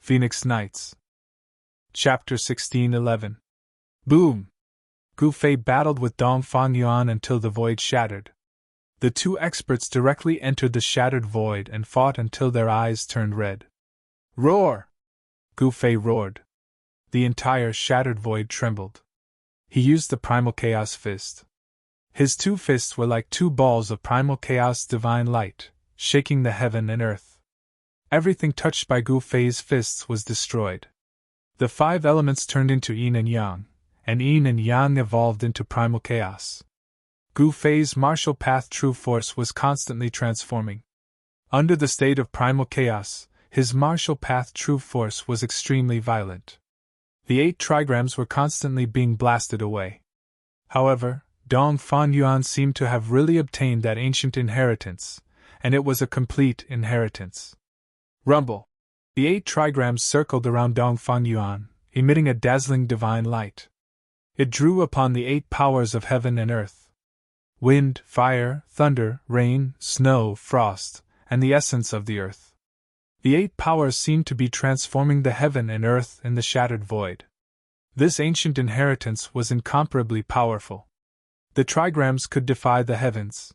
Phoenix Knights. Chapter 16:11. Boom! Gu Fei battled with Dong Fangyuan until the void shattered. The two experts directly entered the shattered void and fought until their eyes turned red. Roar! Gu Fei roared. The entire shattered void trembled. He used the primal chaos fist. His two fists were like two balls of primal chaos divine light, shaking the heaven and earth. Everything touched by Gu Fei's fists was destroyed. The five elements turned into yin and yang evolved into primal chaos. Gu Fei's martial path true force was constantly transforming. Under the state of primal chaos, his martial path true force was extremely violent. The 8 trigrams were constantly being blasted away. However, Dong Fangyuan seemed to have really obtained that ancient inheritance, and it was a complete inheritance. Rumble! The 8 trigrams circled around Dong Fangyuan, emitting a dazzling divine light. It drew upon the 8 powers of heaven and earth: wind, fire, thunder, rain, snow, frost, and the essence of the earth. The 8 powers seemed to be transforming the heaven and earth in the shattered void. This ancient inheritance was incomparably powerful. The trigrams could defy the heavens.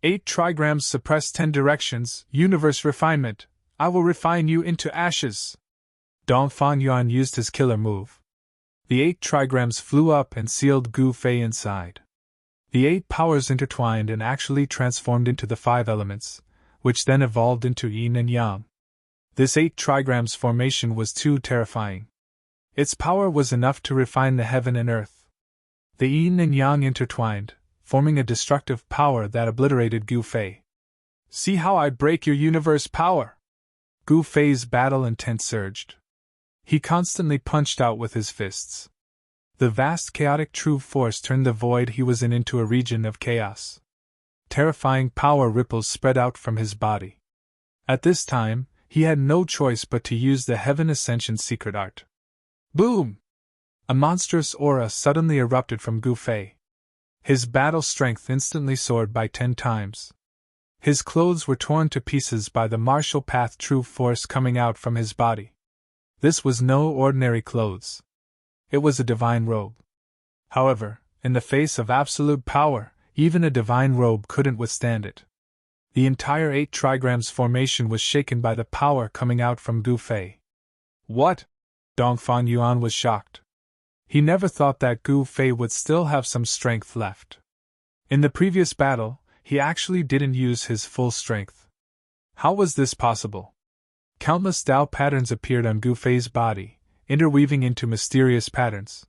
8 trigrams suppress 10 directions. Universe refinement. I will refine you into ashes. Dong Fangyuan used his killer move. The 8 trigrams flew up and sealed Gu Fei inside. The 8 powers intertwined and actually transformed into the 5 elements, which then evolved into yin and yang. This 8 trigrams formation was too terrifying. Its power was enough to refine the heaven and earth. The yin and yang intertwined, forming a destructive power that obliterated Gu Fei. See how I break your universe power! Gu Fei's battle intent surged. He constantly punched out with his fists. The vast chaotic true force turned the void he was in into a region of chaos. Terrifying power ripples spread out from his body. At this time, he had no choice but to use the Heaven Ascension secret art. Boom! A monstrous aura suddenly erupted from Gu Fei. His battle strength instantly soared by 10 times. His clothes were torn to pieces by the martial path true force coming out from his body. This was no ordinary clothes. It was a divine robe. However, in the face of absolute power, even a divine robe couldn't withstand it. The entire 8 trigrams formation was shaken by the power coming out from Gu Fei. What? Dong Fangyuan was shocked. He never thought that Gu Fei would still have some strength left. In the previous battle, he actually didn't use his full strength. How was this possible? Countless Tao patterns appeared on Gu Fei's body, interweaving into mysterious patterns.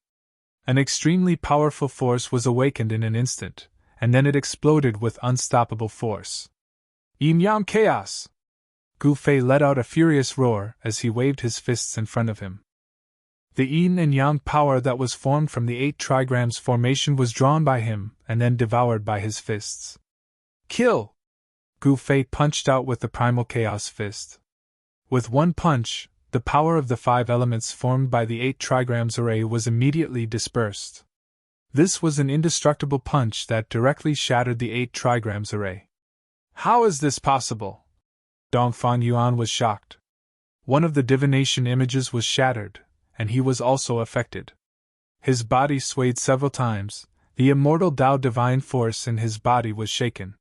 An extremely powerful force was awakened in an instant, and then it exploded with unstoppable force. Yin-yang chaos! Gu Fei let out a furious roar as he waved his fists in front of him. The yin and yang power that was formed from the 8 trigrams formation was drawn by him and then devoured by his fists. Kill! Gu Fei punched out with the primal chaos fist. With one punch, the power of the 5 elements formed by the 8 trigrams array was immediately dispersed. This was an indestructible punch that directly shattered the 8 trigrams array. How is this possible? Dong Fangyuan was shocked. One of the divination images was shattered, and he was also affected. His body swayed several times. The immortal Tao divine force in his body was shaken.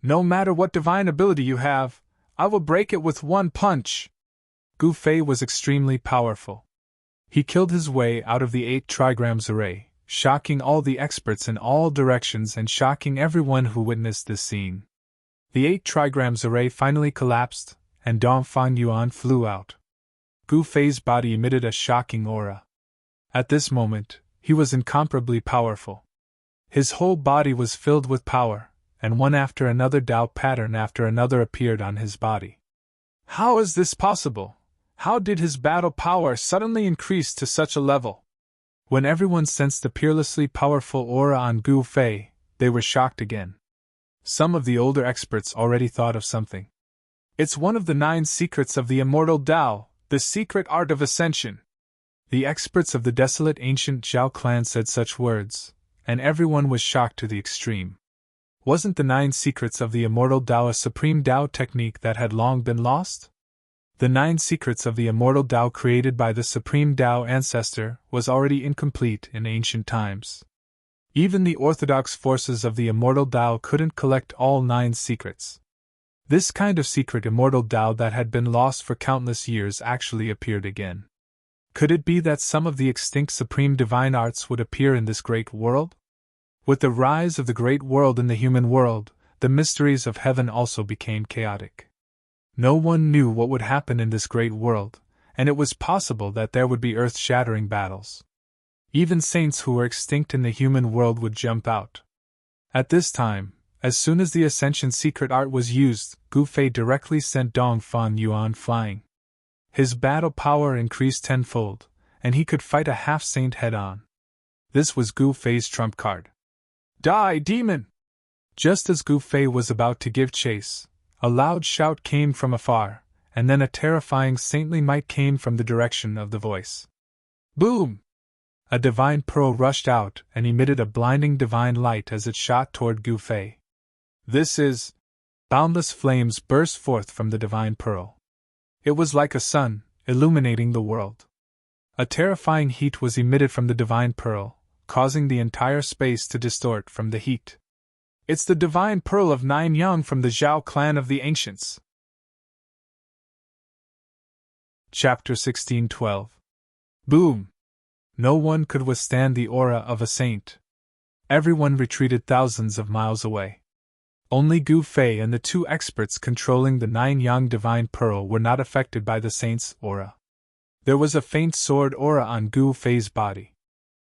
No matter what divine ability you have, I will break it with one punch. Gu Fei was extremely powerful. He killed his way out of the 8 trigrams array, shocking all the experts in all directions and shocking everyone who witnessed this scene. The 8 trigrams array finally collapsed, and Dong Fangyuan flew out. Gu Fei's body emitted a shocking aura. At this moment, he was incomparably powerful. His whole body was filled with power, and one after another Tao pattern after another appeared on his body. How is this possible? How did his battle power suddenly increase to such a level? When everyone sensed the peerlessly powerful aura on Gu Fei, they were shocked again. Some of the older experts already thought of something. It's one of the 9 secrets of the immortal Tao, the secret art of ascension. The experts of the desolate ancient Zhao clan said such words, and everyone was shocked to the extreme. Wasn't the 9 secrets of the immortal Tao a supreme Tao technique that had long been lost? The 9 secrets of the immortal Tao created by the Supreme Tao Ancestor was already incomplete in ancient times. Even the orthodox forces of the immortal Tao couldn't collect all 9 secrets. This kind of secret immortal Tao that had been lost for countless years actually appeared again. Could it be that some of the extinct supreme divine arts would appear in this great world? With the rise of the great world in the human world, the mysteries of heaven also became chaotic. No one knew what would happen in this great world, and it was possible that there would be earth-shattering battles. Even saints who were extinct in the human world would jump out. At this time, as soon as the Ascension secret art was used, Gu Fei directly sent Dongfang Yuan flying. His battle power increased tenfold, and he could fight a half-saint head-on. This was Gu Fei's trump card. Die, demon! Just as Gu Fei was about to give chase, a loud shout came from afar, and then a terrifying saintly might came from the direction of the voice. Boom! A divine pearl rushed out and emitted a blinding divine light as it shot toward Gu Fei. This is... Boundless flames burst forth from the divine pearl. It was like a sun, illuminating the world. A terrifying heat was emitted from the divine pearl, causing the entire space to distort from the heat. It's the divine pearl of 9 Yang from the Zhao clan of the ancients. Chapter 16:12. Boom! No one could withstand the aura of a saint. Everyone retreated thousands of miles away. Only Gu Fei and the 2 experts controlling the 9 Yang divine pearl were not affected by the saint's aura. There was a faint sword aura on Gu Fei's body.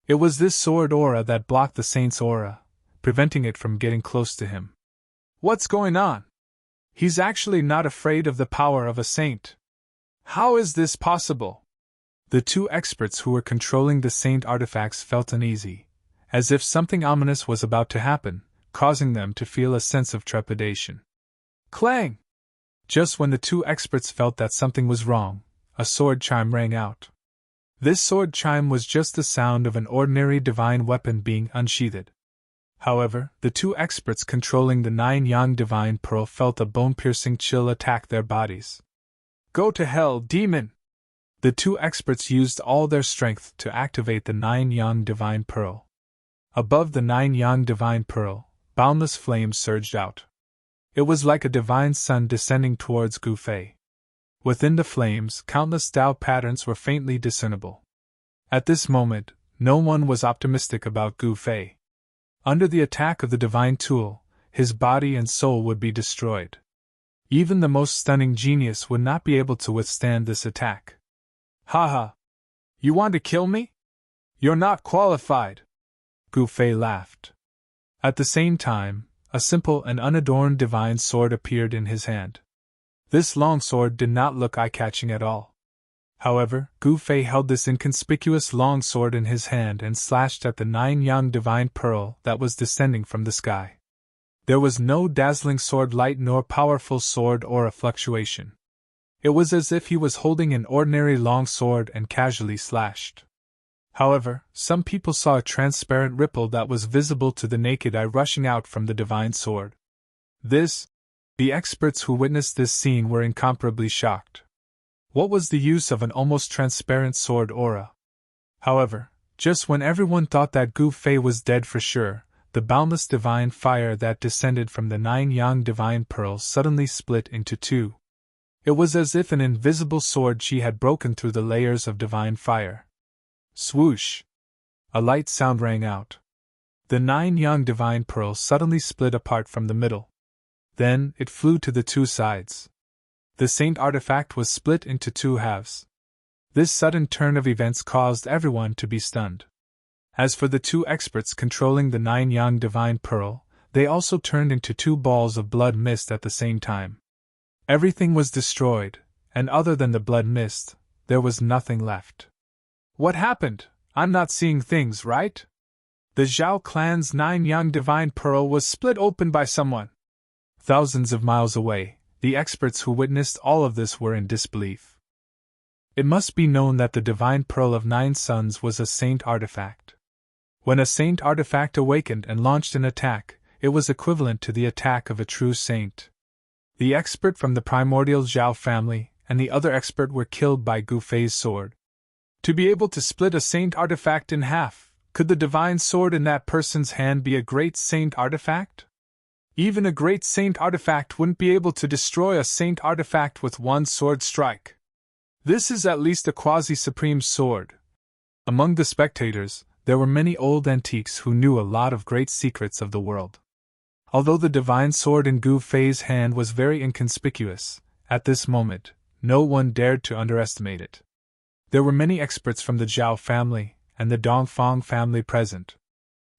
It was this sword aura that blocked the saint's aura, preventing it from getting close to him. What's going on? He's actually not afraid of the power of a saint. How is this possible? The 2 experts who were controlling the saint artifacts felt uneasy, as if something ominous was about to happen, causing them to feel a sense of trepidation. Clang! Just when the 2 experts felt that something was wrong, a sword chime rang out. This sword chime was just the sound of an ordinary divine weapon being unsheathed. However, the 2 experts controlling the 9 Yang divine pearl felt a bone-piercing chill attack their bodies. Go to hell, demon! The 2 experts used all their strength to activate the 9 Yang divine pearl. Above the 9 Yang divine pearl, boundless flames surged out. It was like a divine sun descending towards Gu Fei. Within the flames, countless Tao patterns were faintly discernible. At this moment, no one was optimistic about Gu Fei. Under the attack of the divine tool, his body and soul would be destroyed. Even the most stunning genius would not be able to withstand this attack. Haha! You want to kill me? You're not qualified! Gu Fei laughed. At the same time, a simple and unadorned divine sword appeared in his hand. This long sword did not look eye-catching at all. However, Gu Fei held this inconspicuous long sword in his hand and slashed at the 9 Yang divine pearl that was descending from the sky. There was no dazzling sword light nor powerful sword aura fluctuation. It was as if he was holding an ordinary long sword and casually slashed. However, some people saw a transparent ripple that was visible to the naked eye rushing out from the divine sword. The experts who witnessed this scene were incomparably shocked. What was the use of an almost transparent sword aura? However, just when everyone thought that Gu Fei was dead for sure, the boundless divine fire that descended from the 9 Yang divine pearl suddenly split into 2. It was as if an invisible sword chi had broken through the layers of divine fire. Swoosh! A light sound rang out. The 9 Yang divine pearl suddenly split apart from the middle. Then, it flew to the 2 sides. The saint artifact was split into 2 halves. This sudden turn of events caused everyone to be stunned. As for the 2 experts controlling the 9 Yang divine pearl, they also turned into 2 balls of blood mist at the same time. Everything was destroyed, and other than the blood mist, there was nothing left. What happened? I'm not seeing things, right? The Zhao clan's 9 Yang divine pearl was split open by someone. Thousands of miles away, the experts who witnessed all of this were in disbelief. It must be known that the divine pearl of 9 suns was a saint artifact. When a saint artifact awakened and launched an attack, it was equivalent to the attack of a true saint. The expert from the primordial Zhao family, and the other expert were killed by Gu Fei's sword. To be able to split a saint artifact in half, could the divine sword in that person's hand be a great saint artifact? Even a great saint artifact wouldn't be able to destroy a saint artifact with one sword strike. This is at least a quasi-supreme sword. Among the spectators, there were many old antiques who knew a lot of great secrets of the world. Although the divine sword in Gu Fei's hand was very inconspicuous, at this moment, no one dared to underestimate it. There were many experts from the Zhao family and the Dongfang family present.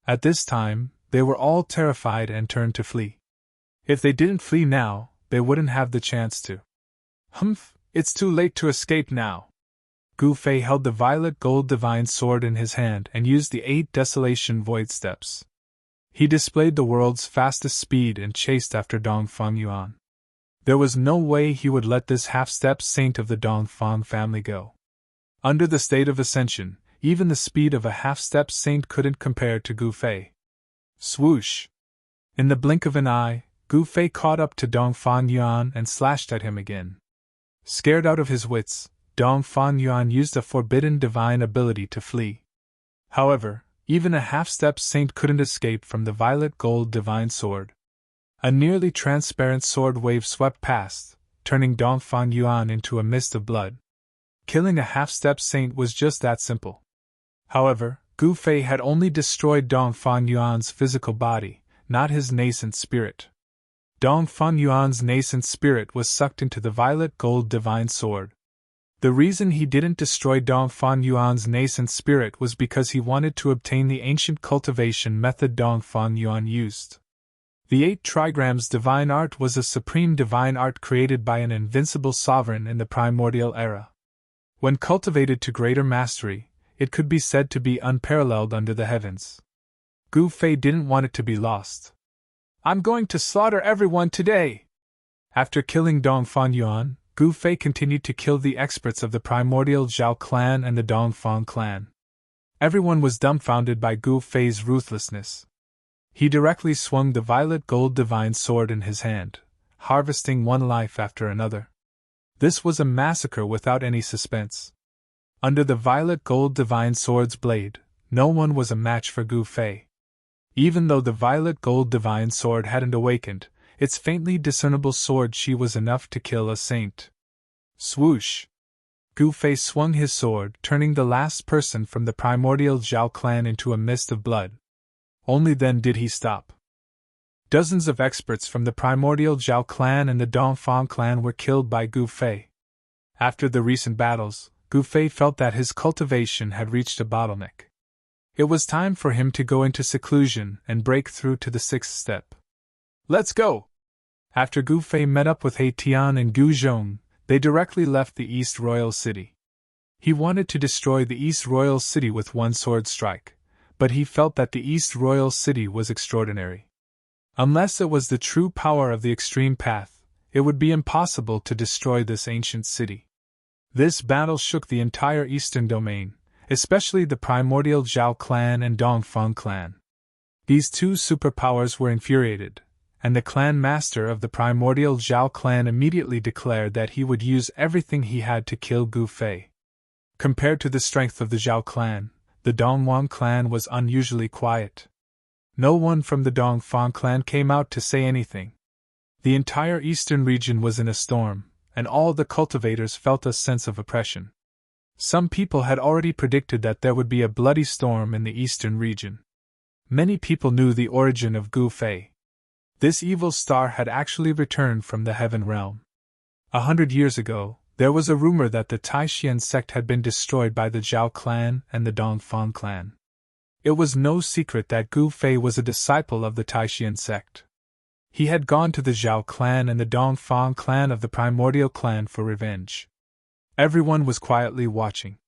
At this time, they were all terrified and turned to flee. If they didn't flee now, they wouldn't have the chance to. Humph, it's too late to escape now. Gu Fei held the violet gold divine sword in his hand and used the 8 desolation void steps. He displayed the world's fastest speed and chased after Dongfang Yuan. There was no way he would let this half-step saint of the Dongfang family go. Under the state of ascension, even the speed of a half-step saint couldn't compare to Gu Fei. Swoosh! In the blink of an eye, Gu Fei caught up to Dongfang Yuan and slashed at him again. Scared out of his wits, Dongfang Yuan used a forbidden divine ability to flee. However, even a half-step saint couldn't escape from the violet gold divine sword. A nearly transparent sword wave swept past, turning Dongfang Yuan into a mist of blood. Killing a half-step saint was just that simple. However, Gu Fei had only destroyed Dongfang Yuan's physical body, not his nascent spirit. Dongfang Yuan's nascent spirit was sucked into the violet gold divine sword. The reason he didn't destroy Dongfang Yuan's nascent spirit was because he wanted to obtain the ancient cultivation method Dongfang Yuan used. The 8 trigrams divine art was a supreme divine art created by an invincible sovereign in the primordial era. When cultivated to greater mastery, it could be said to be unparalleled under the heavens. Gu Fei didn't want it to be lost. I'm going to slaughter everyone today! After killing Dongfang Yuan, Gu Fei continued to kill the experts of the primordial Zhao clan and the Dongfang clan. Everyone was dumbfounded by Gu Fei's ruthlessness. He directly swung the violet gold divine sword in his hand, harvesting one life after another. This was a massacre without any suspense. Under the violet gold divine sword's blade, no one was a match for Gu Fei. Even though the violet gold divine sword hadn't awakened, its faintly discernible sword she was enough to kill a saint. Swoosh! Gu Fei swung his sword, turning the last person from the primordial Zhao clan into a mist of blood. Only then did he stop. Dozens of experts from the primordial Zhao clan and the Dongfang clan were killed by Gu Fei. After the recent battles, Gu Fei felt that his cultivation had reached a bottleneck. It was time for him to go into seclusion and break through to the 6th step. Let's go! After Gu Fei met up with He Tian and Gu Zhong, they directly left the East Royal City. He wanted to destroy the East Royal City with one sword strike, but he felt that the East Royal City was extraordinary. Unless it was the true power of the extreme path, it would be impossible to destroy this ancient city. This battle shook the entire eastern domain, especially the primordial Zhao clan and Dongfang clan. These 2 superpowers were infuriated, and the clan master of the primordial Zhao clan immediately declared that he would use everything he had to kill Gu Fei. Compared to the strength of the Zhao clan, the Dongwang clan was unusually quiet. No one from the Dongfang clan came out to say anything. The entire eastern region was in a storm, and all the cultivators felt a sense of oppression. Some people had already predicted that there would be a bloody storm in the eastern region. Many people knew the origin of Gu Fei. This evil star had actually returned from the heaven realm. 100 years ago, there was a rumor that the Taishan sect had been destroyed by the Zhao clan and the Dongfang clan. It was no secret that Gu Fei was a disciple of the Taishan sect. He had gone to the Zhao clan and the Dongfang clan of the primordial clan for revenge. Everyone was quietly watching.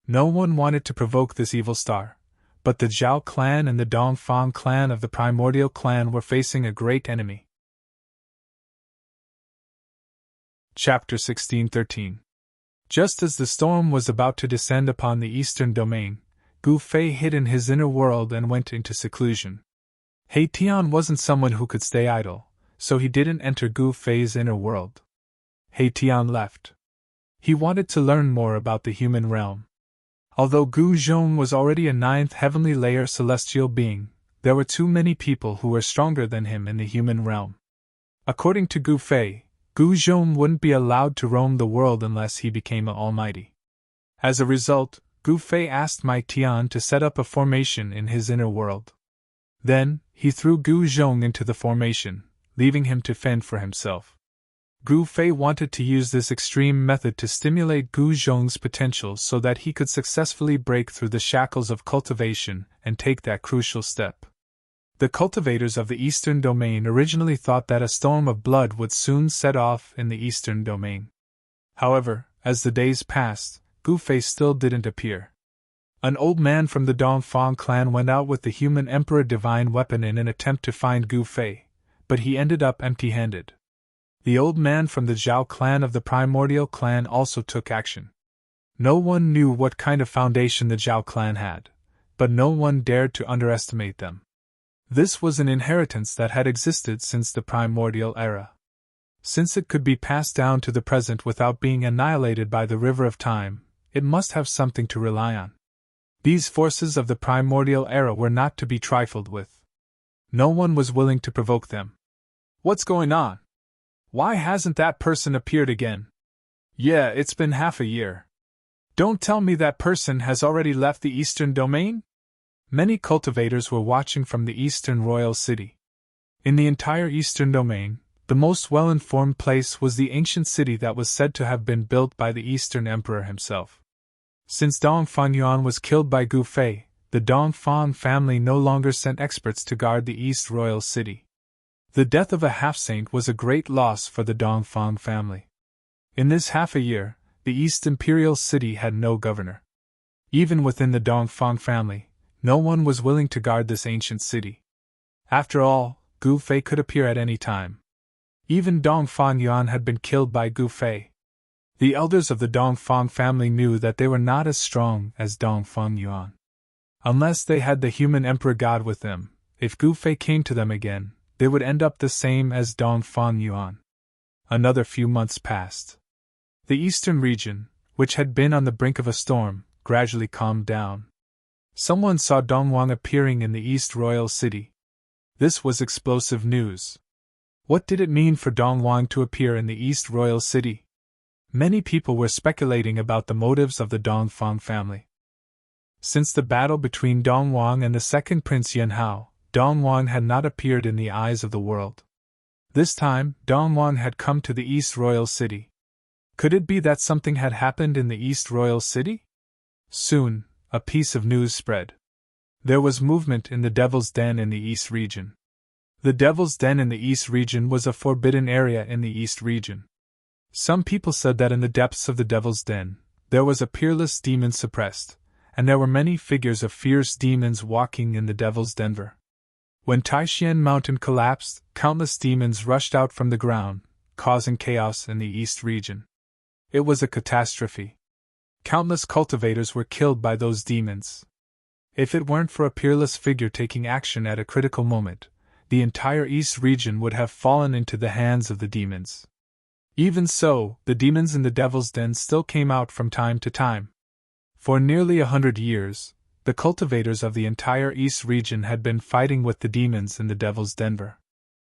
No one wanted to provoke this evil star, but the Zhao clan and the Dongfang clan of the primordial clan were facing a great enemy. Chapter 16:13. Just as the storm was about to descend upon the eastern domain, Gu Fei hid in his inner world and went into seclusion. He Tian wasn't someone who could stay idle, so he didn't enter Gu Fei's inner world. He Tian left. He wanted to learn more about the human realm. Although Gu Zhong was already a ninth heavenly layer celestial being, there were too many people who were stronger than him in the human realm. According to Gu Fei, Gu Zhong wouldn't be allowed to roam the world unless he became an almighty. As a result, Gu Fei asked Mai Tian to set up a formation in his inner world. Then, he threw Gu Zhong into the formation, leaving him to fend for himself. Gu Fei wanted to use this extreme method to stimulate Gu Zhong's potential so that he could successfully break through the shackles of cultivation and take that crucial step. The cultivators of the Eastern Domain originally thought that a storm of blood would soon set off in the Eastern Domain. However, as the days passed, Gu Fei still didn't appear. An old man from the Dongfang clan went out with the human emperor divine weapon in an attempt to find Gu Fei, but he ended up empty-handed. The old man from the Zhao clan of the primordial clan also took action. No one knew what kind of foundation the Zhao clan had, but no one dared to underestimate them. This was an inheritance that had existed since the primordial era. Since it could be passed down to the present without being annihilated by the river of time, it must have something to rely on. These forces of the primordial era were not to be trifled with. No one was willing to provoke them. What's going on? Why hasn't that person appeared again? Yeah, it's been half a year. Don't tell me that person has already left the Eastern Domain? Many cultivators were watching from the Eastern Royal City. In the entire Eastern Domain, the most well-informed place was the ancient city that was said to have been built by the Eastern Emperor himself. Since Dongfang Yuan was killed by Gu Fei, the Dongfang family no longer sent experts to guard the East Royal City. The death of a half-saint was a great loss for the Dongfang family. In this half a year, the East Imperial City had no governor. Even within the Dongfang family, no one was willing to guard this ancient city. After all, Gu Fei could appear at any time. Even Dongfang Yuan had been killed by Gu Fei. The elders of the Dongfang family knew that they were not as strong as Dongfang Yuan. Unless they had the human emperor god with them, if Gu Fei came to them again, they would end up the same as Dongfang Yuan. Another few months passed. The eastern region, which had been on the brink of a storm, gradually calmed down. Someone saw Dongwang appearing in the East Royal City. This was explosive news. What did it mean for Dongwang to appear in the East Royal City? Many people were speculating about the motives of the Dongfang family. Since the battle between Dongwang and the second prince Yanhao, Dongwang had not appeared in the eyes of the world. This time, Dongwang had come to the East Royal City. Could it be that something had happened in the East Royal City? Soon, a piece of news spread. There was movement in the Devil's Den in the East region. The Devil's Den in the East region was a forbidden area in the East region. Some people said that in the depths of the Devil's Den, there was a peerless demon suppressed, and there were many figures of fierce demons walking in the Devil's Denver. When Taishan Mountain collapsed, countless demons rushed out from the ground, causing chaos in the East region. It was a catastrophe. Countless cultivators were killed by those demons. If it weren't for a peerless figure taking action at a critical moment, the entire East region would have fallen into the hands of the demons. Even so, the demons in the Devil's Den still came out from time to time. For nearly 100 years, the cultivators of the entire East region had been fighting with the demons in the Devil's Denver.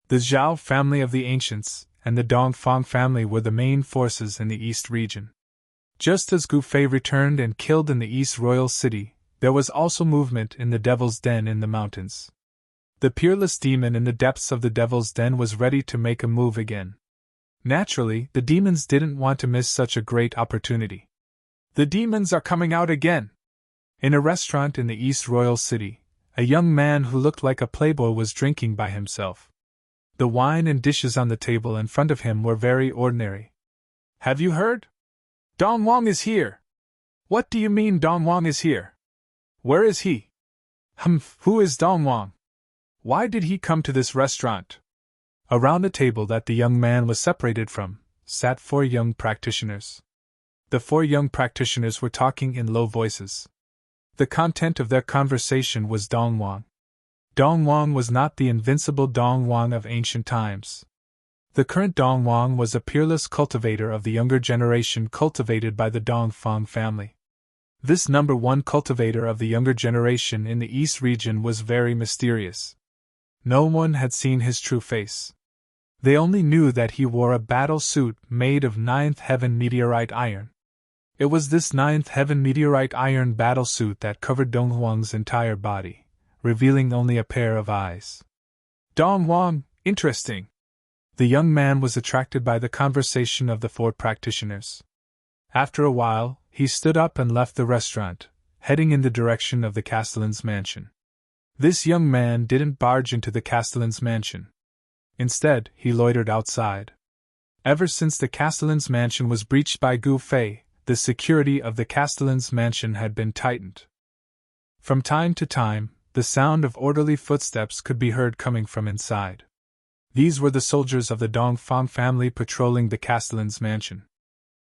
The Zhao family of the ancients and the Dongfang family were the main forces in the East region. Just as Gu Fei returned and killed in the East Royal City, there was also movement in the Devil's Den in the mountains. The peerless demon in the depths of the Devil's Den was ready to make a move again. Naturally, the demons didn't want to miss such a great opportunity. The demons are coming out again! In a restaurant in the East Royal City, a young man who looked like a playboy was drinking by himself. The wine and dishes on the table in front of him were very ordinary. Have you heard? Dongwang is here! What do you mean Dongwang is here? Where is he? Who is Dongwang? Why did he come to this restaurant? Around the table that the young man was separated from, sat 4 young practitioners. The 4 young practitioners were talking in low voices. The content of their conversation was Dongwang. Dongwang was not the invincible Dongwang of ancient times. The current Dongwang was a peerless cultivator of the younger generation cultivated by the Dongfang family. This number one cultivator of the younger generation in the East region was very mysterious. No one had seen his true face. They only knew that he wore a battle suit made of ninth heaven meteorite iron. It was this ninth heaven meteorite iron battle suit that covered Donghuang's entire body, revealing only a pair of eyes. Donghuang, interesting. The young man was attracted by the conversation of the four practitioners. After a while, he stood up and left the restaurant, heading in the direction of the castellan's mansion. This young man didn't barge into the castellan's mansion. Instead, he loitered outside. Ever since the castellan's mansion was breached by Gu Fei, the security of the castellan's mansion had been tightened. From time to time, the sound of orderly footsteps could be heard coming from inside. These were the soldiers of the Dongfang family patrolling the castellan's mansion.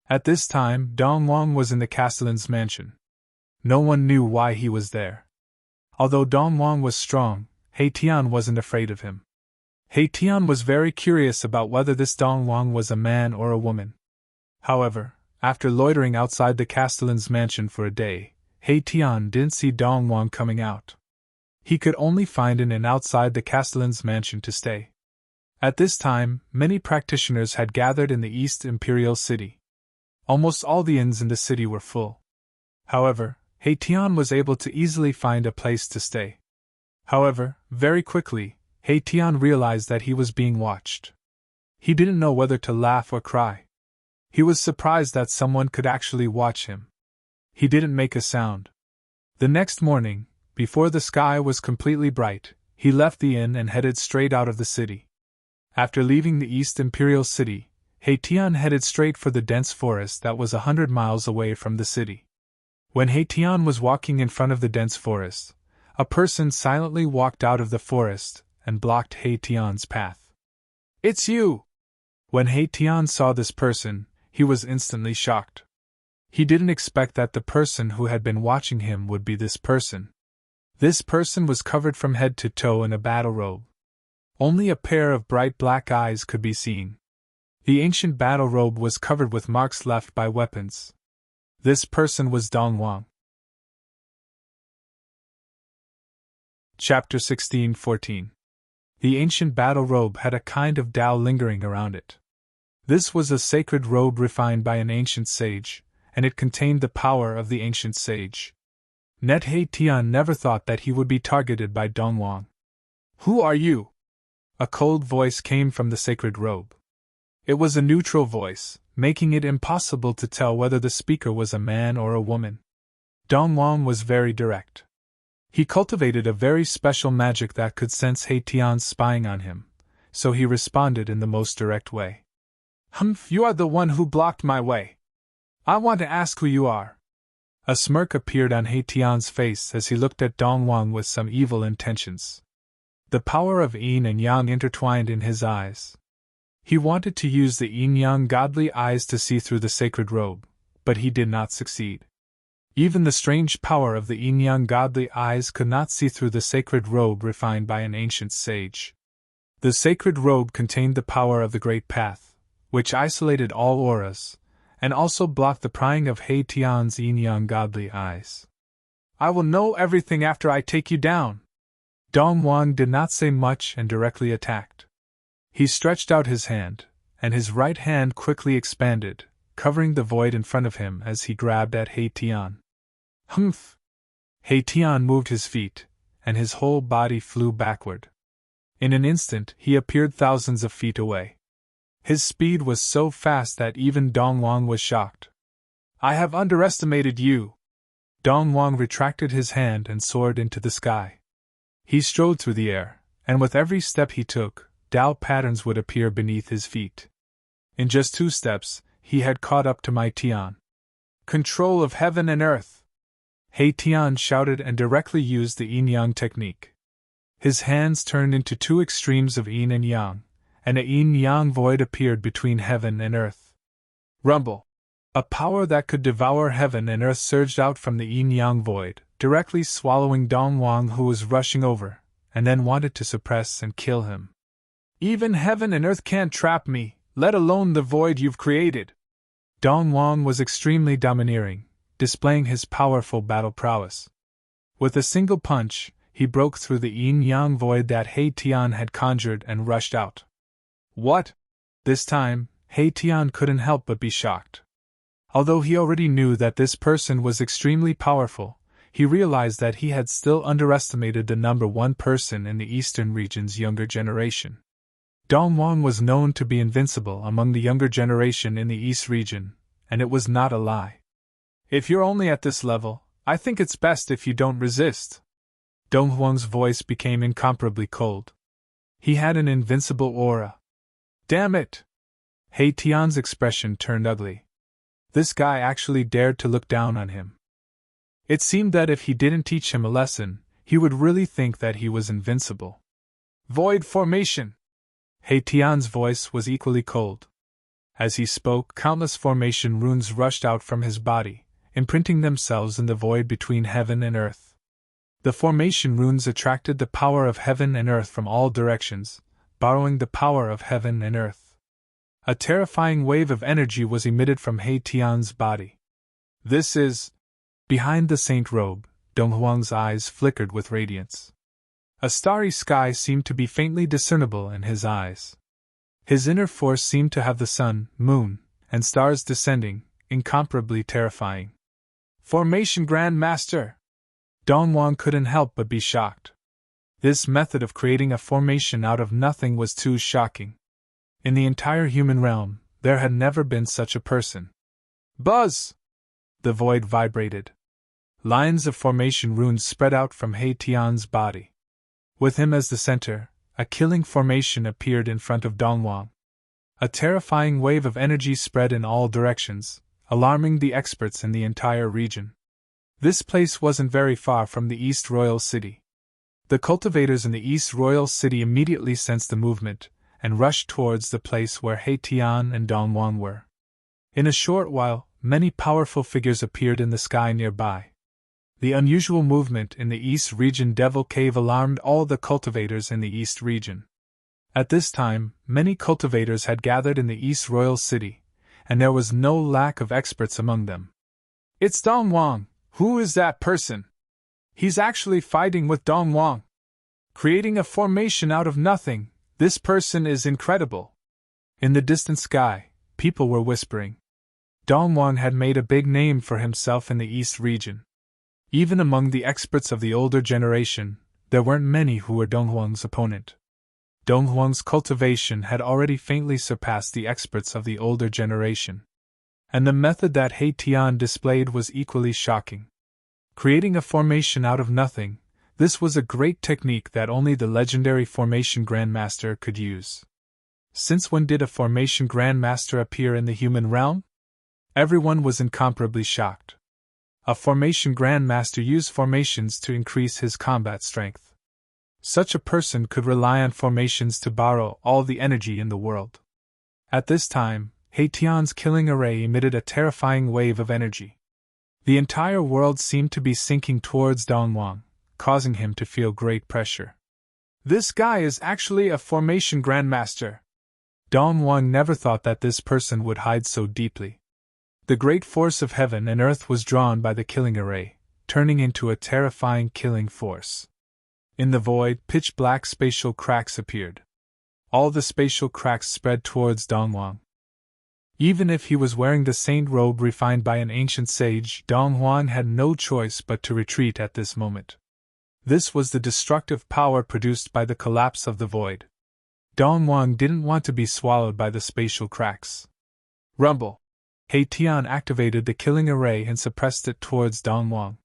At this time, Dongwang was in the castellan's mansion. No one knew why he was there. Although Dongwang was strong, He-Tian wasn't afraid of him. He-Tian was very curious about whether this Dongwang was a man or a woman. However, after loitering outside the castellan's mansion for a day, He-Tian didn't see Dongwang coming out. He could only find an inn outside the castellan's mansion to stay. At this time, many practitioners had gathered in the East Imperial City. Almost all the inns in the city were full. However, He-Tian was able to easily find a place to stay. However, very quickly, He-Tian realized that he was being watched. He didn't know whether to laugh or cry. He was surprised that someone could actually watch him. He didn't make a sound. The next morning, before the sky was completely bright, he left the inn and headed straight out of the city. After leaving the East Imperial City, He-Tian headed straight for the dense forest that was 100 miles away from the city. When He-Tian was walking in front of the dense forest, a person silently walked out of the forest and blocked He-Tian's path. "It's you!" When He-Tian saw this person, he was instantly shocked. He didn't expect that the person who had been watching him would be this person. This person was covered from head to toe in a battle robe. Only a pair of bright black eyes could be seen. The ancient battle robe was covered with marks left by weapons. This person was Dongwang. Chapter 16-14. The ancient battle robe had a kind of Tao lingering around it. This was a sacred robe refined by an ancient sage, and it contained the power of the ancient sage. Net He-Tian never thought that he would be targeted by Dongwang. "Who are you?" A cold voice came from the sacred robe. It was a neutral voice, making it impossible to tell whether the speaker was a man or a woman. Dongwang was very direct. He cultivated a very special magic that could sense He-Tian's spying on him, so he responded in the most direct way. "Humph, you are the one who blocked my way. I want to ask who you are." A smirk appeared on He-Tian's face as he looked at Dongwang with some evil intentions. The power of yin and yang intertwined in his eyes. He wanted to use the yin-yang godly eyes to see through the sacred robe, but he did not succeed. Even the strange power of the yin-yang godly eyes could not see through the sacred robe refined by an ancient sage. The sacred robe contained the power of the Great Path, which isolated all auras, and also blocked the prying of He-Tian's yin-yang godly eyes. "I will know everything after I take you down." Dongwang did not say much and directly attacked. He stretched out his hand, and his right hand quickly expanded, covering the void in front of him as he grabbed at He-Tian. "Humph!" He-Tian moved his feet, and his whole body flew backward. In an instant he appeared thousands of feet away. His speed was so fast that even Dongwang was shocked. "I have underestimated you." Dongwang retracted his hand and soared into the sky. He strode through the air, and with every step he took, Tao patterns would appear beneath his feet. In just 2 steps, he had caught up to He-Tian. "Control of heaven and earth!" He-Tian shouted and directly used the yin-yang technique. His hands turned into 2 extremes of yin and yang, and a yin-yang void appeared between heaven and earth. Rumble! A power that could devour heaven and earth surged out from the yin-yang void, directly swallowing Dongwang, who was rushing over, and then wanted to suppress and kill him. Even heaven and earth can't trap me, let alone the void you've created. Dong Wang was extremely domineering, displaying his powerful battle prowess. With a single punch, he broke through the yin-yang void that He Tian had conjured and rushed out. What? This time, He Tian couldn't help but be shocked. Although he already knew that this person was extremely powerful, he realized that he had still underestimated the number one person in the eastern region's younger generation. Dong Wang was known to be invincible among the younger generation in the East region, and it was not a lie. If you're only at this level, I think it's best if you don't resist. Dong Wang's voice became incomparably cold. He had an invincible aura. Damn it! He Tian's expression turned ugly. This guy actually dared to look down on him. It seemed that if he didn't teach him a lesson, he would really think that he was invincible. Void formation! He Tian's voice was equally cold. As he spoke, countless formation runes rushed out from his body, imprinting themselves in the void between heaven and earth. The formation runes attracted the power of heaven and earth from all directions, borrowing the power of heaven and earth. A terrifying wave of energy was emitted from He Tian's body. This is... Behind the saint robe, Dong Huang's eyes flickered with radiance. A starry sky seemed to be faintly discernible in his eyes. His inner force seemed to have the sun, moon, and stars descending, incomparably terrifying. Formation Grand Master! Dong Wang couldn't help but be shocked. This method of creating a formation out of nothing was too shocking. In the entire human realm, there had never been such a person. Buzz! The void vibrated. Lines of formation runes spread out from He Tian's body. With him as the center, a killing formation appeared in front of Dong Wang. A terrifying wave of energy spread in all directions, alarming the experts in the entire region. This place wasn't very far from the East Royal City. The cultivators in the East Royal City immediately sensed the movement, and rushed towards the place where He Tian and Dong Wang were. In a short while, many powerful figures appeared in the sky nearby. The unusual movement in the East region Devil Cave alarmed all the cultivators in the East region. At this time, many cultivators had gathered in the East Royal City, and there was no lack of experts among them. It's Dong Wang! Who is that person? He's actually fighting with Dong Wang! Creating a formation out of nothing, this person is incredible! In the distant sky, people were whispering. Dong Wang had made a big name for himself in the East region. Even among the experts of the older generation, there weren't many who were Dong Wang's opponent. Dong Wang's cultivation had already faintly surpassed the experts of the older generation. And the method that He Tian displayed was equally shocking. Creating a formation out of nothing, this was a great technique that only the legendary Formation Grandmaster could use. Since when did a Formation Grandmaster appear in the human realm? Everyone was incomparably shocked. A Formation Grandmaster used formations to increase his combat strength. Such a person could rely on formations to borrow all the energy in the world. At this time, He Tian's killing array emitted a terrifying wave of energy. The entire world seemed to be sinking towards Dong Wang, causing him to feel great pressure. This guy is actually a Formation Grandmaster. Dong Wang never thought that this person would hide so deeply. The great force of heaven and earth was drawn by the killing array, turning into a terrifying killing force. In the void, pitch-black spatial cracks appeared. All the spatial cracks spread towards Dong Wang. Even if he was wearing the saint robe refined by an ancient sage, Dong Wang had no choice but to retreat at this moment. This was the destructive power produced by the collapse of the void. Dong Wang didn't want to be swallowed by the spatial cracks. Rumble! He Tian activated the killing array and suppressed it towards Dong Wang.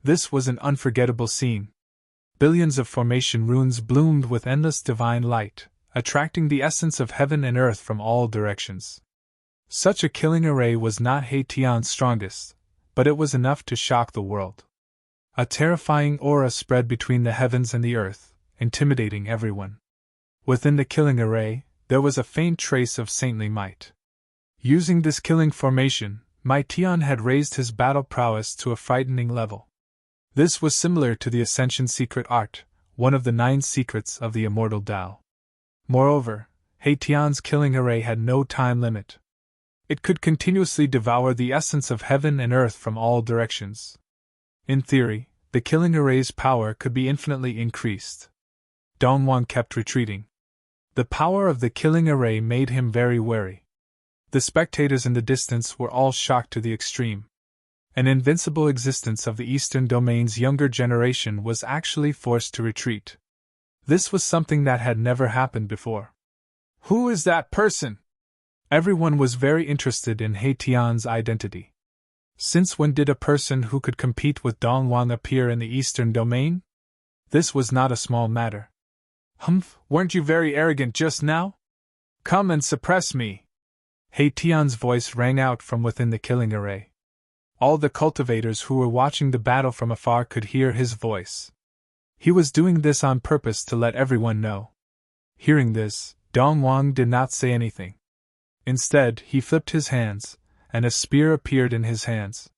This was an unforgettable scene. Billions of formation runes bloomed with endless divine light, attracting the essence of heaven and earth from all directions. Such a killing array was not He Tian's strongest, but it was enough to shock the world. A terrifying aura spread between the heavens and the earth, intimidating everyone. Within the killing array, there was a faint trace of saintly might. Using this killing formation, Mai Tian had raised his battle prowess to a frightening level. This was similar to the Ascension Secret Art, one of the 9 secrets of the Immortal Tao. Moreover, Haitian's killing array had no time limit. It could continuously devour the essence of heaven and earth from all directions. In theory, the killing array's power could be infinitely increased. Dongwon kept retreating. The power of the killing array made him very wary. The spectators in the distance were all shocked to the extreme. An invincible existence of the Eastern Domain's younger generation was actually forced to retreat. This was something that had never happened before. Who is that person? Everyone was very interested in Haitian's identity. Since when did a person who could compete with Dongwon appear in the Eastern Domain? This was not a small matter. Humph, weren't you very arrogant just now? Come and suppress me. Haitian's voice rang out from within the killing array. All the cultivators who were watching the battle from afar could hear his voice. He was doing this on purpose to let everyone know. Hearing this, Dongwon did not say anything. Instead, he flipped his hands, and a spear appeared in his hands.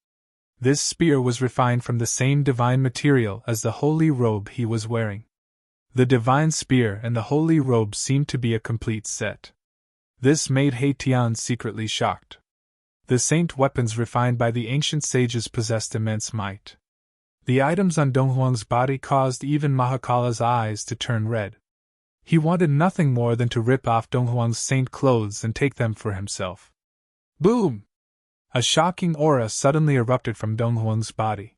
This spear was refined from the same divine material as the holy robe he was wearing. The divine spear and the holy robe seemed to be a complete set. This made Haitian secretly shocked. The saint weapons refined by the ancient sages possessed immense might. The items on Dongwon's body caused even Mahakala's eyes to turn red. He wanted nothing more than to rip off Dongwon's saint clothes and take them for himself. Boom! A shocking aura suddenly erupted from Dongwon's body.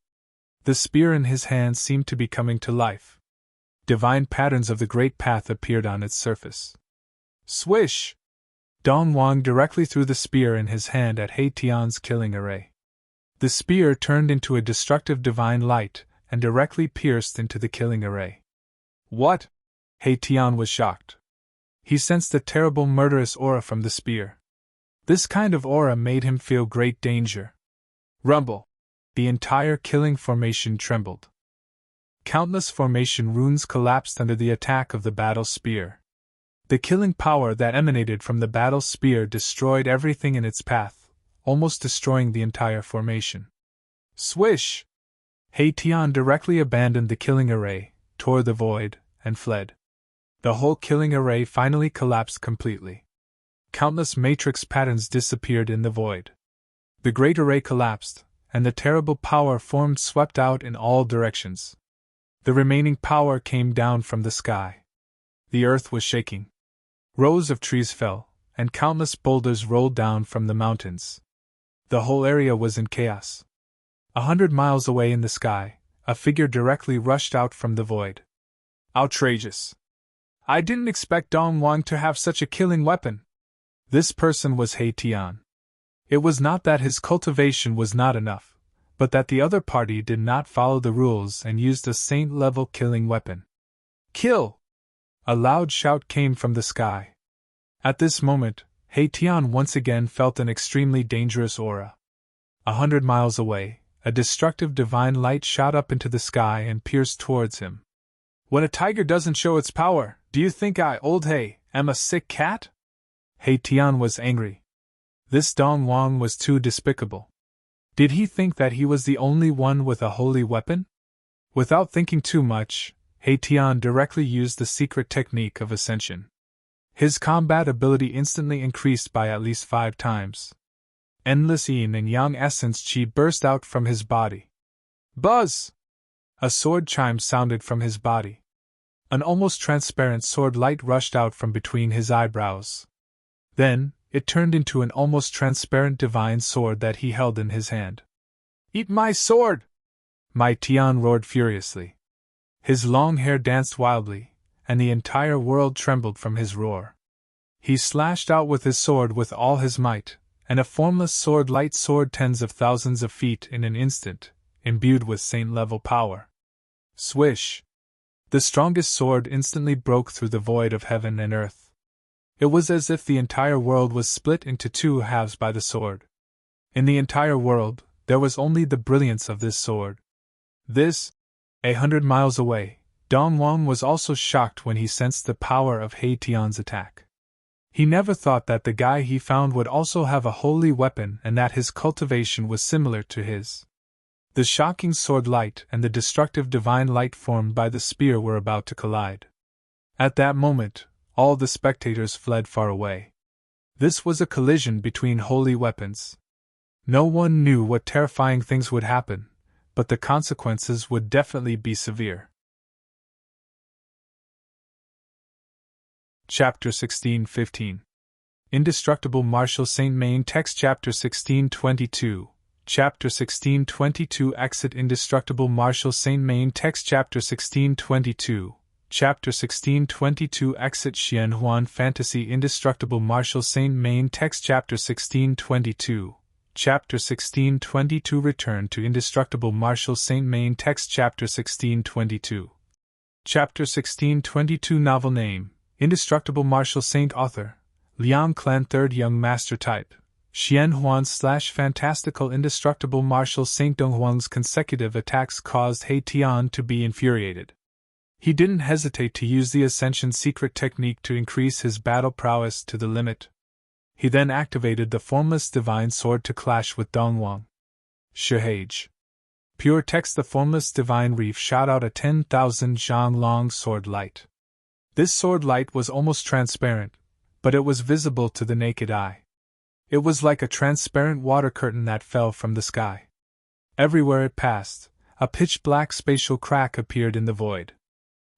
The spear in his hand seemed to be coming to life. Divine patterns of the Great Path appeared on its surface. Swish! Dongwon directly threw the spear in his hand at Haitian's killing array. The spear turned into a destructive divine light and directly pierced into the killing array. What? Haitian was shocked. He sensed a terrible murderous aura from the spear. This kind of aura made him feel great danger. Rumble! The entire killing formation trembled. Countless formation runes collapsed under the attack of the battle spear. The killing power that emanated from the battle spear destroyed everything in its path, almost destroying the entire formation. Swish! Haitian directly abandoned the killing array, tore the void, and fled. The whole killing array finally collapsed completely. Countless matrix patterns disappeared in the void. The great array collapsed, and the terrible power formed swept out in all directions. The remaining power came down from the sky. The earth was shaking. Rows of trees fell, and countless boulders rolled down from the mountains. The whole area was in chaos. 100 miles away in the sky, a figure directly rushed out from the void. Outrageous! I didn't expect Dongwon to have such a killing weapon. This person was Haitian. It was not that his cultivation was not enough, but that the other party did not follow the rules and used a saint-level killing weapon. Kill! A loud shout came from the sky. At this moment, Haitian once again felt an extremely dangerous aura. 100 miles away, a destructive divine light shot up into the sky and pierced towards him. When a tiger doesn't show its power, do you think I, old Hay, am a sick cat? Haitian was angry. This Dongwon was too despicable. Did he think that he was the only one with a holy weapon? Without thinking too much, Haitian directly used the secret technique of ascension. His combat ability instantly increased by at least 5 times. Endless yin and yang essence chi burst out from his body. Buzz! A sword chime sounded from his body. An almost transparent sword light rushed out from between his eyebrows. Then, it turned into an almost transparent divine sword that he held in his hand. Eat my sword! Mai Tian roared furiously. His long hair danced wildly, and the entire world trembled from his roar. He slashed out with his sword with all his might, and a formless sword light soared tens of thousands of feet in an instant, imbued with saint-level power. Swish! The strongest sword instantly broke through the void of heaven and earth. It was as if the entire world was split into 2 halves by the sword. In the entire world, there was only the brilliance of this sword. This, 100 miles away, Dongwon was also shocked when he sensed the power of Haitian's attack. He never thought that the guy he found would also have a holy weapon and that his cultivation was similar to his. The shocking sword light and the destructive divine light formed by the spear were about to collide. At that moment, All the spectators fled far away. This was a collision between holy weapons. No one knew what terrifying things would happen, but the consequences would definitely be severe. Chapter 16:15. Indestructible Martial Saint Main Text Chapter 16:22. Chapter 16:22 Exit Indestructible Martial Saint Main Text Chapter 16:22. Chapter 16:22 Exit Xian Huan Fantasy Indestructible Martial Saint Main Text Chapter 16:22. Chapter 16:22 Return to Indestructible Martial Saint Main Text Chapter 16:22. Chapter 16:22 Novel Name, Indestructible Martial Saint Author, Liang Clan 3rd Young Master Type, Xian Huan / Fantastical Indestructible Martial Saint Dong Huang's consecutive attacks caused He Tian to be infuriated. He didn't hesitate to use the Ascension secret technique to increase his battle prowess to the limit. He then activated the formless divine sword to clash with Dongwang. Shahage. Pure text. The formless divine reef shot out a 10,000 zhang long sword light. This sword light was almost transparent, but it was visible to the naked eye. It was like a transparent water curtain that fell from the sky. Everywhere it passed, a pitch-black spatial crack appeared in the void.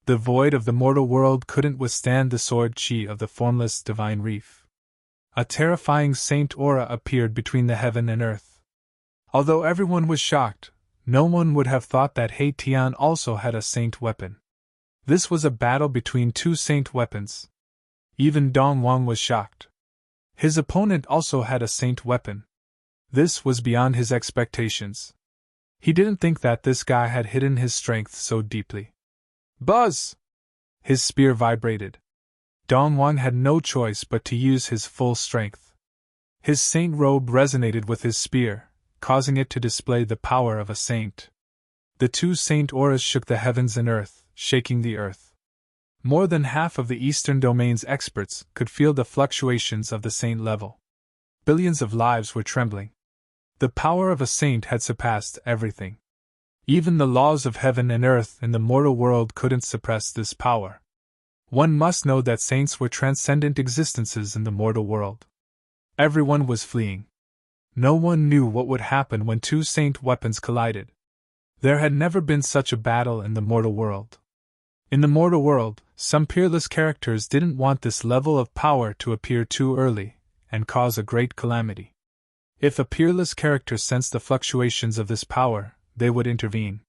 The void of the mortal world couldn't withstand the sword chi of the formless divine reef. A terrifying saint aura appeared between the heaven and earth. Although everyone was shocked, no one would have thought that He Tian also had a saint weapon. This was a battle between two saint weapons. Even Dong Wang was shocked. His opponent also had a saint weapon. This was beyond his expectations. He didn't think that this guy had hidden his strength so deeply. Buzz! His spear vibrated. Dong Wang had no choice but to use his full strength. His saint robe resonated with his spear, causing it to display the power of a saint. The two saint auras shook the heavens and earth, shaking the earth. More than half of the Eastern Domain's experts could feel the fluctuations of the saint level. Billions of lives were trembling. The power of a saint had surpassed everything. Even the laws of heaven and earth in the mortal world couldn't suppress this power. One must know that saints were transcendent existences in the mortal world. Everyone was fleeing. No one knew what would happen when two saint weapons collided. There had never been such a battle in the mortal world. In the mortal world, some peerless characters didn't want this level of power to appear too early and cause a great calamity. If a peerless character sensed the fluctuations of this power, they would intervene.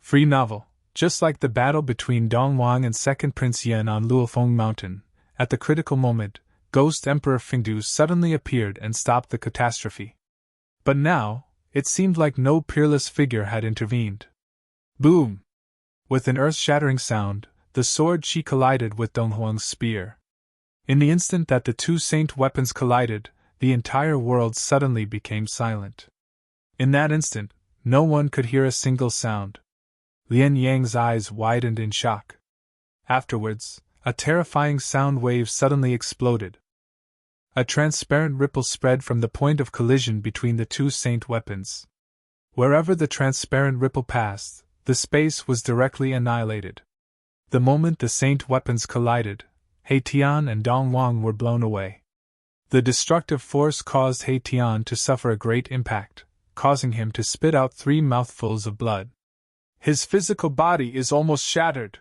Free novel. Just like the battle between Dong Wang and Second Prince Yan on Luofeng Mountain, at the critical moment, Ghost Emperor Fingdu suddenly appeared and stopped the catastrophe. But now, it seemed like no peerless figure had intervened. Boom! With an earth-shattering sound, the sword chi collided with Dong Huang's spear. In the instant that the two saint weapons collided, the entire world suddenly became silent. In that instant, no one could hear a single sound. Lian Yang's eyes widened in shock. Afterwards, a terrifying sound wave suddenly exploded. A transparent ripple spread from the point of collision between the two saint weapons. Wherever the transparent ripple passed, the space was directly annihilated. The moment the saint weapons collided, He Tian and Dong Wang were blown away. The destructive force caused He Tian to suffer a great impact, causing him to spit out 3 mouthfuls of blood. His physical body is almost shattered.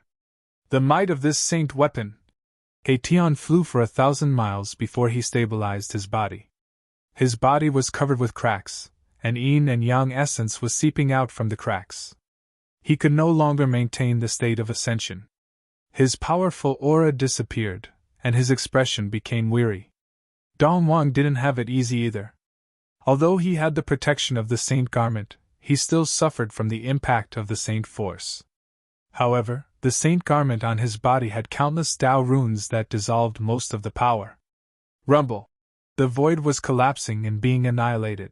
The might of this saint weapon! He Tian flew for 1,000 miles before he stabilized his body. His body was covered with cracks, and yin and yang essence was seeping out from the cracks. He could no longer maintain the state of ascension. His powerful aura disappeared, and his expression became weary. Dong Wang didn't have it easy either. Although he had the protection of the saint garment, he still suffered from the impact of the saint force. However, the saint garment on his body had countless Tao runes that dissolved most of the power. Rumble! The void was collapsing and being annihilated.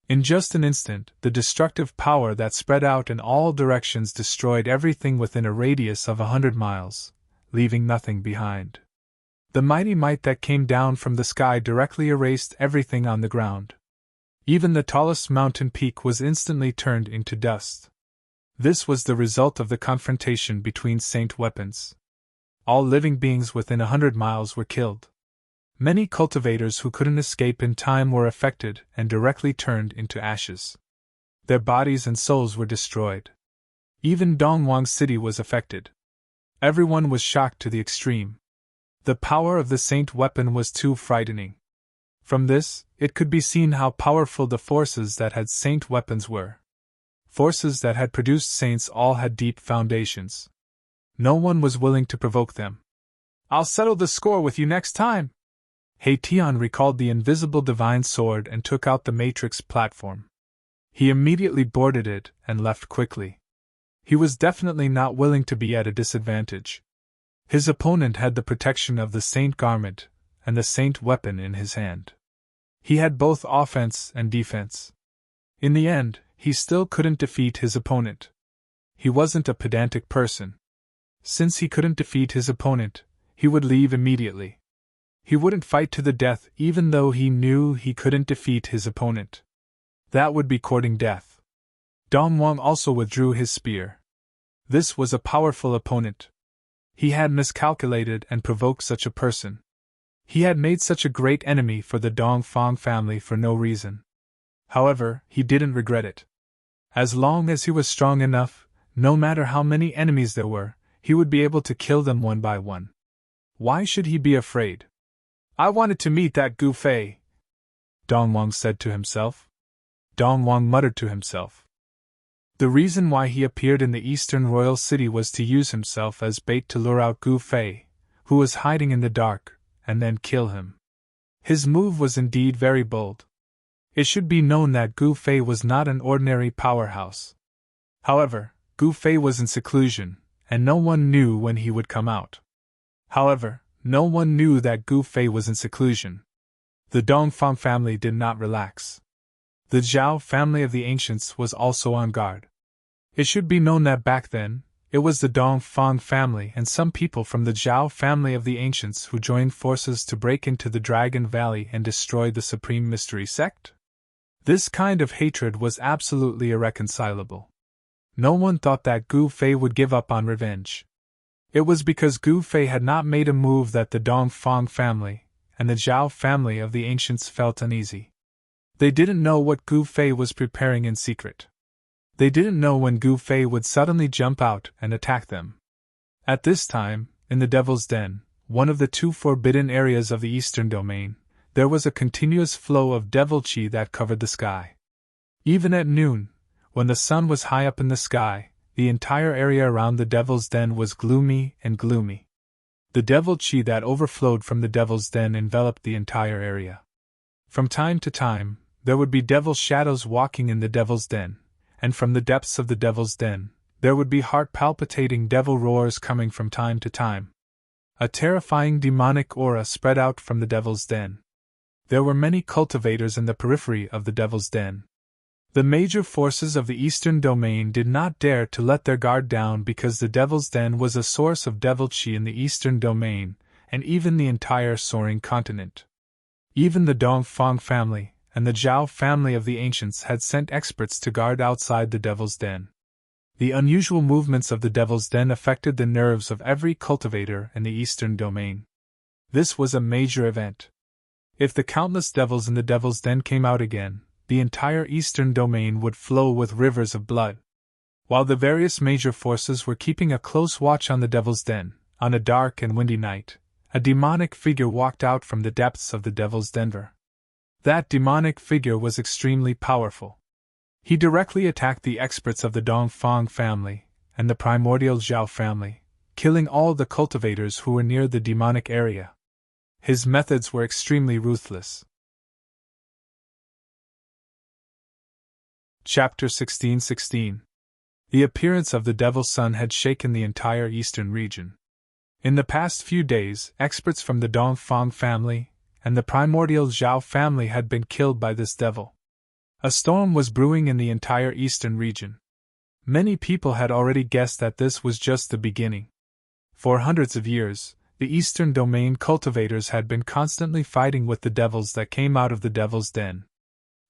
In just an instant, the destructive power that spread out in all directions destroyed everything within a radius of 100 miles, leaving nothing behind. The mighty might that came down from the sky directly erased everything on the ground. Even the tallest mountain peak was instantly turned into dust. This was the result of the confrontation between saint weapons. All living beings within 100 miles were killed. Many cultivators who couldn't escape in time were affected and directly turned into ashes. Their bodies and souls were destroyed. Even Dongwang City was affected. Everyone was shocked to the extreme. The power of the saint weapon was too frightening. From this, it could be seen how powerful the forces that had saint weapons were. Forces that had produced saints all had deep foundations. No one was willing to provoke them. "I'll settle the score with you next time." Tian recalled the invisible divine sword and took out the matrix platform. He immediately boarded it and left quickly. He was definitely not willing to be at a disadvantage. His opponent had the protection of the saint garment and the saint weapon in his hand. He had both offense and defense. In the end, he still couldn't defeat his opponent. He wasn't a pedantic person. Since he couldn't defeat his opponent, he would leave immediately. He wouldn't fight to the death even though he knew he couldn't defeat his opponent. That would be courting death. Dongwang also withdrew his spear. This was a powerful opponent. He had miscalculated and provoked such a person. He had made such a great enemy for the Dongfang family for no reason. However, he didn't regret it. As long as he was strong enough, no matter how many enemies there were, he would be able to kill them one by one. Why should he be afraid? "I wanted to meet that Gu Fei," Dongwang said to himself. Dongwang muttered to himself. The reason why he appeared in the eastern royal city was to use himself as bait to lure out Gu Fei, who was hiding in the dark, and then kill him. His move was indeed very bold. It should be known that Gu Fei was not an ordinary powerhouse. However, Gu Fei was in seclusion, and no one knew when he would come out. However, no one knew that Gu Fei was in seclusion. The Dongfang family did not relax. The Zhao family of the ancients was also on guard. It should be known that back then, it was the Dongfang family and some people from the Zhao family of the ancients who joined forces to break into the Dragon Valley and destroy the Supreme Mystery Sect. This kind of hatred was absolutely irreconcilable. No one thought that Gu Fei would give up on revenge. It was because Gu Fei had not made a move that the Dongfang family and the Zhao family of the ancients felt uneasy. They didn't know what Gu Fei was preparing in secret. They didn't know when Gu Fei would suddenly jump out and attack them. At this time, in the Devil's Den, one of the two forbidden areas of the Eastern Domain, there was a continuous flow of devil chi that covered the sky. Even at noon, when the sun was high up in the sky, the entire area around the Devil's Den was gloomy and gloomy. The devil chi that overflowed from the Devil's Den enveloped the entire area. From time to time, there would be devil shadows walking in the Devil's Den, and from the depths of the Devil's Den, there would be heart-palpitating devil roars coming from time to time. A terrifying demonic aura spread out from the Devil's Den. There were many cultivators in the periphery of the Devil's Den. The major forces of the Eastern Domain did not dare to let their guard down because the Devil's Den was a source of devil chi in the Eastern Domain, and even the entire soaring continent. Even the Dongfang family and the Zhao family of the ancients had sent experts to guard outside the Devil's Den. The unusual movements of the Devil's Den affected the nerves of every cultivator in the Eastern Domain. This was a major event. If the countless devils in the Devil's Den came out again, the entire Eastern Domain would flow with rivers of blood. While the various major forces were keeping a close watch on the Devil's Den, on a dark and windy night, a demonic figure walked out from the depths of the Devil's Den. That demonic figure was extremely powerful. He directly attacked the experts of the Dongfang family and the primordial Zhao family, killing all the cultivators who were near the demonic area. His methods were extremely ruthless. Chapter 16:16. The appearance of the Devil's Son had shaken the entire eastern region. In the past few days, experts from the Dongfang family and the primordial Zhao family had been killed by this devil. A storm was brewing in the entire eastern region. Many people had already guessed that this was just the beginning. For hundreds of years, the Eastern Domain cultivators had been constantly fighting with the devils that came out of the Devil's Den.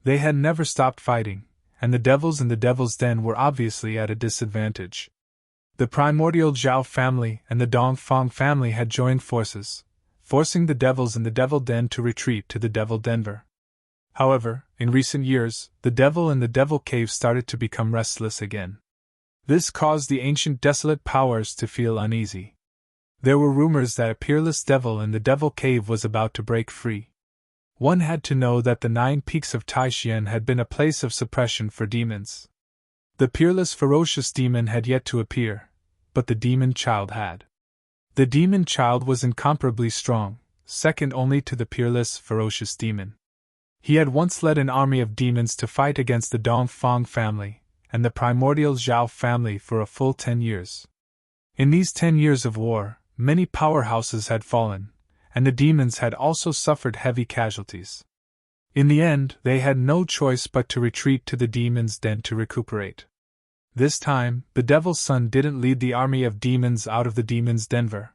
They had never stopped fighting, and the devils in the Devil's Den were obviously at a disadvantage. The primordial Zhao family and the Dongfang family had joined forces, forcing the devils in the Devil Den to retreat to the Devil Denver. However, in recent years, the devil in the Devil Cave started to become restless again. This caused the ancient desolate powers to feel uneasy. There were rumors that a peerless devil in the Devil Cave was about to break free. One had to know that the 9 peaks of Taixian had been a place of suppression for demons. The peerless ferocious demon had yet to appear, but the demon child had. The demon child was incomparably strong, second only to the peerless ferocious demon. He had once led an army of demons to fight against the Dongfang family and the primordial Zhao family for a full 10 years. In these 10 years of war, many powerhouses had fallen, and the demons had also suffered heavy casualties. In the end, they had no choice but to retreat to the demon's den to recuperate. This time, the Devil's Son didn't lead the army of demons out of the demon's denver.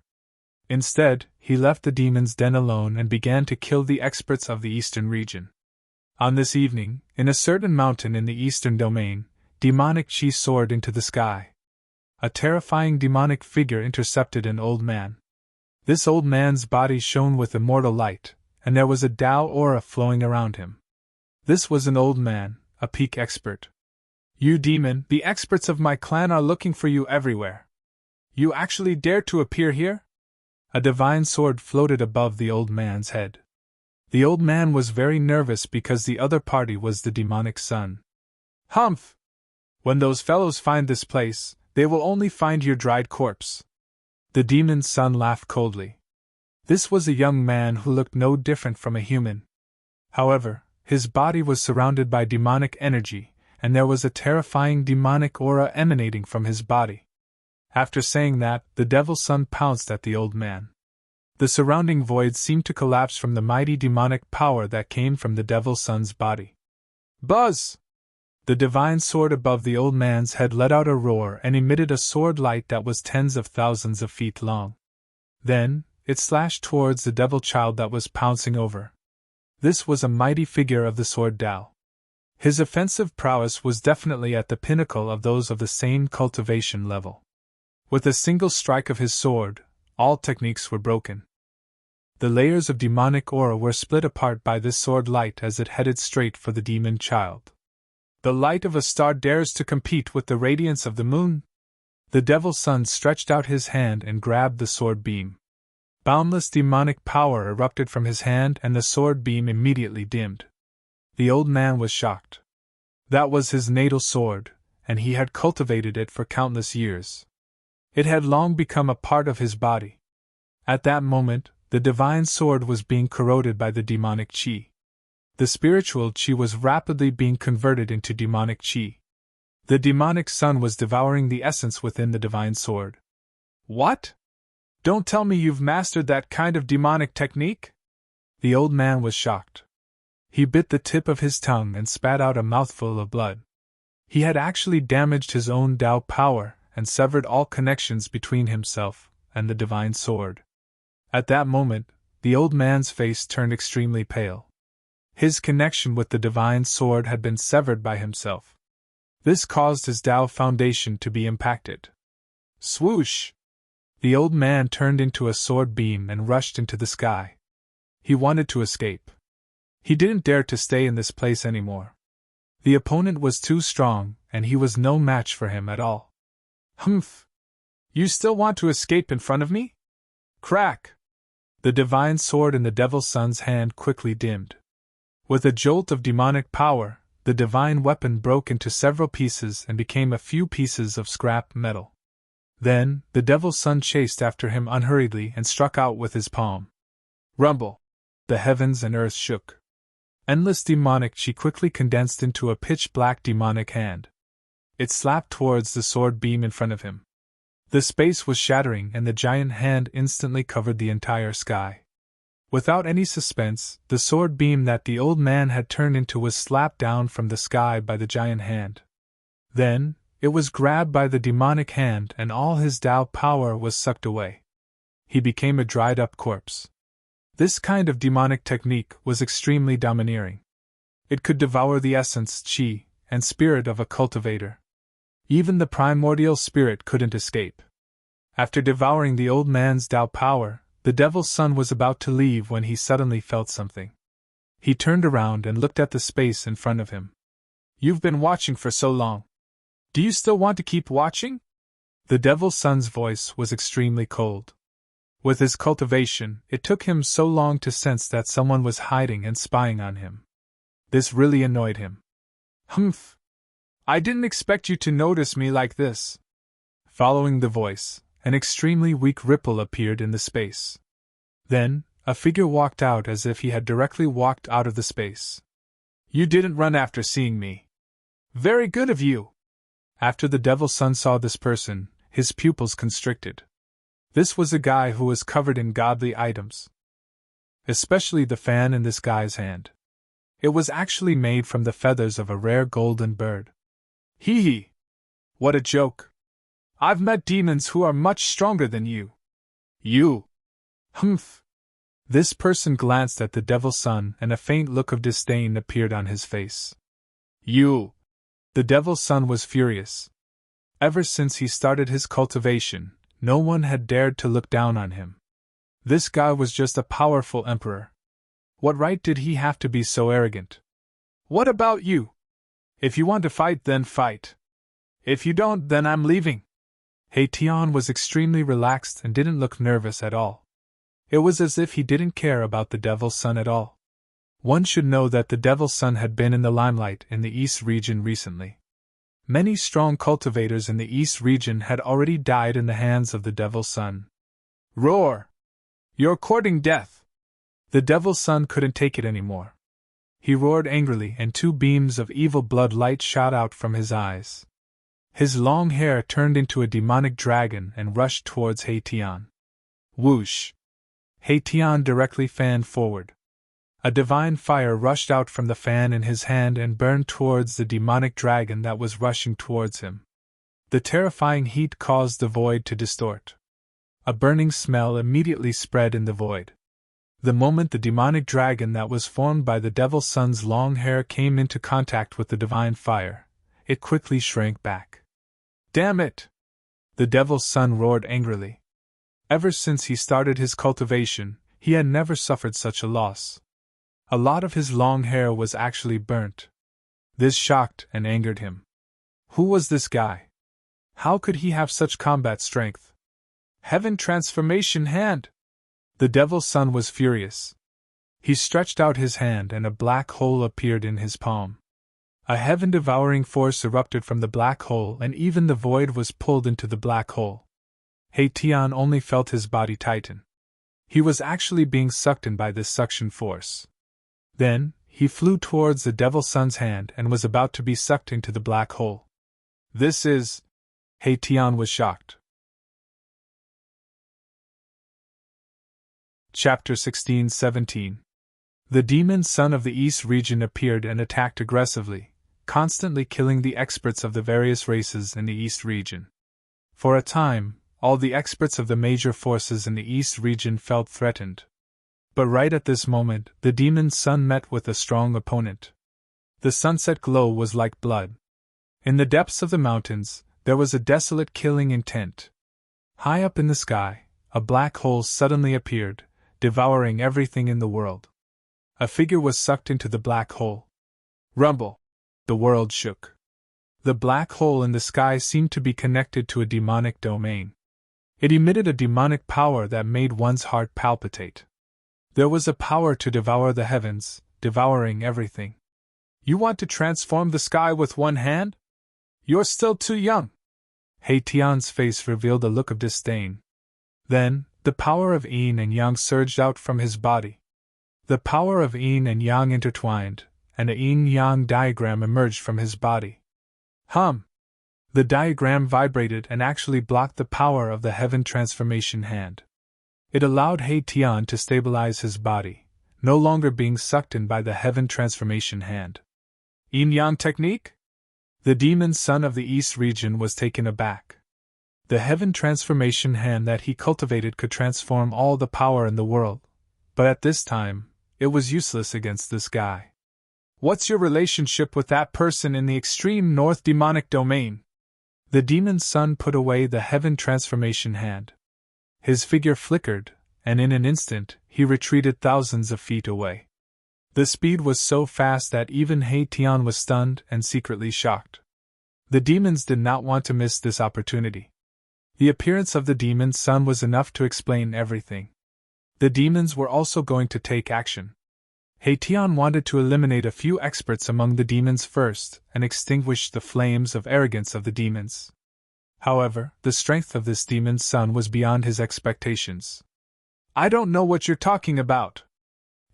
Instead, he left the demon's den alone and began to kill the experts of the eastern region. On this evening, in a certain mountain in the eastern domain, demonic chi soared into the sky. A terrifying demonic figure intercepted an old man. This old man's body shone with immortal light, and there was a Tao aura flowing around him. This was an old man, a peak expert. "You demon, the experts of my clan are looking for you everywhere. You actually dare to appear here?" A divine sword floated above the old man's head. The old man was very nervous because the other party was the demonic son. "Humph! When those fellows find this place, they will only find your dried corpse." The demon's son laughed coldly. This was a young man who looked no different from a human. However, his body was surrounded by demonic energy, and there was a terrifying demonic aura emanating from his body. After saying that, the Devil's Son pounced at the old man. The surrounding void seemed to collapse from the mighty demonic power that came from the Devil's Son's body. Buzz! The divine sword above the old man's head let out a roar and emitted a sword light that was tens of thousands of feet long. Then, it slashed towards the devil child that was pouncing over. This was a mighty figure of the sword Tao. His offensive prowess was definitely at the pinnacle of those of the sane cultivation level. With a single strike of his sword, all techniques were broken. The layers of demonic aura were split apart by this sword light as it headed straight for the demon child. "The light of a star dares to compete with the radiance of the moon?" The Devil's Son stretched out his hand and grabbed the sword beam. Boundless demonic power erupted from his hand and the sword beam immediately dimmed. The old man was shocked. That was his natal sword, and he had cultivated it for countless years. It had long become a part of his body. At that moment, the divine sword was being corroded by the demonic chi. The spiritual chi was rapidly being converted into demonic chi. The demonic son was devouring the essence within the divine sword. "What? Don't tell me you've mastered that kind of demonic technique?" The old man was shocked. He bit the tip of his tongue and spat out a mouthful of blood. He had actually damaged his own Tao power and severed all connections between himself and the divine sword. At that moment, the old man's face turned extremely pale. His connection with the divine sword had been severed by himself. This caused his Tao foundation to be impacted. Swoosh! The old man turned into a sword beam and rushed into the sky. He wanted to escape. He didn't dare to stay in this place anymore. The opponent was too strong, and he was no match for him at all. "Humph! You still want to escape in front of me?" Crack! The divine sword in the Devil's Son's hand quickly dimmed. With a jolt of demonic power, the divine weapon broke into several pieces and became a few pieces of scrap metal. Then, the Devil's Son chased after him unhurriedly and struck out with his palm. Rumble! The heavens and earth shook. Endless demonic chi quickly condensed into a pitch-black demonic hand. It slapped towards the sword beam in front of him. The space was shattering and the giant hand instantly covered the entire sky. Without any suspense, the sword beam that the old man had turned into was slapped down from the sky by the giant hand. Then, it was grabbed by the demonic hand and all his Tao power was sucked away. He became a dried-up corpse. This kind of demonic technique was extremely domineering. It could devour the essence, chi, and spirit of a cultivator. Even the primordial spirit couldn't escape. After devouring the old man's Tao power, the devil's son was about to leave when he suddenly felt something. He turned around and looked at the space in front of him. You've been watching for so long. Do you still want to keep watching? The devil's son's voice was extremely cold. With his cultivation, it took him so long to sense that someone was hiding and spying on him. This really annoyed him. Humph! I didn't expect you to notice me like this. Following the voice, an extremely weak ripple appeared in the space. Then, a figure walked out as if he had directly walked out of the space. You didn't run after seeing me. Very good of you. After the devil's son saw this person, his pupils constricted. This was a guy who was covered in godly items. Especially the fan in this guy's hand. It was actually made from the feathers of a rare golden bird. Hee hee! What a joke! I've met demons who are much stronger than you. You! Humph! This person glanced at the devil's son and a faint look of disdain appeared on his face. You! The devil's son was furious. Ever since he started his cultivation, no one had dared to look down on him. This guy was just a powerful emperor. What right did he have to be so arrogant? What about you? If you want to fight, then fight. If you don't, then I'm leaving. Tian was extremely relaxed and didn't look nervous at all. It was as if he didn't care about the devil's son at all. One should know that the devil's son had been in the limelight in the East region recently. Many strong cultivators in the East region had already died in the hands of the devil's son. Roar! You're courting death! The devil's son couldn't take it anymore. He roared angrily and 2 beams of evil blood light shot out from his eyes. His long hair turned into a demonic dragon and rushed towards Tian. Whoosh! Tian directly fanned forward. A divine fire rushed out from the fan in his hand and burned towards the demonic dragon that was rushing towards him. The terrifying heat caused the void to distort. A burning smell immediately spread in the void. The moment the demonic dragon that was formed by the devil's son's long hair came into contact with the divine fire, it quickly shrank back. Damn it! The devil's son roared angrily. Ever since he started his cultivation, he had never suffered such a loss. A lot of his long hair was actually burnt. This shocked and angered him. Who was this guy? How could he have such combat strength? Heaven transformation hand! The devil's son was furious. He stretched out his hand and a black hole appeared in his palm. A heaven-devouring force erupted from the black hole and even the void was pulled into the black hole. Tian only felt his body tighten. He was actually being sucked in by this suction force. Then, he flew towards the devil's son's hand and was about to be sucked into the black hole. This is... Tian was shocked. Chapter 16-17. The demon son of the East region appeared and attacked aggressively, constantly killing the experts of the various races in the East region. For a time, all the experts of the major forces in the East region felt threatened. But right at this moment, the demon's son met with a strong opponent. The sunset glow was like blood. In the depths of the mountains, there was a desolate killing intent. High up in the sky, a black hole suddenly appeared, devouring everything in the world. A figure was sucked into the black hole. Rumble! The world shook. The black hole in the sky seemed to be connected to a demonic domain. It emitted a demonic power that made one's heart palpitate. There was a power to devour the heavens, devouring everything. You want to transform the sky with one hand? You're still too young. Tian's face revealed a look of disdain. Then, the power of yin and yang surged out from his body. The power of yin and yang intertwined, and a yin-yang diagram emerged from his body. Hum! The diagram vibrated and actually blocked the power of the heaven transformation hand. It allowed Tian to stabilize his body, no longer being sucked in by the heaven transformation hand. Yin-yang technique? The demon son of the East region was taken aback. The heaven transformation hand that he cultivated could transform all the power in the world, but at this time, it was useless against this guy. What's your relationship with that person in the extreme north demonic domain? The demon's son put away the heaven transformation hand. His figure flickered, and in an instant, he retreated thousands of feet away. The speed was so fast that even Haitian was stunned and secretly shocked. The demons did not want to miss this opportunity. The appearance of the demon's son was enough to explain everything. The demons were also going to take action. Haitian wanted to eliminate a few experts among the demons first and extinguish the flames of arrogance of the demons. However, the strength of this demon's son was beyond his expectations. "I don't know what you're talking about."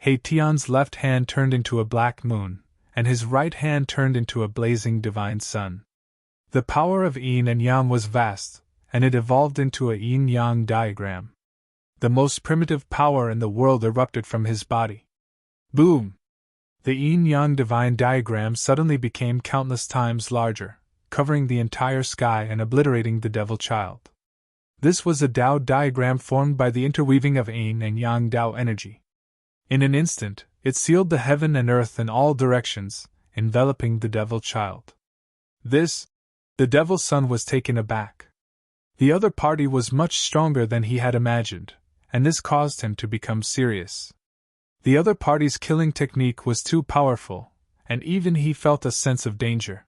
Haitian's left hand turned into a black moon, and his right hand turned into a blazing divine sun. The power of yin and yang was vast, and it evolved into a yin-yang diagram. The most primitive power in the world erupted from his body. Boom! The yin-yang divine diagram suddenly became countless times larger, covering the entire sky and obliterating the devil child. This was a Tao diagram formed by the interweaving of yin and yang Tao energy. In an instant, it sealed the heaven and earth in all directions, enveloping the devil child. The devil's son was taken aback. The other party was much stronger than he had imagined, and this caused him to become serious. The other party's killing technique was too powerful, and even he felt a sense of danger.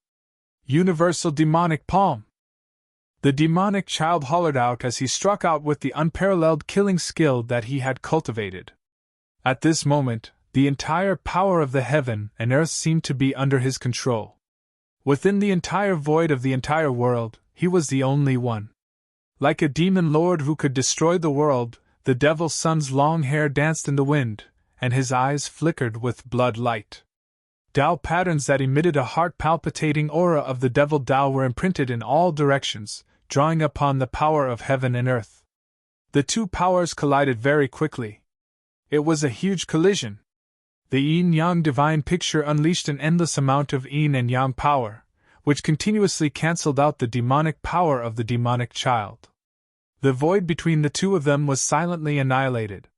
Universal demonic palm! The demonic child hollered out as he struck out with the unparalleled killing skill that he had cultivated. At this moment, the entire power of the heaven and earth seemed to be under his control. Within the entire void of the entire world, he was the only one. Like a demon lord who could destroy the world, the devil's son's long hair danced in the wind, and his eyes flickered with blood light. Tao patterns that emitted a heart-palpitating aura of the devil Tao were imprinted in all directions, drawing upon the power of heaven and earth. The two powers collided very quickly. It was a huge collision. The yin-yang divine picture unleashed an endless amount of yin and yang power, which continuously cancelled out the demonic power of the demonic child. The void between the two of them was silently annihilated.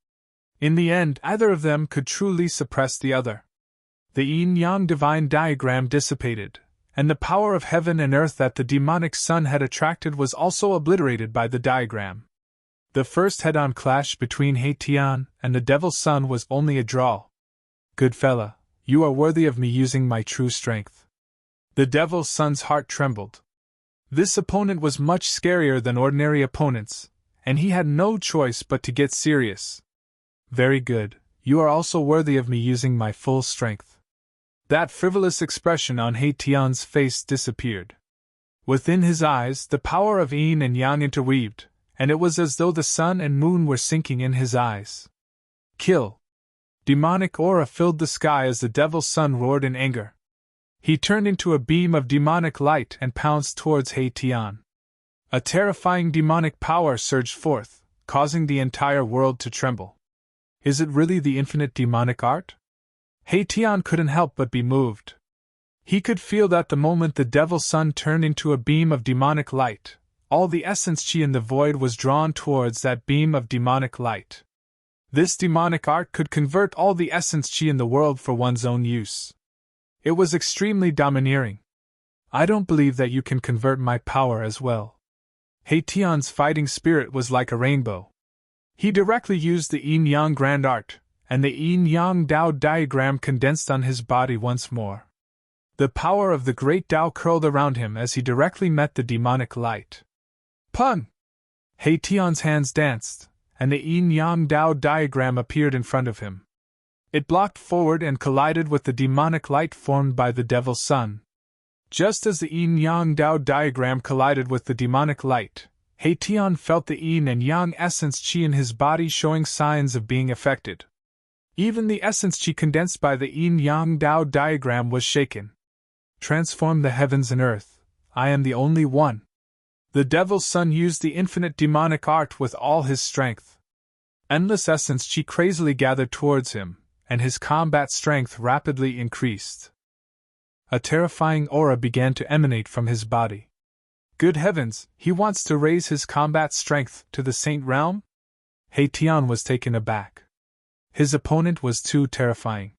In the end, either of them could truly suppress the other. The yin-yang divine diagram dissipated, and the power of heaven and earth that the demonic son had attracted was also obliterated by the diagram. The first head-on clash between Haitian and the devil's son was only a draw. "Good fella, you are worthy of me using my true strength." The devil's son's heart trembled. This opponent was much scarier than ordinary opponents, and he had no choice but to get serious. "Very good, you are also worthy of me using my full strength." That frivolous expression on Haitian's face disappeared. Within his eyes, the power of yin and yang interweaved, and it was as though the sun and moon were sinking in his eyes. "Kill!" Demonic aura filled the sky as the devil's son roared in anger. He turned into a beam of demonic light and pounced towards Haitian. A terrifying demonic power surged forth, causing the entire world to tremble. Is it really the infinite demonic art? Haitian couldn't help but be moved. He could feel that the moment the devil's son turned into a beam of demonic light, all the essence chi in the void was drawn towards that beam of demonic light. This demonic art could convert all the essence chi in the world for one's own use. It was extremely domineering. "I don't believe that you can convert my power as well." Haitian's fighting spirit was like a rainbow. He directly used the yin-yang grand art, and the yin-yang Tao diagram condensed on his body once more. The power of the great Tao curled around him as he directly met the demonic light. Pun! Haitian's hands danced, and the yin-yang Tao diagram appeared in front of him. It blocked forward and collided with the demonic light formed by the devil's son. Just as the yin-yang Tao diagram collided with the demonic light, Haitian felt the yin and yang essence chi in his body showing signs of being affected. Even the essence chi condensed by the yin-yang Tao diagram was shaken. "Transform the heavens and earth, I am the only one." The devil's son used the infinite demonic art with all his strength. Endless essence chi crazily gathered towards him, and his combat strength rapidly increased. A terrifying aura began to emanate from his body. Good heavens, he wants to raise his combat strength to the saint realm? Haitian was taken aback. His opponent was too terrifying.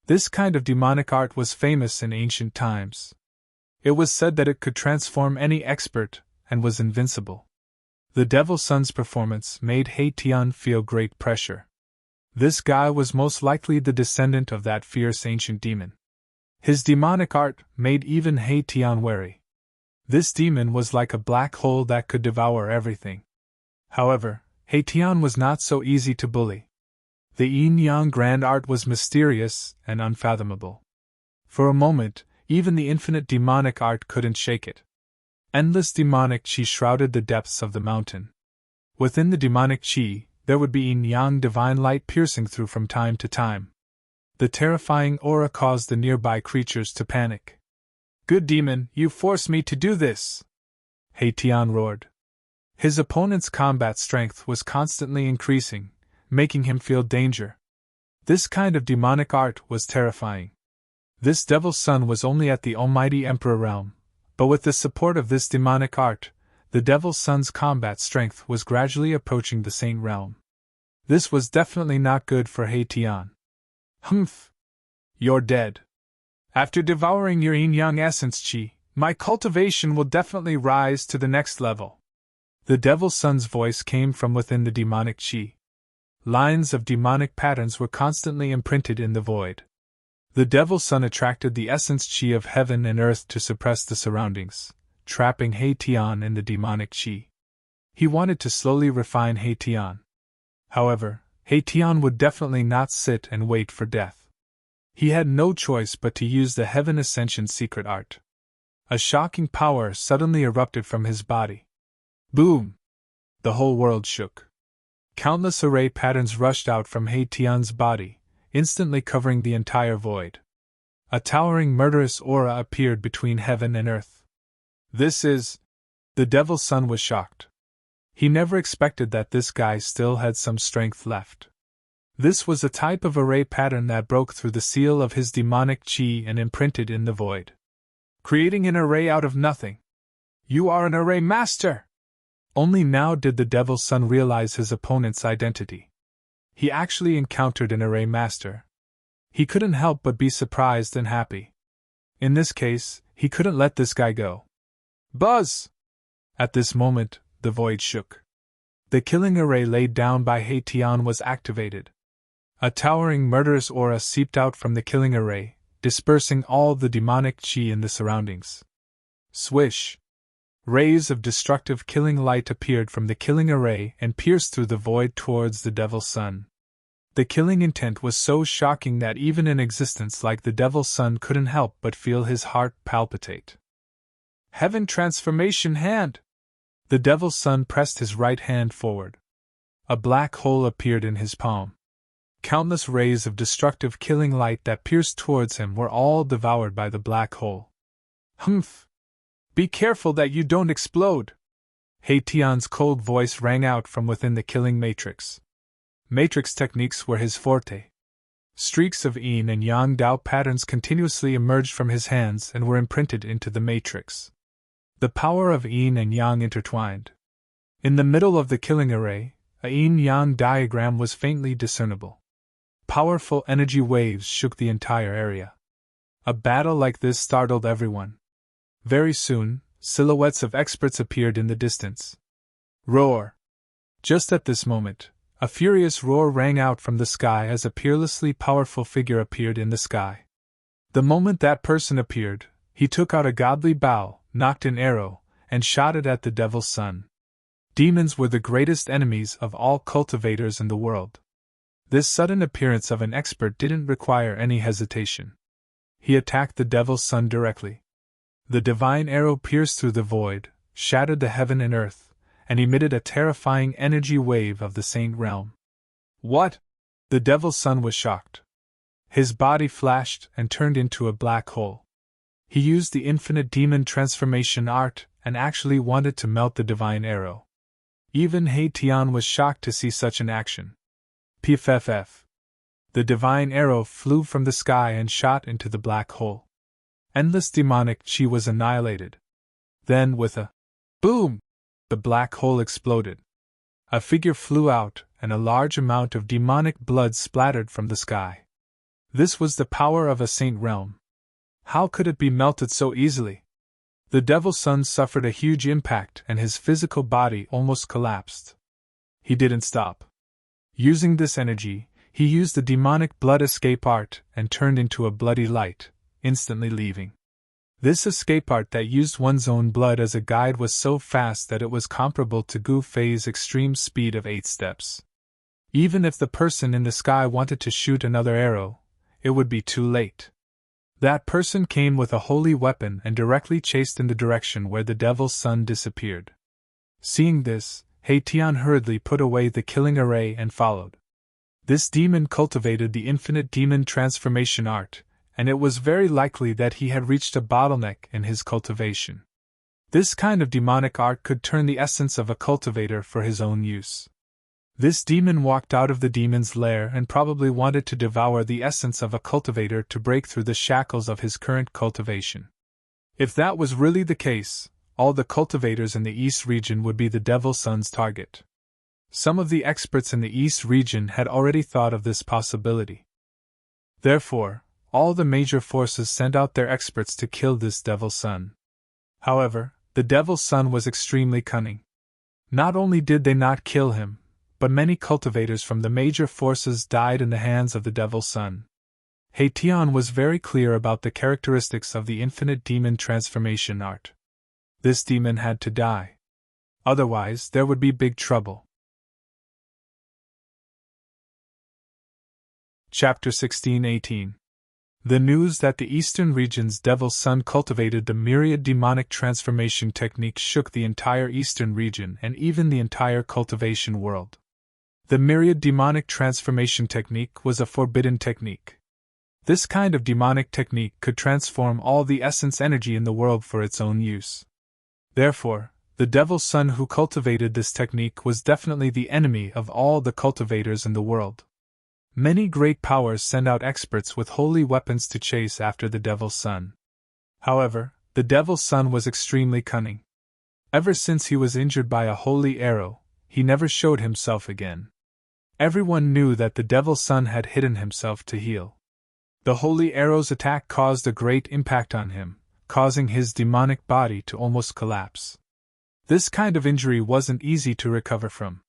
This kind of demonic art was famous in ancient times. It was said that it could transform any expert, and was invincible. The Devil Son's performance made Haitian feel great pressure. This guy was most likely the descendant of that fierce ancient demon. His demonic art made even Haitian wary. This demon was like a black hole that could devour everything. However, Haitian was not so easy to bully. The yin-yang grand art was mysterious and unfathomable. For a moment, even the infinite demonic art couldn't shake it. Endless demonic chi shrouded the depths of the mountain. Within the demonic chi, there would be yin-yang divine light piercing through from time to time. The terrifying aura caused the nearby creatures to panic. "Good demon, you force me to do this!" Haitian roared. His opponent's combat strength was constantly increasing, making him feel danger. This kind of demonic art was terrifying. This Devil's Son was only at the almighty Emperor realm, but with the support of this demonic art, the Devil's Son's combat strength was gradually approaching the Saint realm. This was definitely not good for Haitian. "Humph! You're dead. After devouring your yin-yang essence chi, my cultivation will definitely rise to the next level." The Devil's Son's voice came from within the demonic chi. Lines of demonic patterns were constantly imprinted in the void. The Devil's Son attracted the essence chi of heaven and earth to suppress the surroundings, trapping Haitian in the demonic chi. He wanted to slowly refine Haitian. However, Haitian would definitely not sit and wait for death. He had no choice but to use the Heaven Ascension secret art. A shocking power suddenly erupted from his body. Boom! The whole world shook. Countless array patterns rushed out from Haitian's body, instantly covering the entire void. A towering murderous aura appeared between heaven and earth. "This is..." The Devil's Son was shocked. He never expected that this guy still had some strength left. This was a type of array pattern that broke through the seal of his demonic chi and imprinted in the void. "Creating an array out of nothing. You are an array master!" Only now did the Devil's Son realize his opponent's identity. He actually encountered an array master. He couldn't help but be surprised and happy. In this case, he couldn't let this guy go. Buzz! At this moment, the void shook. The killing array laid down by Haitian was activated. A towering murderous aura seeped out from the killing array, dispersing all the demonic chi in the surroundings. Swish! Rays of destructive killing light appeared from the killing array and pierced through the void towards the Devil's Son. The killing intent was so shocking that even an existence like the Devil's Son couldn't help but feel his heart palpitate. "Heaven Transformation Hand!" The Devil's Son pressed his right hand forward. A black hole appeared in his palm. Countless rays of destructive killing light that pierced towards him were all devoured by the black hole. "Humph! Be careful that you don't explode!" Haitian's cold voice rang out from within the killing matrix. Matrix techniques were his forte. Streaks of yin and yang Dao patterns continuously emerged from his hands and were imprinted into the matrix. The power of yin and yang intertwined. In the middle of the killing array, a yin-yang diagram was faintly discernible. Powerful energy waves shook the entire area. A battle like this startled everyone. Very soon, silhouettes of experts appeared in the distance. Roar! Just at this moment, a furious roar rang out from the sky as a peerlessly powerful figure appeared in the sky. The moment that person appeared, he took out a godly bow, nocked an arrow, and shot it at the Devil's Son. Demons were the greatest enemies of all cultivators in the world. This sudden appearance of an expert didn't require any hesitation. He attacked the Devil's Son directly. The divine arrow pierced through the void, shattered the heaven and earth, and emitted a terrifying energy wave of the Saint realm. "What?" The Devil's Son was shocked. His body flashed and turned into a black hole. He used the infinite demon transformation art and actually wanted to melt the divine arrow. Even Haitian was shocked to see such an action. Pff. The divine arrow flew from the sky and shot into the black hole. Endless demonic chi was annihilated. Then, with a boom, the black hole exploded. A figure flew out, and a large amount of demonic blood splattered from the sky. This was the power of a saint realm. How could it be melted so easily? The Devil's Son suffered a huge impact and his physical body almost collapsed. He didn't stop. Using this energy, he used the demonic blood escape art and turned into a bloody light, instantly leaving. This escape art that used one's own blood as a guide was so fast that it was comparable to Gu Fei's extreme speed of 8 steps. Even if the person in the sky wanted to shoot another arrow, it would be too late. That person came with a holy weapon and directly chased in the direction where the Devil's Son disappeared. Seeing this, He Tian hurriedly put away the killing array and followed. This demon cultivated the infinite demon transformation art, and it was very likely that he had reached a bottleneck in his cultivation. This kind of demonic art could turn the essence of a cultivator for his own use. This demon walked out of the demon's lair and probably wanted to devour the essence of a cultivator to break through the shackles of his current cultivation. If that was really the case, all the cultivators in the East region would be the Devil's Son's target. Some of the experts in the East region had already thought of this possibility. Therefore, all the major forces sent out their experts to kill this Devil's Son. However, the Devil's Son was extremely cunning. Not only did they not kill him, but many cultivators from the major forces died in the hands of the Devil's Son. He Tian was very clear about the characteristics of the infinite demon transformation art. This demon had to die. Otherwise, there would be big trouble. Chapter 16-18. The news that the Eastern region's Devil's Son cultivated the myriad demonic transformation technique shook the entire Eastern region and even the entire cultivation world. The myriad demonic transformation technique was a forbidden technique. This kind of demonic technique could transform all the essence energy in the world for its own use. Therefore, the Devil's Son who cultivated this technique was definitely the enemy of all the cultivators in the world. Many great powers send out experts with holy weapons to chase after the Devil's Son. However, the Devil's Son was extremely cunning. Ever since he was injured by a holy arrow, he never showed himself again. Everyone knew that the Devil's Son had hidden himself to heal. The holy arrow's attack caused a great impact on him, causing his demonic body to almost collapse. This kind of injury wasn't easy to recover from.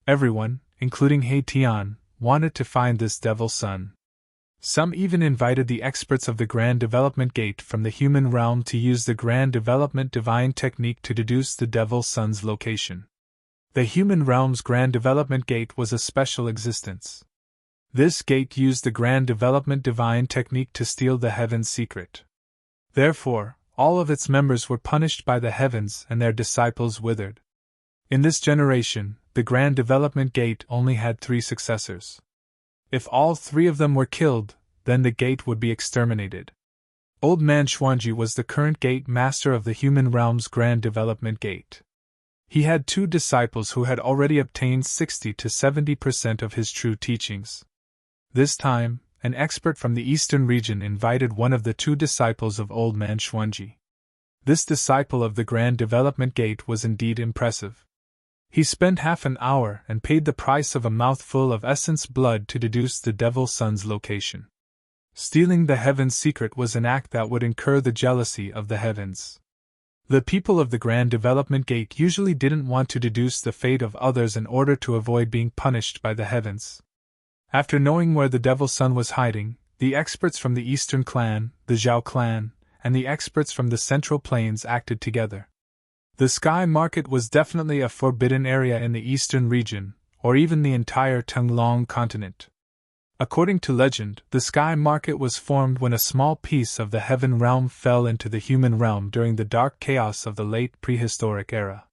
Everyone, including He Tian, wanted to find this Devil's Son. Some even invited the experts of the Grand Development Gate from the human realm to use the Grand Development Divine Technique to deduce the Devil's Son's location. The human realm's Grand Development Gate was a special existence. This gate used the Grand Development Divine Technique to steal the heaven's secret. Therefore, all of its members were punished by the heavens and their disciples withered. In this generation, the Grand Development Gate only had 3 successors. If all 3 of them were killed, then the gate would be exterminated. Old Man Xuanji was the current gate master of the human realm's Grand Development Gate. He had 2 disciples who had already obtained 60 to 70% of his true teachings. This time, an expert from the Eastern region invited one of the 2 disciples of Old Man Xuanji. This disciple of the Grand Development Gate was indeed impressive. He spent half an hour and paid the price of a mouthful of essence blood to deduce the Devil's Son's location. Stealing the heaven's secret was an act that would incur the jealousy of the heavens. The people of the Grand Development Gate usually didn't want to deduce the fate of others in order to avoid being punished by the heavens. After knowing where the Devil's Son was hiding, the experts from the Eastern Clan, the Zhao Clan, and the experts from the Central Plains acted together. The Sky Market was definitely a forbidden area in the Eastern region, or even the entire Tenglong continent. According to legend, the Sky Market was formed when a small piece of the Heaven realm fell into the human realm during the dark chaos of the late prehistoric era.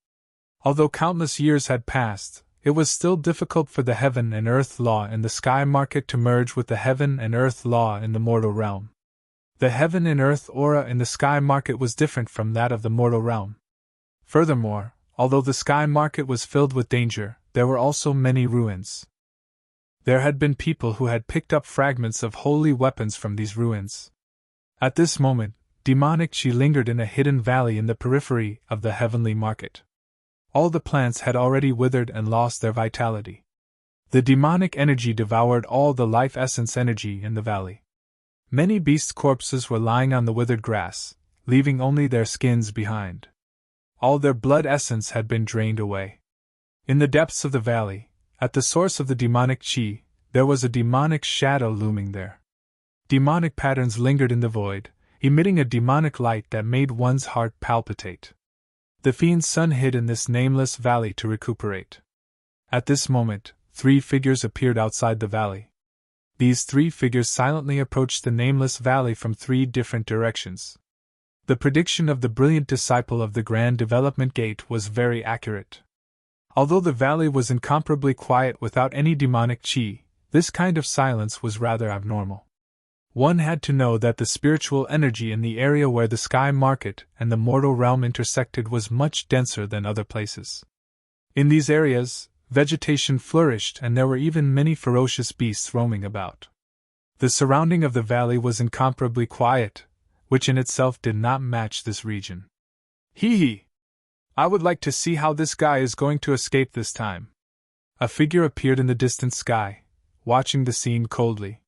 Although countless years had passed, it was still difficult for the Heaven and Earth law in the Sky Market to merge with the Heaven and Earth law in the mortal realm. The Heaven and Earth aura in the Sky Market was different from that of the mortal realm. Furthermore, although the Sky Market was filled with danger, there were also many ruins. There had been people who had picked up fragments of holy weapons from these ruins. At this moment, demonic chi lingered in a hidden valley in the periphery of the heavenly market. All the plants had already withered and lost their vitality. The demonic energy devoured all the life essence energy in the valley. Many beast corpses were lying on the withered grass, leaving only their skins behind. All their blood essence had been drained away. In the depths of the valley, at the source of the demonic chi, there was a demonic shadow looming there. Demonic patterns lingered in the void, emitting a demonic light that made one's heart palpitate. The fiend's son hid in this nameless valley to recuperate. At this moment, 3 figures appeared outside the valley. These 3 figures silently approached the nameless valley from 3 different directions. The prediction of the brilliant disciple of the Grand Development Gate was very accurate. Although the valley was incomparably quiet without any demonic chi, this kind of silence was rather abnormal. One had to know that the spiritual energy in the area where the sky market and the mortal realm intersected was much denser than other places. In these areas, vegetation flourished and there were even many ferocious beasts roaming about. The surrounding of the valley was incomparably quiet, which in itself did not match this region. Hee hee! I would like to see how this guy is going to escape this time. A figure appeared in the distant sky, watching the scene coldly.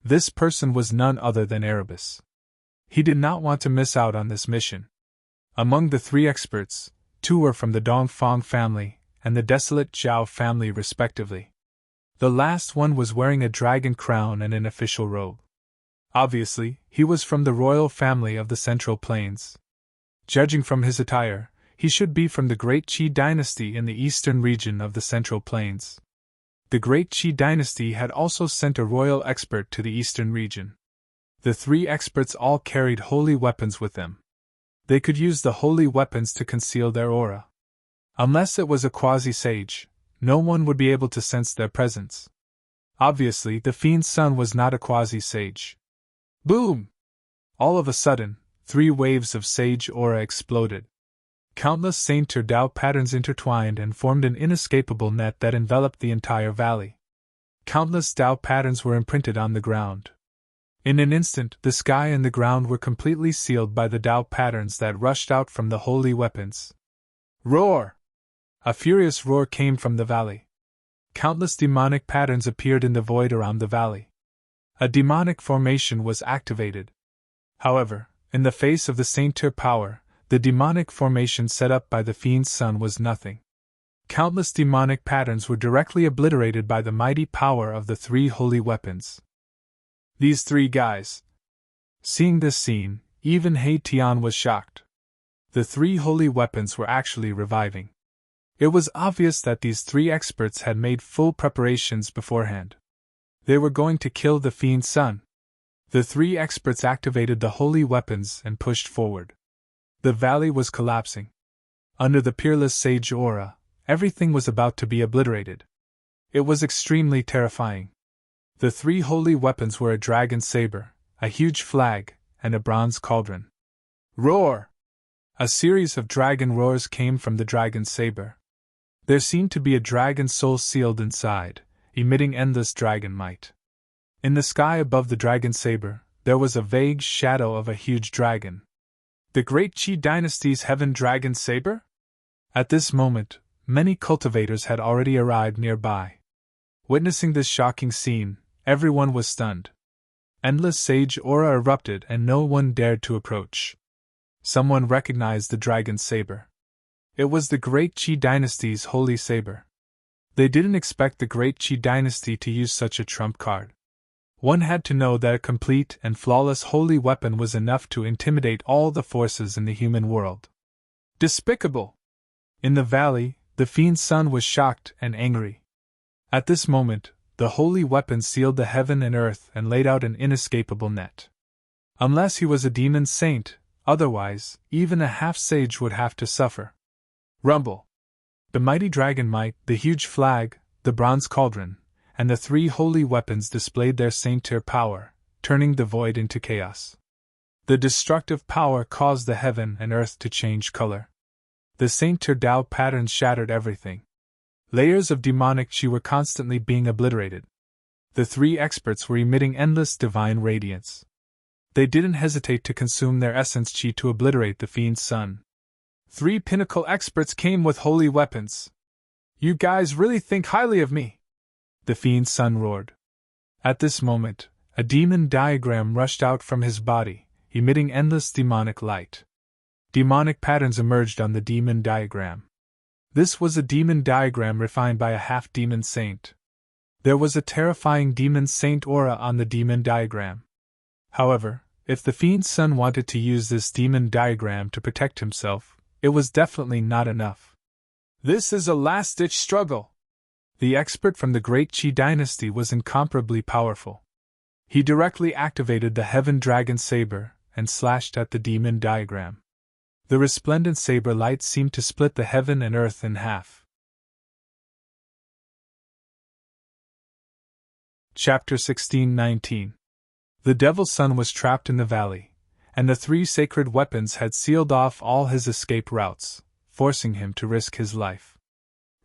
This person was none other than Erebus. He did not want to miss out on this mission. Among the 3 experts, 2 were from the Dongfang family and the desolate Zhao family respectively. The last one was wearing a dragon crown and an official robe. Obviously, he was from the royal family of the Central Plains. Judging from his attire, he should be from the Great Qi dynasty in the eastern region of the Central Plains. The Great Qi dynasty had also sent a royal expert to the eastern region. The 3 experts all carried holy weapons with them. They could use the holy weapons to conceal their aura. Unless it was a quasi-sage, no one would be able to sense their presence. Obviously, the fiend's son was not a quasi-sage. Boom! All of a sudden, 3 waves of sage aura exploded. Countless Saint Tao patterns intertwined and formed an inescapable net that enveloped the entire valley. Countless Tao patterns were imprinted on the ground. In an instant, the sky and the ground were completely sealed by the Tao patterns that rushed out from the holy weapons. Roar! A furious roar came from the valley. Countless demonic patterns appeared in the void around the valley. A demonic formation was activated. However, in the face of the Saint power, the demonic formation set up by the fiend's son was nothing. Countless demonic patterns were directly obliterated by the mighty power of the 3 holy weapons. These 3 guys. Seeing this scene, even He Tian was shocked. The 3 holy weapons were actually reviving. It was obvious that these 3 experts had made full preparations beforehand. They were going to kill the fiend's son. The 3 experts activated the holy weapons and pushed forward. The valley was collapsing. Under the peerless sage aura, everything was about to be obliterated. It was extremely terrifying. The 3 holy weapons were a dragon saber, a huge flag, and a bronze cauldron. Roar! A series of dragon roars came from the dragon saber. There seemed to be a dragon soul sealed inside, emitting endless dragon might. In the sky above the dragon saber, there was a vague shadow of a huge dragon. The Great Qi dynasty's heaven dragon saber? At this moment, many cultivators had already arrived nearby. Witnessing this shocking scene, everyone was stunned. Endless sage aura erupted and no one dared to approach. Someone recognized the dragon saber. It was the Great Qi dynasty's holy saber. They didn't expect the Great Qi dynasty to use such a trump card. One had to know that a complete and flawless holy weapon was enough to intimidate all the forces in the human world. Despicable! In the valley, the fiend's son was shocked and angry. At this moment, the holy weapon sealed the heaven and earth and laid out an inescapable net. Unless he was a demon saint, otherwise, even a half-sage would have to suffer. Rumble! The mighty dragon might, the huge flag, the bronze cauldron, and the 3 holy weapons displayed their saintier power, turning the void into chaos. The destructive power caused the heaven and earth to change color. The saintier Tao patterns shattered everything. Layers of demonic chi were constantly being obliterated. The 3 experts were emitting endless divine radiance. They didn't hesitate to consume their essence chi to obliterate the fiend's son. 3 pinnacle experts came with holy weapons. You guys really think highly of me? The fiend's son roared. At this moment, a demon diagram rushed out from his body, emitting endless demonic light. Demonic patterns emerged on the demon diagram. This was a demon diagram refined by a half-demon saint. There was a terrifying demon saint aura on the demon diagram. However, if the fiend's son wanted to use this demon diagram to protect himself, it was definitely not enough. This is a last-ditch struggle. The expert from the Great Qi dynasty was incomparably powerful. He directly activated the Heaven Dragon Saber and slashed at the demon diagram. The resplendent saber light seemed to split the heaven and earth in half. Chapter 16:19. The Devil's Son was trapped in the valley, and the three sacred weapons had sealed off all his escape routes, forcing him to risk his life.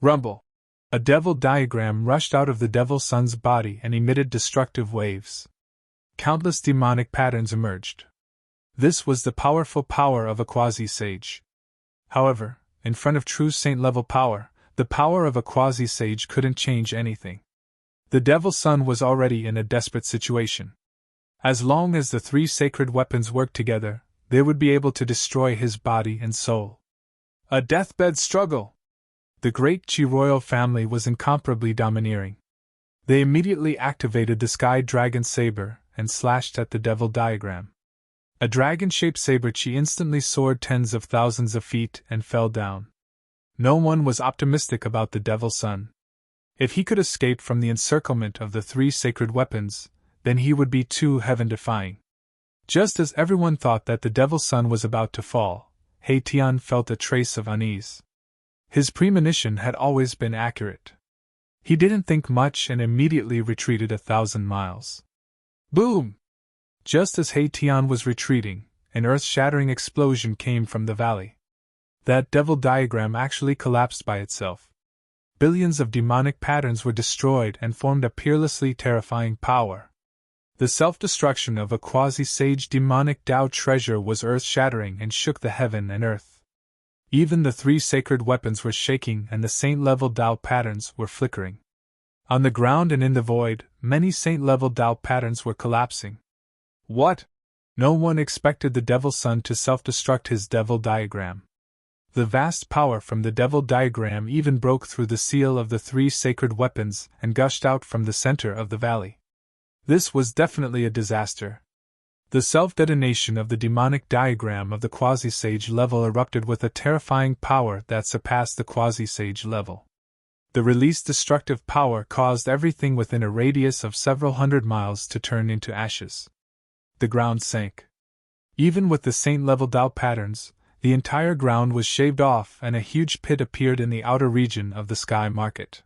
Rumble! A devil diagram rushed out of the Devil's Son's body and emitted destructive waves. Countless demonic patterns emerged. This was the powerful power of a quasi-sage. However, in front of true saint-level power, the power of a quasi-sage couldn't change anything. The Devil's Son was already in a desperate situation. As long as the three sacred weapons worked together, they would be able to destroy his body and soul. A deathbed struggle! The Great Qi royal family was incomparably domineering. They immediately activated the Sky Dragon Saber and slashed at the Devil diagram. A dragon-shaped saber Qi instantly soared tens of thousands of feet and fell down. No one was optimistic about the Devil's Son. If he could escape from the encirclement of the three sacred weapons, then he would be too heaven-defying. Just as everyone thought that the Devil's Son was about to fall, He Tian felt a trace of unease. His premonition had always been accurate. He didn't think much and immediately retreated 1,000 miles. Boom! Just as He Tian was retreating, an earth-shattering explosion came from the valley. That devil diagram actually collapsed by itself. Billions of demonic patterns were destroyed and formed a peerlessly terrifying power. The self-destruction of a quasi-sage demonic Tao treasure was earth-shattering and shook the heaven and earth. Even the three sacred weapons were shaking and the saint-level Tao patterns were flickering. On the ground and in the void, many saint-level Tao patterns were collapsing. What? No one expected the Devil's Son to self-destruct his devil diagram. The vast power from the devil diagram even broke through the seal of the three sacred weapons and gushed out from the center of the valley. This was definitely a disaster. The self-detonation of the demonic diagram of the quasi-sage level erupted with a terrifying power that surpassed the quasi-sage level. The released destructive power caused everything within a radius of several hundred miles to turn into ashes. The ground sank. Even with the saint-level Tao patterns, the entire ground was shaved off and a huge pit appeared in the outer region of the sky market.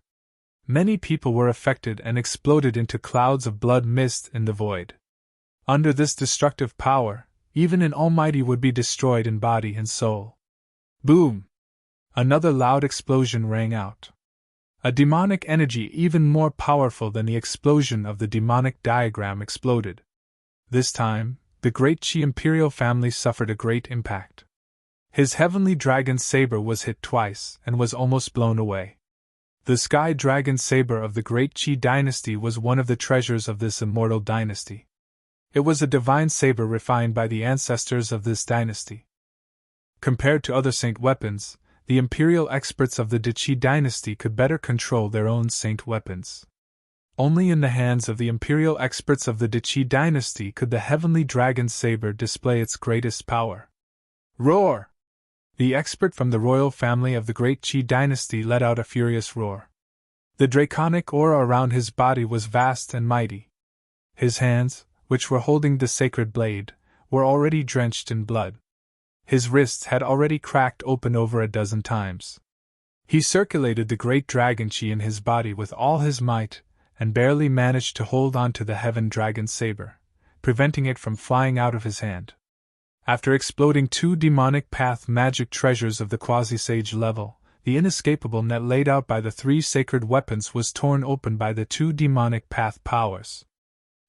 Many people were affected and exploded into clouds of blood mist in the void. Under this destructive power, even an almighty would be destroyed in body and soul. Boom! Another loud explosion rang out. A demonic energy even more powerful than the explosion of the demonic diagram exploded. This time, the Great Qi imperial family suffered a great impact. His heavenly dragon saber was hit twice and was almost blown away. The Sky Dragon Saber of the Great Qi dynasty was one of the treasures of this immortal dynasty. It was a divine saber refined by the ancestors of this dynasty. Compared to other saint weapons, the imperial experts of the Qi dynasty could better control their own saint weapons. Only in the hands of the imperial experts of the Qi dynasty could the heavenly dragon saber display its greatest power. Roar! The expert from the royal family of the Great Qi dynasty let out a furious roar. The draconic aura around his body was vast and mighty. His hands, which were holding the sacred blade, were already drenched in blood. His wrists had already cracked open over a dozen times. He circulated the great dragon Qi in his body with all his might, and barely managed to hold on to the heaven dragon saber, preventing it from flying out of his hand. After exploding two demonic path magic treasures of the quasi-sage level, the inescapable net laid out by the three sacred weapons was torn open by the two demonic path powers.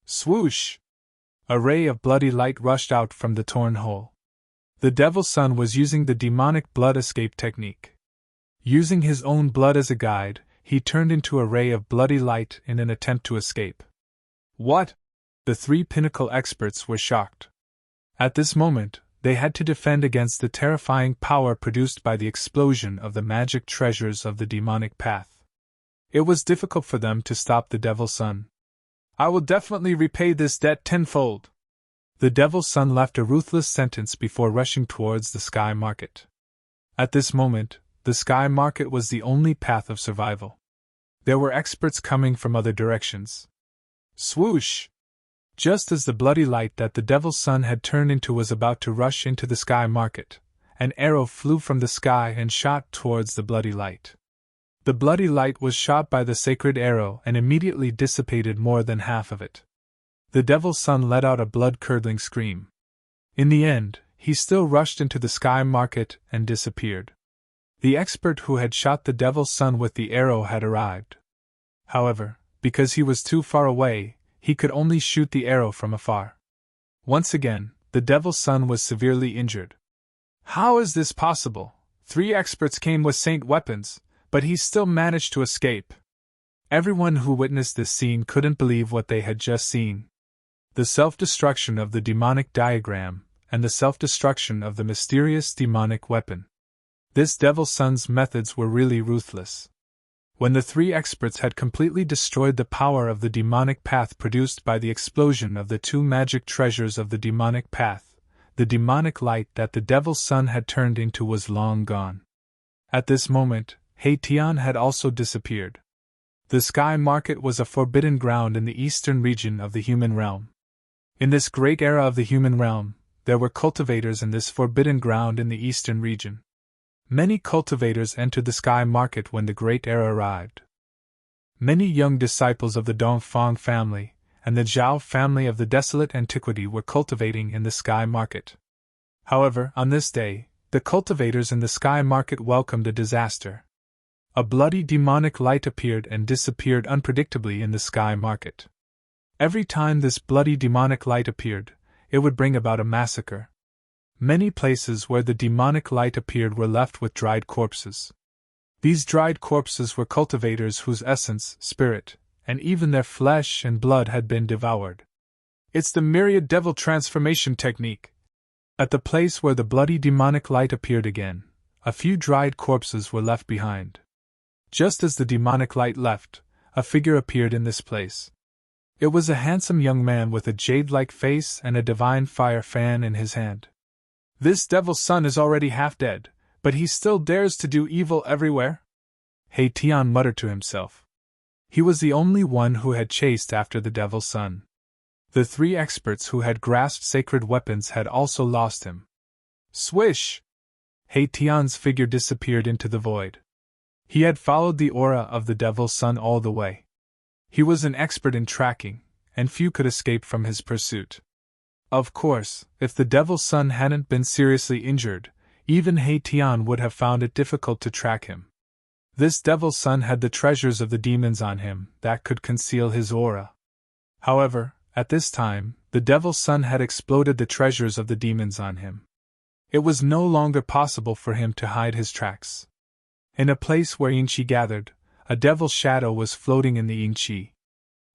Swoosh! A ray of bloody light rushed out from the torn hole. The Devil's Son was using the demonic blood escape technique. Using his own blood as a guide, he turned into a ray of bloody light in an attempt to escape. What? The three pinnacle experts were shocked. At this moment, they had to defend against the terrifying power produced by the explosion of the magic treasures of the demonic path. It was difficult for them to stop the Devil's Son. "I will definitely repay this debt tenfold." The Devil's Son left a ruthless sentence before rushing towards the Sky Market. At this moment, the Sky Market was the only path of survival. There were experts coming from other directions. Swoosh! Just as the bloody light that the Devil's Son had turned into was about to rush into the Sky Market, an arrow flew from the sky and shot towards the bloody light. The bloody light was shot by the sacred arrow and immediately dissipated more than half of it. The Devil's Son let out a blood-curdling scream. In the end, he still rushed into the Sky Market and disappeared. The expert who had shot the Devil's Son with the arrow had arrived. However, because he was too far away, he could only shoot the arrow from afar. Once again, the Devil's Son was severely injured. How is this possible? 3 experts came with saint weapons, but he still managed to escape. Everyone who witnessed this scene couldn't believe what they had just seen. The self-destruction of the demonic diagram, and the self-destruction of the mysterious demonic weapon. This Devil's Son's methods were really ruthless. When the 3 experts had completely destroyed the power of the demonic path produced by the explosion of the 2 magic treasures of the demonic path, the demonic light that the Devil's Son had turned into was long gone. At this moment, Haitian had also disappeared. The Sky Market was a forbidden ground in the eastern region of the human realm. In this great era of the human realm, there were cultivators in this forbidden ground in the eastern region. Many cultivators entered the Sky Market when the Great Era arrived. Many young disciples of the Dongfang family and the Zhao family of the desolate antiquity were cultivating in the Sky Market. However, on this day, the cultivators in the Sky Market welcomed a disaster. A bloody demonic light appeared and disappeared unpredictably in the Sky Market. Every time this bloody demonic light appeared, it would bring about a massacre. Many places where the demonic light appeared were left with dried corpses. These dried corpses were cultivators whose essence, spirit, and even their flesh and blood had been devoured. It's the myriad devil transformation technique. At the place where the bloody demonic light appeared again, a few dried corpses were left behind. Just as the demonic light left, a figure appeared in this place. It was a handsome young man with a jade-like face and a divine fire fan in his hand. This Devil's Son is already half dead, but he still dares to do evil everywhere? Haitian muttered to himself. He was the only one who had chased after the Devil's Son. The 3 experts who had grasped sacred weapons had also lost him. Swish! Haitian's figure disappeared into the void. He had followed the aura of the Devil's Son all the way. He was an expert in tracking, and few could escape from his pursuit. Of course, if the Devil's Son hadn't been seriously injured, even Haitian would have found it difficult to track him. This Devil's Son had the treasures of the demons on him that could conceal his aura. However, at this time, the Devil's Son had exploded the treasures of the demons on him. It was no longer possible for him to hide his tracks. In a place where Yingqi gathered, a devil's shadow was floating in the Yingqi.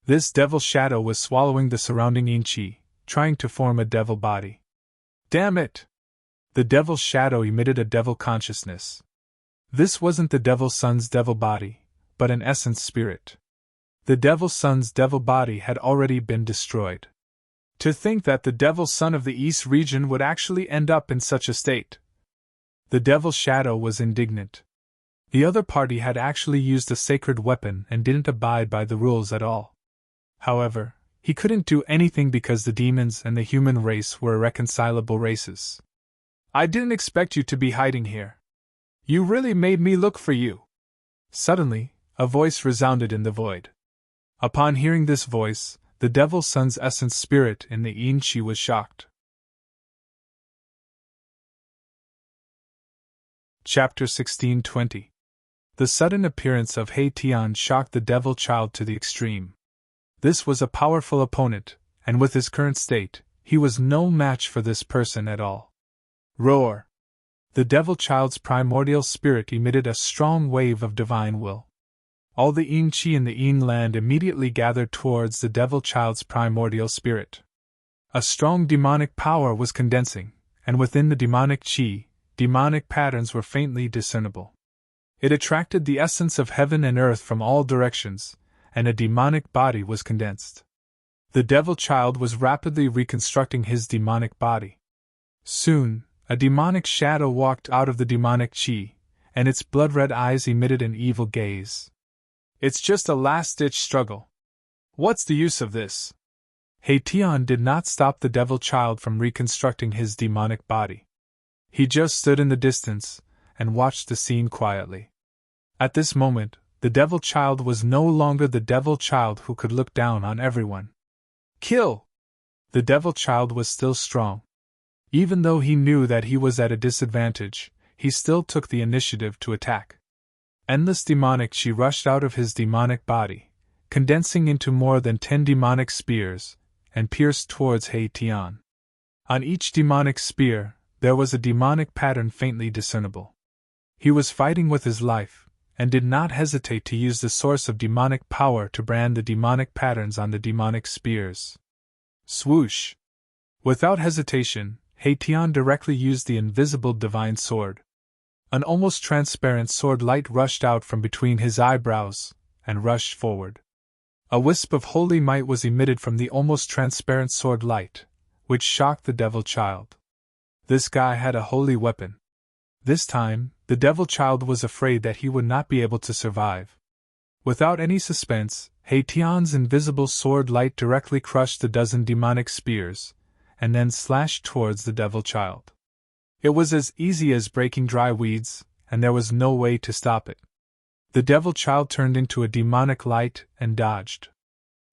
This devil's shadow was swallowing the surrounding Yingqi, trying to form a devil body. Damn it! The devil's shadow emitted a devil consciousness. This wasn't the Devil's Son's devil body, but an essence spirit. The Devil's Son's devil body had already been destroyed. To think that the Devil's Son of the East region would actually end up in such a state. The devil's shadow was indignant. The other party had actually used a sacred weapon and didn't abide by the rules at all. However, he couldn't do anything because the demons and the human race were irreconcilable races. I didn't expect you to be hiding here. You really made me look for you. Suddenly, a voice resounded in the void. Upon hearing this voice, the Devil's Son's essence spirit in the Yingqi was shocked. Chapter 16:20. The sudden appearance of Haitian shocked the devil child to the extreme. This was a powerful opponent, and with his current state, he was no match for this person at all. Roar! The devil child's primordial spirit emitted a strong wave of divine will. All the Yingqi in the Yin land immediately gathered towards the devil child's primordial spirit. A strong demonic power was condensing, and within the demonic chi, demonic patterns were faintly discernible. It attracted the essence of heaven and earth from all directions, and a demonic body was condensed. The devil child was rapidly reconstructing his demonic body. Soon, a demonic shadow walked out of the demonic chi, and its blood-red eyes emitted an evil gaze. It's just a last-ditch struggle. What's the use of this? Haitian did not stop the devil child from reconstructing his demonic body. He just stood in the distance and watched the scene quietly. At this moment, the devil child was no longer the devil child who could look down on everyone. Kill! The devil child was still strong. Even though he knew that he was at a disadvantage, he still took the initiative to attack. Endless demonic chi rushed out of his demonic body, condensing into more than 10 demonic spears, and pierced towards Haitian. On each demonic spear, there was a demonic pattern faintly discernible. He was fighting with his life, and did not hesitate to use the source of demonic power to brand the demonic patterns on the demonic spears. Swoosh! Without hesitation, Haitian directly used the invisible divine sword. An almost transparent sword light rushed out from between his eyebrows, and rushed forward. A wisp of holy might was emitted from the almost transparent sword light, which shocked the devil child. This guy had a holy weapon. This time, the devil child was afraid that he would not be able to survive. Without any suspense, Haitian's invisible sword light directly crushed the dozen demonic spears, and then slashed towards the devil child. It was as easy as breaking dry weeds, and there was no way to stop it. The devil child turned into a demonic light and dodged.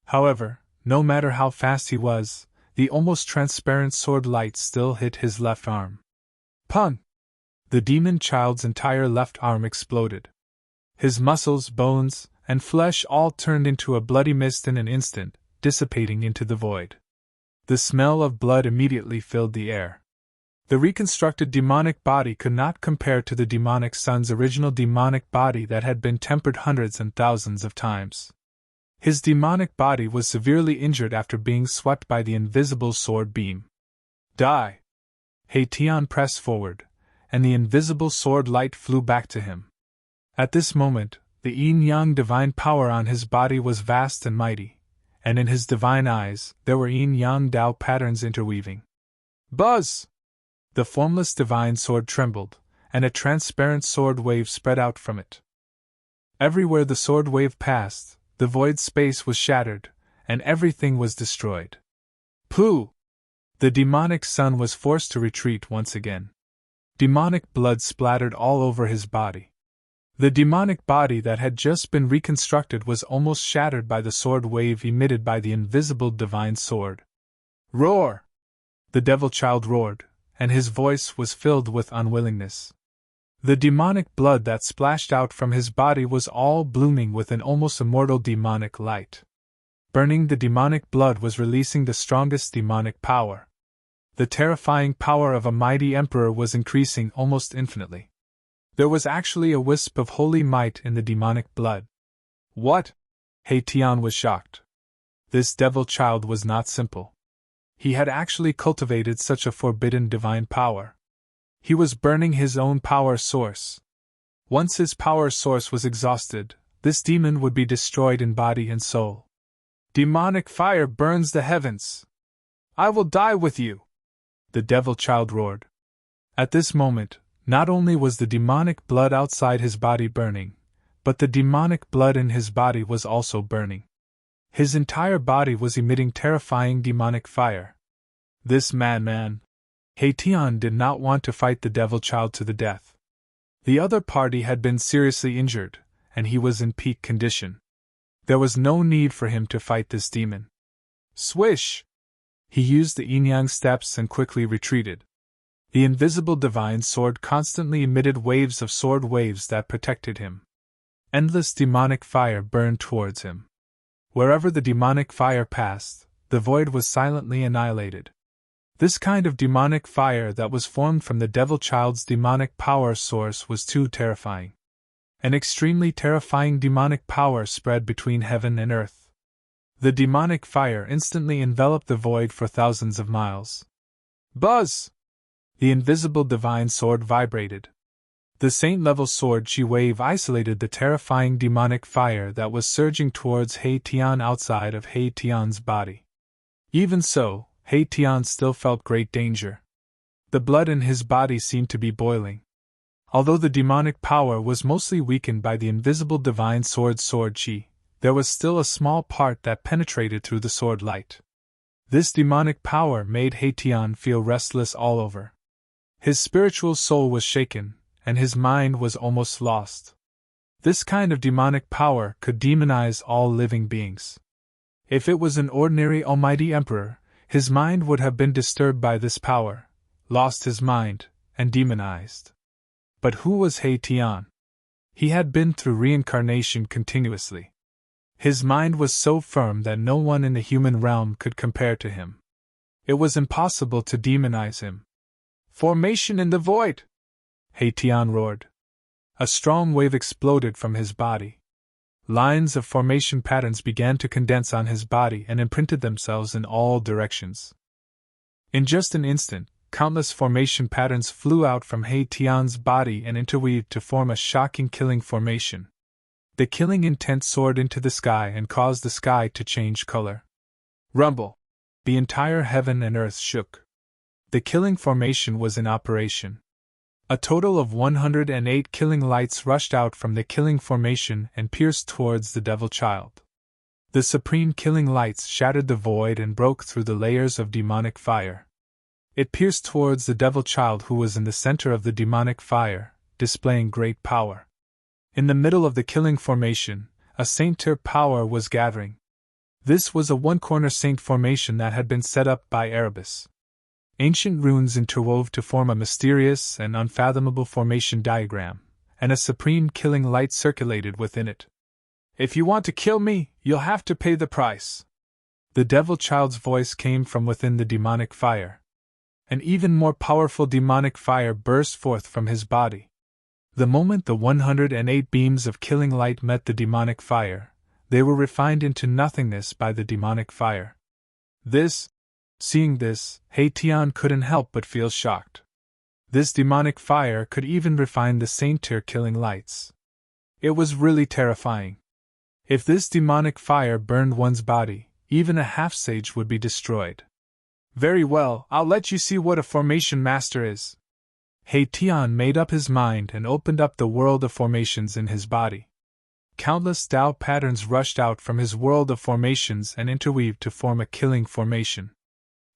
However, no matter how fast he was, the almost transparent sword light still hit his left arm. Pun! The demon child's entire left arm exploded. His muscles, bones, and flesh all turned into a bloody mist in an instant, dissipating into the void. The smell of blood immediately filled the air. The reconstructed demonic body could not compare to the demonic son's original demonic body that had been tempered hundreds and thousands of times. His demonic body was severely injured after being swept by the invisible sword beam. Die! Haitian pressed forward, and the invisible sword light flew back to him. At this moment, the yin-yang divine power on his body was vast and mighty, and in his divine eyes there were yin-yang Tao patterns interweaving. Buzz! The formless divine sword trembled, and a transparent sword wave spread out from it. Everywhere the sword wave passed, the void space was shattered, and everything was destroyed. Pooh! The demonic son was forced to retreat once again. Demonic blood splattered all over his body. The demonic body that had just been reconstructed was almost shattered by the sword wave emitted by the invisible divine sword. Roar! The devil child roared, and his voice was filled with unwillingness. The demonic blood that splashed out from his body was all blooming with an almost immortal demonic light. Burning the demonic blood was releasing the strongest demonic power. The terrifying power of a mighty emperor was increasing almost infinitely. There was actually a wisp of holy might in the demonic blood. What? Haitian was shocked. This devil child was not simple. He had actually cultivated such a forbidden divine power. He was burning his own power source. Once his power source was exhausted, this demon would be destroyed in body and soul. Demonic fire burns the heavens. I will die with you! The devil child roared. At this moment, not only was the demonic blood outside his body burning, but the demonic blood in his body was also burning. His entire body was emitting terrifying demonic fire. This madman! Haitian did not want to fight the devil child to the death. The other party had been seriously injured, and he was in peak condition. There was no need for him to fight this demon. Swish! He used the yin-yang steps and quickly retreated. The invisible divine sword constantly emitted waves of sword waves that protected him. Endless demonic fire burned towards him. Wherever the demonic fire passed, the void was silently annihilated. This kind of demonic fire that was formed from the devil child's demonic power source was too terrifying. An extremely terrifying demonic power spread between heaven and earth. The demonic fire instantly enveloped the void for thousands of miles. Buzz! The invisible divine sword vibrated. The saint-level sword chi wave isolated the terrifying demonic fire that was surging towards He Tian outside of He Tian's body. Even so, He Tian still felt great danger. The blood in his body seemed to be boiling. Although the demonic power was mostly weakened by the invisible divine sword chi, there was still a small part that penetrated through the sword light. This demonic power made He Tian feel restless all over. His spiritual soul was shaken, and his mind was almost lost. This kind of demonic power could demonize all living beings. If it was an ordinary almighty emperor, his mind would have been disturbed by this power, lost his mind, and demonized. But who was He Tian? He had been through reincarnation continuously. His mind was so firm that no one in the human realm could compare to him. It was impossible to demonize him. Formation in the void! He Tian roared. A strong wave exploded from his body. Lines of formation patterns began to condense on his body and imprinted themselves in all directions. In just an instant, countless formation patterns flew out from He Tian's body and interweaved to form a shocking killing formation. The killing intent soared into the sky and caused the sky to change color. Rumble! The entire heaven and earth shook. The killing formation was in operation. A total of 108 killing lights rushed out from the killing formation and pierced towards the devil child. The supreme killing lights shattered the void and broke through the layers of demonic fire. It pierced towards the devil child who was in the center of the demonic fire, displaying great power. In the middle of the killing formation, a saint-tier power was gathering. This was a one-corner saint formation that had been set up by Erebus. Ancient runes interwove to form a mysterious and unfathomable formation diagram, and a supreme killing light circulated within it. If you want to kill me, you'll have to pay the price. The devil child's voice came from within the demonic fire. An even more powerful demonic fire burst forth from his body. The moment the 108 beams of killing light met the demonic fire, they were refined into nothingness by the demonic fire. Seeing this, He Tian couldn't help but feel shocked. This demonic fire could even refine the saint-tier killing lights. It was really terrifying. If this demonic fire burned one's body, even a half-sage would be destroyed. Very well, I'll let you see what a formation master is. He Tian made up his mind and opened up the world of formations in his body. Countless Tao patterns rushed out from his world of formations and interweaved to form a killing formation.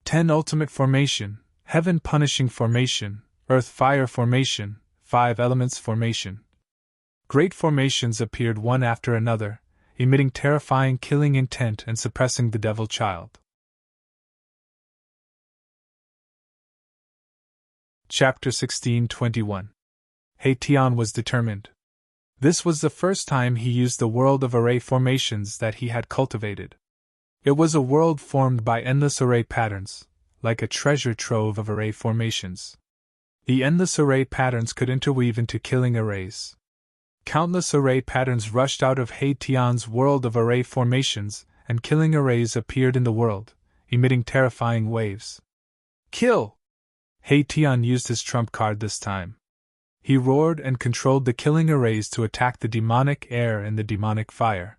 10 ultimate formation, heaven punishing formation, earth fire formation, 5 elements formation. Great formations appeared one after another, emitting terrifying killing intent and suppressing the devil child. Chapter 16:21. He Tian was determined. This was the first time he used the world of array formations that he had cultivated. It was a world formed by endless array patterns, like a treasure trove of array formations. The endless array patterns could interweave into killing arrays. Countless array patterns rushed out of He Tian's world of array formations, and killing arrays appeared in the world, emitting terrifying waves. Kill! He Tian used his trump card this time. He roared and controlled the killing arrays to attack the demonic air and the demonic fire.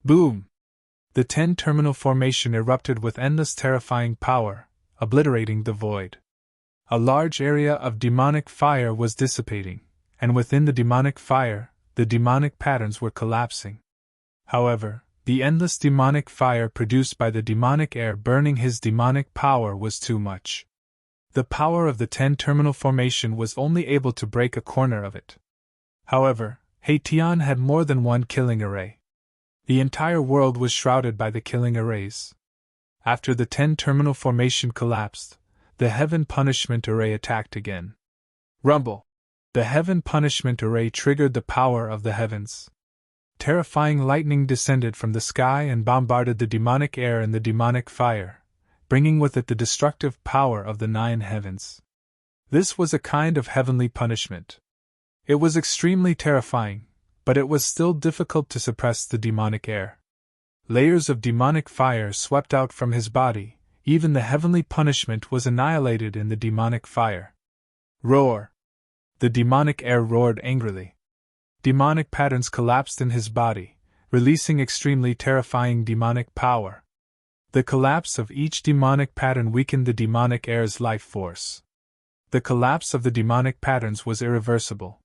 Boom! The 10-terminal formation erupted with endless terrifying power, obliterating the void. A large area of demonic fire was dissipating, and within the demonic fire, the demonic patterns were collapsing. However, the endless demonic fire produced by the demonic air burning his demonic power was too much. The power of the 10-terminal formation was only able to break a corner of it. However, He Tian had more than one killing array. The entire world was shrouded by the killing arrays. After the 10-terminal formation collapsed, the Heaven Punishment Array attacked again. Rumble! The Heaven Punishment Array triggered the power of the heavens. Terrifying lightning descended from the sky and bombarded the demonic air and the demonic fire, bringing with it the destructive power of the 9 heavens. This was a kind of heavenly punishment. It was extremely terrifying, but it was still difficult to suppress the demonic air. Layers of demonic fire swept out from his body, even the heavenly punishment was annihilated in the demonic fire. Roar! The demonic air roared angrily. Demonic patterns collapsed in his body, releasing extremely terrifying demonic power. The collapse of each demonic pattern weakened the demonic air's life force. The collapse of the demonic patterns was irreversible.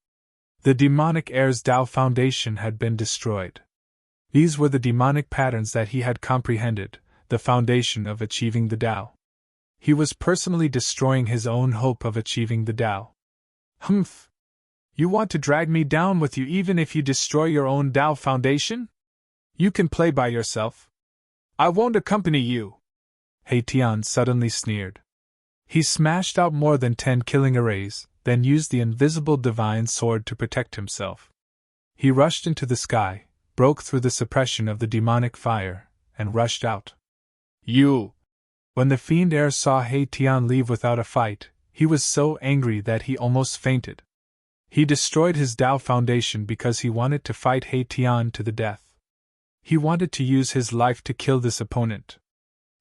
The demonic air's Tao foundation had been destroyed. These were the demonic patterns that he had comprehended, the foundation of achieving the Tao. He was personally destroying his own hope of achieving the Tao. Humph! You want to drag me down with you even if you destroy your own Tao foundation? You can play by yourself. I won't accompany you. He Tian suddenly sneered. He smashed out more than 10 killing arrays, then used the invisible divine sword to protect himself. He rushed into the sky, broke through the suppression of the demonic fire, and rushed out. You! When the fiend heir saw He Tian leave without a fight, he was so angry that he almost fainted. He destroyed his Tao foundation because he wanted to fight He Tian to the death. He wanted to use his life to kill this opponent.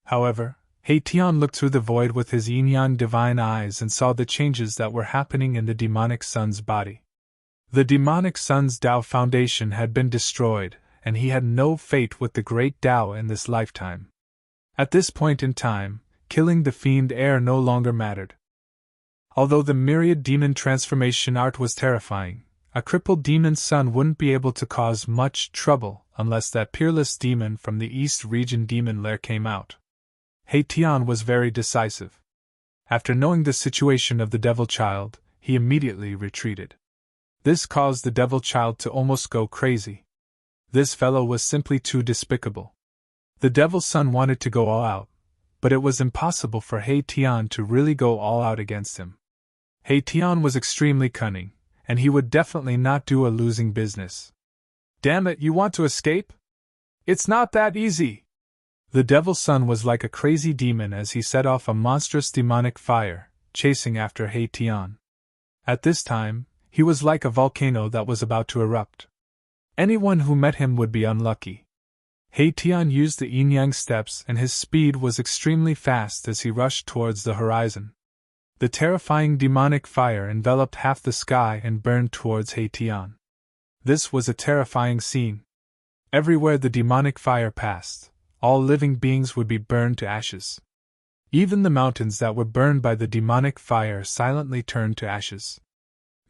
However, He Tian looked through the void with his yin-yang divine eyes and saw the changes that were happening in the demonic son's body. The demonic son's Tao foundation had been destroyed, and he had no fate with the great Tao in this lifetime. At this point in time, killing the fiend heir no longer mattered. Although the myriad demon transformation art was terrifying, a crippled demon son wouldn't be able to cause much trouble unless that peerless demon from the East Region demon lair came out. He Tian was very decisive. After knowing the situation of the devil child, he immediately retreated. This caused the devil child to almost go crazy. This fellow was simply too despicable. The devil's son wanted to go all out, but it was impossible for He Tian to really go all out against him. He Tian was extremely cunning, and he would definitely not do a losing business. Damn it, you want to escape? It's not that easy! The devil's son was like a crazy demon as he set off a monstrous demonic fire, chasing after He Tian. At this time, he was like a volcano that was about to erupt. Anyone who met him would be unlucky. He Tian used the yin-yang steps and his speed was extremely fast as he rushed towards the horizon. The terrifying demonic fire enveloped half the sky and burned towards He Tian. This was a terrifying scene. Everywhere the demonic fire passed, all living beings would be burned to ashes. Even the mountains that were burned by the demonic fire silently turned to ashes.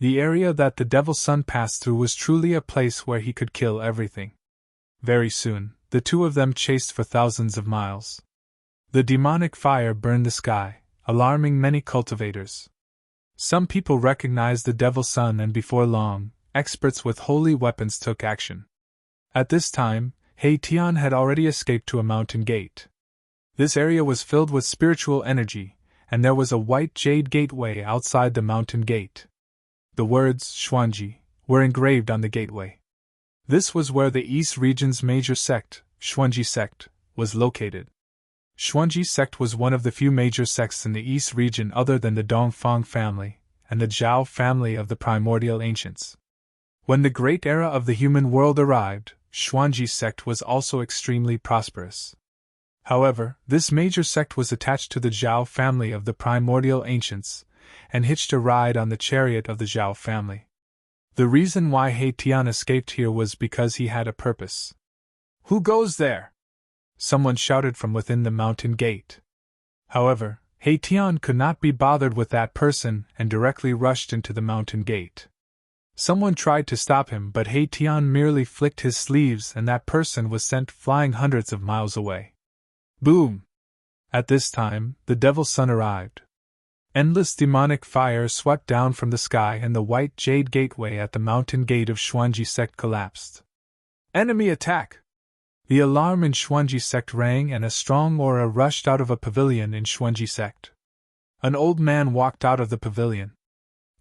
The area that the devil's son passed through was truly a place where he could kill everything. Very soon, the two of them chased for thousands of miles. The demonic fire burned the sky, alarming many cultivators. Some people recognized the devil's son, and before long, experts with holy weapons took action. At this time, He Tian had already escaped to a mountain gate. This area was filled with spiritual energy, and there was a white jade gateway outside the mountain gate. The words Xuanji were engraved on the gateway. This was where the East Region's major sect, Xuanji sect, was located. Xuanji sect was one of the few major sects in the East Region other than the Dongfang family and the Zhao family of the primordial ancients. When the great era of the human world arrived, Xuanji sect was also extremely prosperous. However, this major sect was attached to the Zhao family of the primordial ancients, and hitched a ride on the chariot of the Zhao family. The reason why He Tian escaped here was because he had a purpose. Who goes there? Someone shouted from within the mountain gate. However, He Tian could not be bothered with that person and directly rushed into the mountain gate. Someone tried to stop him, but He Tian merely flicked his sleeves and that person was sent flying hundreds of miles away. Boom! At this time, the devil's son arrived. Endless demonic fire swept down from the sky and the white jade gateway at the mountain gate of Xuanji sect collapsed. Enemy attack! The alarm in Xuanji sect rang and a strong aura rushed out of a pavilion in Xuanji sect. An old man walked out of the pavilion.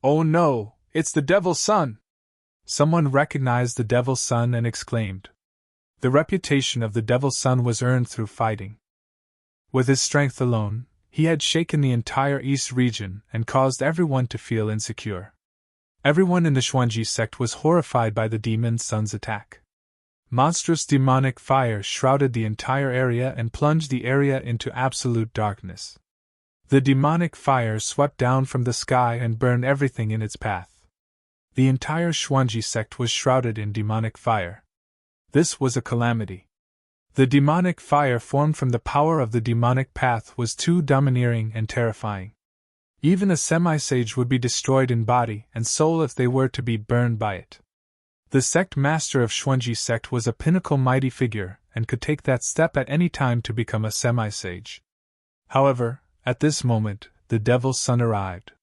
Oh no, it's the devil's son! Someone recognized the devil's son and exclaimed. The reputation of the devil's son was earned through fighting. With his strength alone, he had shaken the entire East region and caused everyone to feel insecure. Everyone in the Xuanji sect was horrified by the demon son's attack. Monstrous demonic fire shrouded the entire area and plunged the area into absolute darkness. The demonic fire swept down from the sky and burned everything in its path. The entire Xuanji sect was shrouded in demonic fire. This was a calamity. The demonic fire formed from the power of the demonic path was too domineering and terrifying. Even a semi-sage would be destroyed in body and soul if they were to be burned by it. The sect master of Xuanji sect was a pinnacle mighty figure and could take that step at any time to become a semi-sage. However, at this moment, the Devil's Son arrived.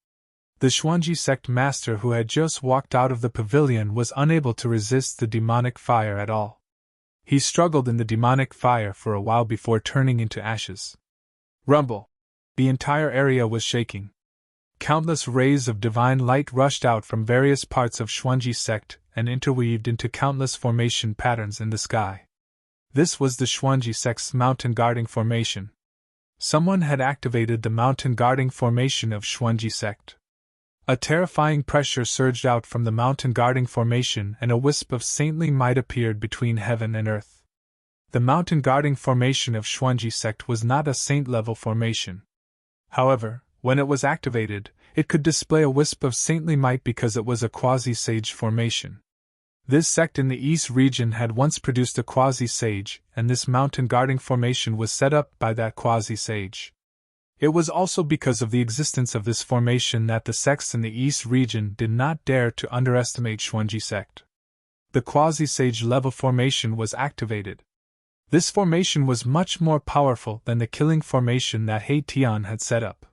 The Xuanji sect master who had just walked out of the pavilion was unable to resist the demonic fire at all. He struggled in the demonic fire for a while before turning into ashes. Rumble! The entire area was shaking. Countless rays of divine light rushed out from various parts of Xuanji sect and interweaved into countless formation patterns in the sky. This was the Xuanji sect's mountain guarding formation. Someone had activated the mountain guarding formation of Xuanji sect. A terrifying pressure surged out from the mountain guarding formation and a wisp of saintly might appeared between heaven and earth. The mountain guarding formation of Xuanji sect was not a saint-level formation. However, when it was activated, it could display a wisp of saintly might because it was a quasi-sage formation. This sect in the East region had once produced a quasi-sage, and this mountain guarding formation was set up by that quasi-sage. It was also because of the existence of this formation that the sects in the East region did not dare to underestimate Xuanji sect. The quasi-sage level formation was activated. This formation was much more powerful than the killing formation that He Tian had set up.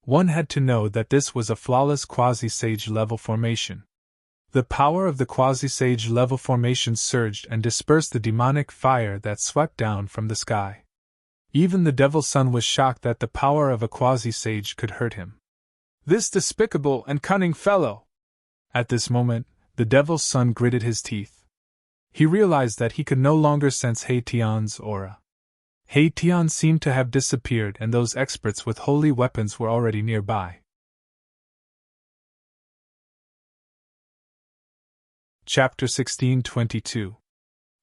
One had to know that this was a flawless quasi-sage level formation. The power of the quasi-sage level formation surged and dispersed the demonic fire that swept down from the sky. Even the Devil's Son was shocked that the power of a quasi-sage could hurt him. This despicable and cunning fellow! At this moment, the Devil's Son gritted his teeth. He realized that he could no longer sense He Tian's aura. He Tian seemed to have disappeared and those experts with holy weapons were already nearby. Chapter 16:22.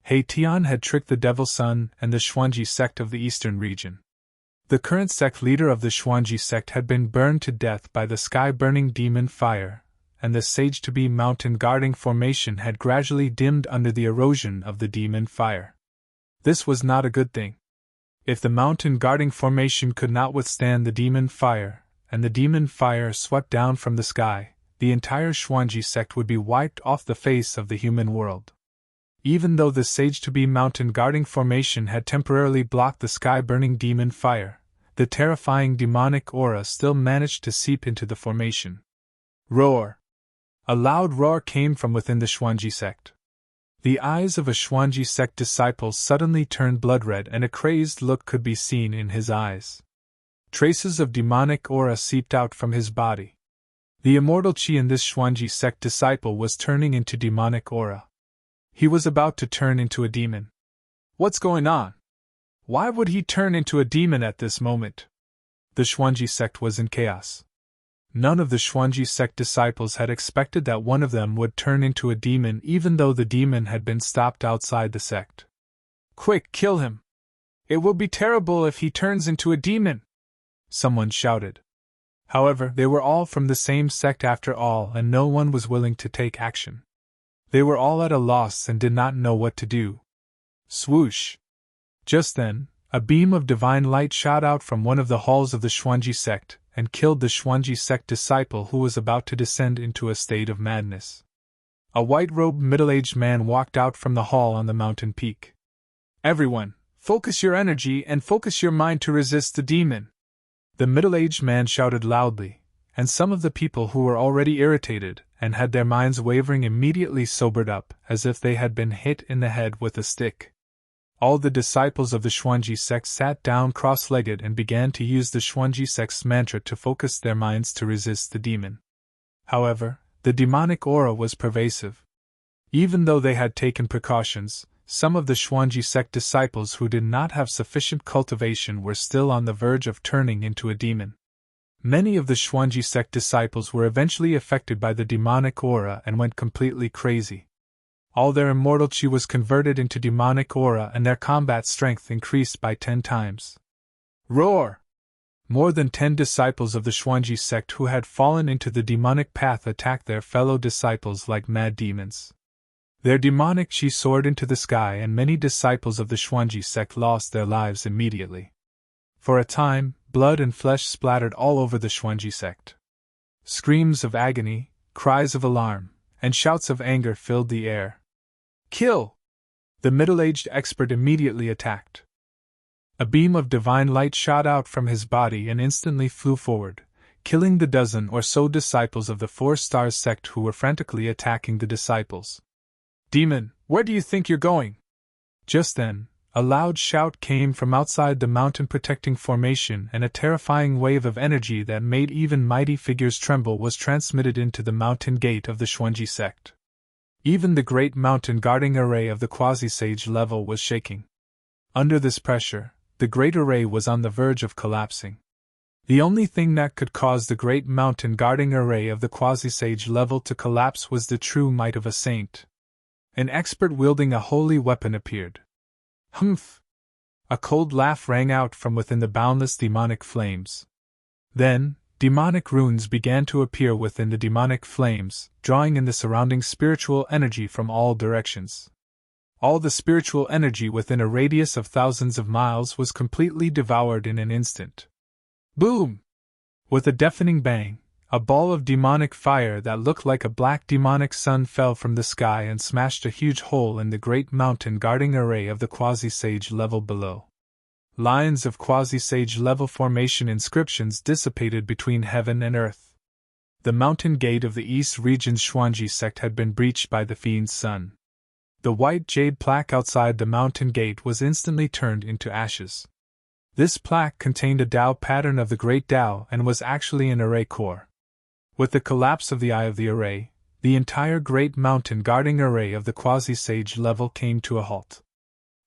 He Tian had tricked the Devil's Son and the Xuanji sect of the eastern region. The current sect leader of the Xuanji sect had been burned to death by the sky-burning demon fire, and the sage-to-be mountain guarding formation had gradually dimmed under the erosion of the demon fire. This was not a good thing. If the mountain guarding formation could not withstand the demon fire, and the demon fire swept down from the sky, the entire Xuanji sect would be wiped off the face of the human world. Even though the sage-to-be mountain guarding formation had temporarily blocked the sky-burning demon fire, the terrifying demonic aura still managed to seep into the formation. Roar! A loud roar came from within the Xuanji sect. The eyes of a Xuanji sect disciple suddenly turned blood-red and a crazed look could be seen in his eyes. Traces of demonic aura seeped out from his body. The immortal chi in this Xuanji sect disciple was turning into demonic aura. He was about to turn into a demon. What's going on? Why would he turn into a demon at this moment? The Xuanji sect was in chaos. None of the Xuanji sect disciples had expected that one of them would turn into a demon even though the demon had been stopped outside the sect. Quick, kill him! It will be terrible if he turns into a demon! Someone shouted. However, they were all from the same sect after all and no one was willing to take action. They were all at a loss and did not know what to do. Swoosh! Just then, a beam of divine light shot out from one of the halls of the Xuanji sect and killed the Xuanji sect disciple who was about to descend into a state of madness. A white-robed middle-aged man walked out from the hall on the mountain peak. Everyone, focus your energy and focus your mind to resist the demon! The middle-aged man shouted loudly, and some of the people who were already irritated and had their minds wavering immediately sobered up, as if they had been hit in the head with a stick. All the disciples of the Xuanji sect sat down cross-legged and began to use the Xuanji sect's mantra to focus their minds to resist the demon. However, the demonic aura was pervasive. Even though they had taken precautions, some of the Xuanji sect disciples who did not have sufficient cultivation were still on the verge of turning into a demon. Many of the Xuanji sect disciples were eventually affected by the demonic aura and went completely crazy. All their immortal chi was converted into demonic aura and their combat strength increased by 10 times. Roar! More than 10 disciples of the Xuanji sect who had fallen into the demonic path attacked their fellow disciples like mad demons. Their demonic chi soared into the sky and many disciples of the Xuanji sect lost their lives immediately. For a time, blood and flesh splattered all over the Xuanji sect. Screams of agony, cries of alarm, and shouts of anger filled the air. Kill! The middle-aged expert immediately attacked. A beam of divine light shot out from his body and instantly flew forward, killing the dozen or so disciples of the 4 Stars sect who were frantically attacking the disciples. Demon, where do you think you're going? Just then, a loud shout came from outside the mountain protecting formation, and a terrifying wave of energy that made even mighty figures tremble was transmitted into the mountain gate of the Xuanji sect. Even the great mountain guarding array of the quasi-sage level was shaking. Under this pressure, the great array was on the verge of collapsing. The only thing that could cause the great mountain guarding array of the quasi-sage level to collapse was the true might of a saint. An expert wielding a holy weapon appeared. Humph! A cold laugh rang out from within the boundless demonic flames. Then, demonic runes began to appear within the demonic flames, drawing in the surrounding spiritual energy from all directions. All the spiritual energy within a radius of thousands of miles was completely devoured in an instant. Boom! With a deafening bang, a ball of demonic fire that looked like a black demonic sun fell from the sky and smashed a huge hole in the great mountain guarding array of the quasi-sage level below. Lines of quasi-sage level formation inscriptions dissipated between heaven and earth. The mountain gate of the East region's Xuanji sect had been breached by the fiend's sun. The white jade plaque outside the mountain gate was instantly turned into ashes. This plaque contained a Tao pattern of the Great Tao and was actually an array core. With the collapse of the eye of the array, the entire great mountain guarding array of the quasi-sage level came to a halt.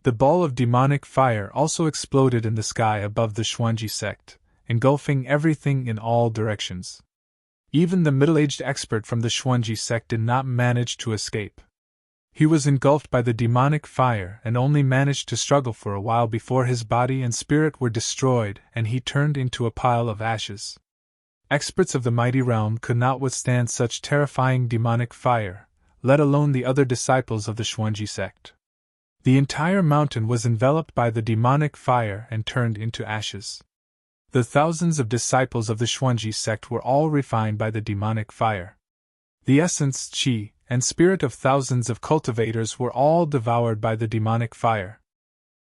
The ball of demonic fire also exploded in the sky above the Xuanji sect, engulfing everything in all directions. Even the middle-aged expert from the Xuanji sect did not manage to escape. He was engulfed by the demonic fire and only managed to struggle for a while before his body and spirit were destroyed and he turned into a pile of ashes. Experts of the mighty realm could not withstand such terrifying demonic fire, let alone the other disciples of the Xuanji sect. The entire mountain was enveloped by the demonic fire and turned into ashes. The thousands of disciples of the Xuanji sect were all refined by the demonic fire. The essence, chi, and spirit of thousands of cultivators were all devoured by the demonic fire.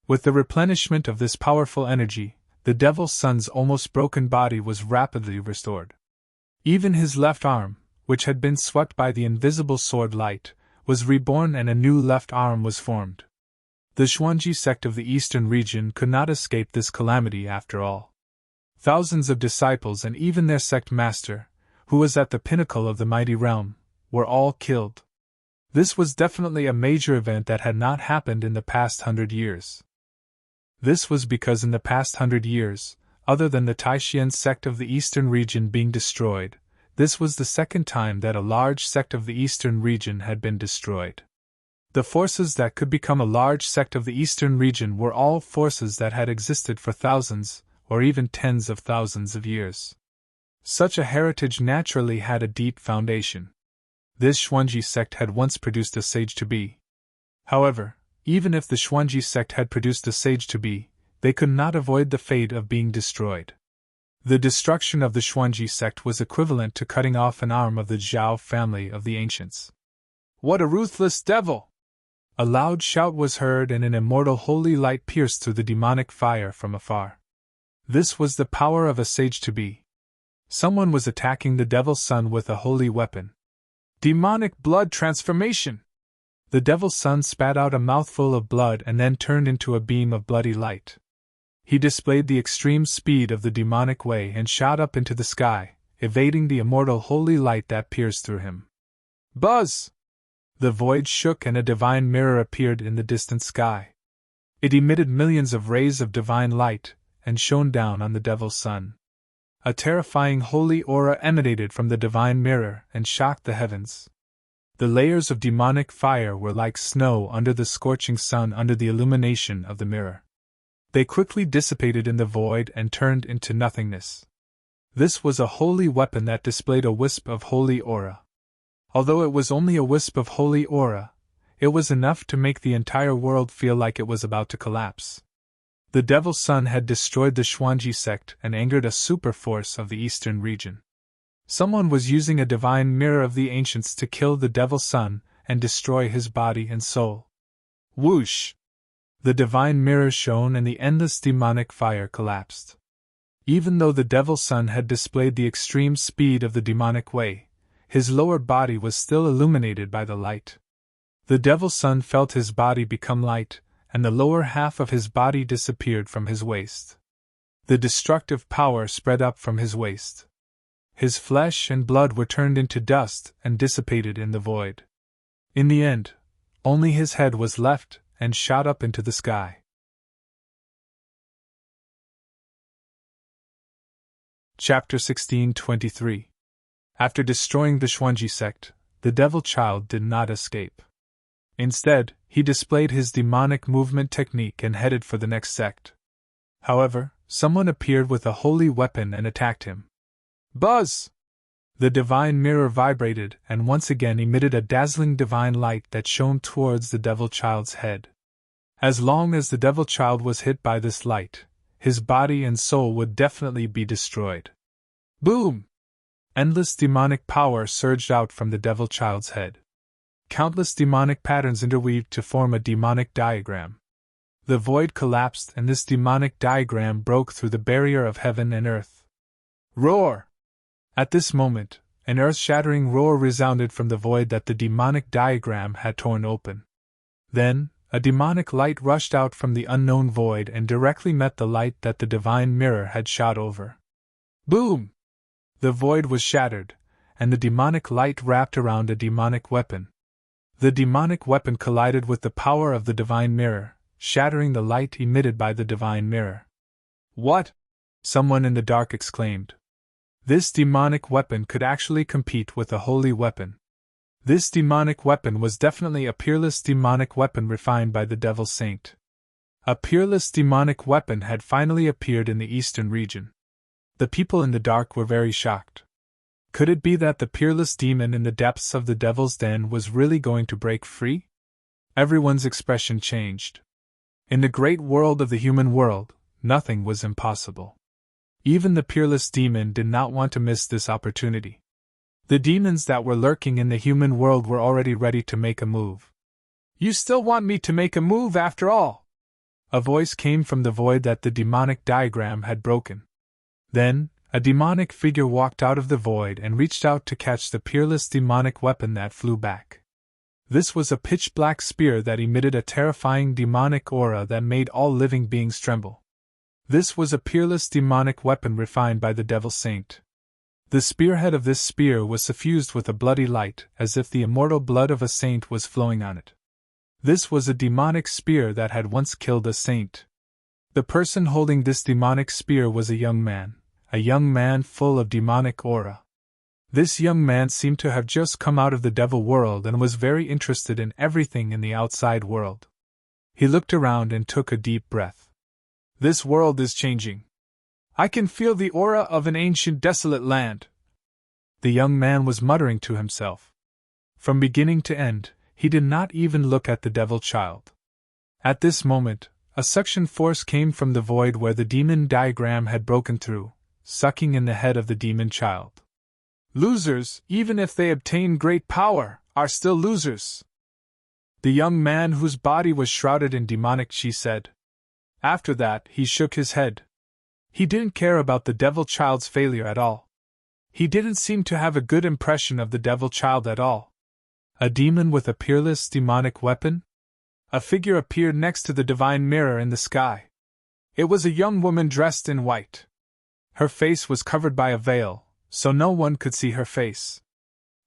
With the replenishment of this powerful energy, the devil's son's almost broken body was rapidly restored. Even his left arm, which had been swept by the invisible sword light, was reborn and a new left arm was formed. The Xuanji sect of the eastern region could not escape this calamity after all. Thousands of disciples and even their sect master, who was at the pinnacle of the mighty realm, were all killed. This was definitely a major event that had not happened in the past 100 years. This was because in the past 100 years, other than the Taishian sect of the eastern region being destroyed, this was the second time that a large sect of the eastern region had been destroyed. The forces that could become a large sect of the eastern region were all forces that had existed for thousands, or even tens of thousands of years. Such a heritage naturally had a deep foundation. This Xuanji sect had once produced a sage-to-be. However, even if the Xuanji sect had produced a sage-to-be, they could not avoid the fate of being destroyed. The destruction of the Xuanji sect was equivalent to cutting off an arm of the Zhao family of the ancients. What a ruthless devil! A loud shout was heard and an immortal holy light pierced through the demonic fire from afar. This was the power of a sage-to-be. Someone was attacking the devil's son with a holy weapon. Demonic blood transformation! The devil's son spat out a mouthful of blood and then turned into a beam of bloody light. He displayed the extreme speed of the demonic way and shot up into the sky, evading the immortal holy light that pierced through him. Buzz! The void shook and a divine mirror appeared in the distant sky. It emitted millions of rays of divine light and shone down on the devil's son. A terrifying holy aura emanated from the divine mirror and shocked the heavens. The layers of demonic fire were like snow under the scorching sun under the illumination of the mirror. They quickly dissipated in the void and turned into nothingness. This was a holy weapon that displayed a wisp of holy aura. Although it was only a wisp of holy aura, it was enough to make the entire world feel like it was about to collapse. The Devil's Son had destroyed the Xuanji sect and angered a superforce of the eastern region. Someone was using a divine mirror of the ancients to kill the Devil's Son and destroy his body and soul. Whoosh! The divine mirror shone and the endless demonic fire collapsed. Even though the Devil's Son had displayed the extreme speed of the demonic way, his lower body was still illuminated by the light. The Devil's Son felt his body become light, and the lower half of his body disappeared from his waist. The destructive power spread up from his waist. His flesh and blood were turned into dust and dissipated in the void. In the end, only his head was left and shot up into the sky. Chapter 16:23. After destroying the Xuanji sect, the Devil Child did not escape. Instead, he displayed his demonic movement technique and headed for the next sect. However, someone appeared with a holy weapon and attacked him. Buzz! The divine mirror vibrated and once again emitted a dazzling divine light that shone towards the Devil Child's head. As long as the Devil Child was hit by this light, his body and soul would definitely be destroyed. Boom! Endless demonic power surged out from the Devil Child's head. Countless demonic patterns interweaved to form a demonic diagram. The void collapsed and this demonic diagram broke through the barrier of heaven and earth. Roar! At this moment, an earth-shattering roar resounded from the void that the demonic diagram had torn open. Then, a demonic light rushed out from the unknown void and directly met the light that the divine mirror had shot over. Boom! The void was shattered, and the demonic light wrapped around a demonic weapon. The demonic weapon collided with the power of the divine mirror, shattering the light emitted by the divine mirror. What? Someone in the dark exclaimed. This demonic weapon could actually compete with a holy weapon. This demonic weapon was definitely a peerless demonic weapon refined by the Devil's Saint. A peerless demonic weapon had finally appeared in the eastern region. The people in the dark were very shocked. Could it be that the peerless demon in the depths of the Devil's Den was really going to break free? Everyone's expression changed. In the great world of the human world, nothing was impossible. Even the peerless demon did not want to miss this opportunity. The demons that were lurking in the human world were already ready to make a move. You still want me to make a move after all? A voice came from the void that the demonic diagram had broken. Then, a demonic figure walked out of the void and reached out to catch the peerless demonic weapon that flew back. This was a pitch-black spear that emitted a terrifying demonic aura that made all living beings tremble. This was a peerless demonic weapon refined by the Devil's Saint. The spearhead of this spear was suffused with a bloody light, as if the immortal blood of a saint was flowing on it. This was a demonic spear that had once killed a saint. The person holding this demonic spear was a young man full of demonic aura. This young man seemed to have just come out of the devil world and was very interested in everything in the outside world. He looked around and took a deep breath. This world is changing. I can feel the aura of an ancient desolate land. The young man was muttering to himself. From beginning to end, he did not even look at the Devil Child. At this moment, a suction force came from the void where the demon diagram had broken through, sucking in the head of the demon child. Losers, even if they obtain great power, are still losers. The young man whose body was shrouded in demonic chi said. After that, he shook his head. He didn't care about the Devil Child's failure at all. He didn't seem to have a good impression of the Devil Child at all. A demon with a peerless demonic weapon? A figure appeared next to the divine mirror in the sky. It was a young woman dressed in white. Her face was covered by a veil, so no one could see her face.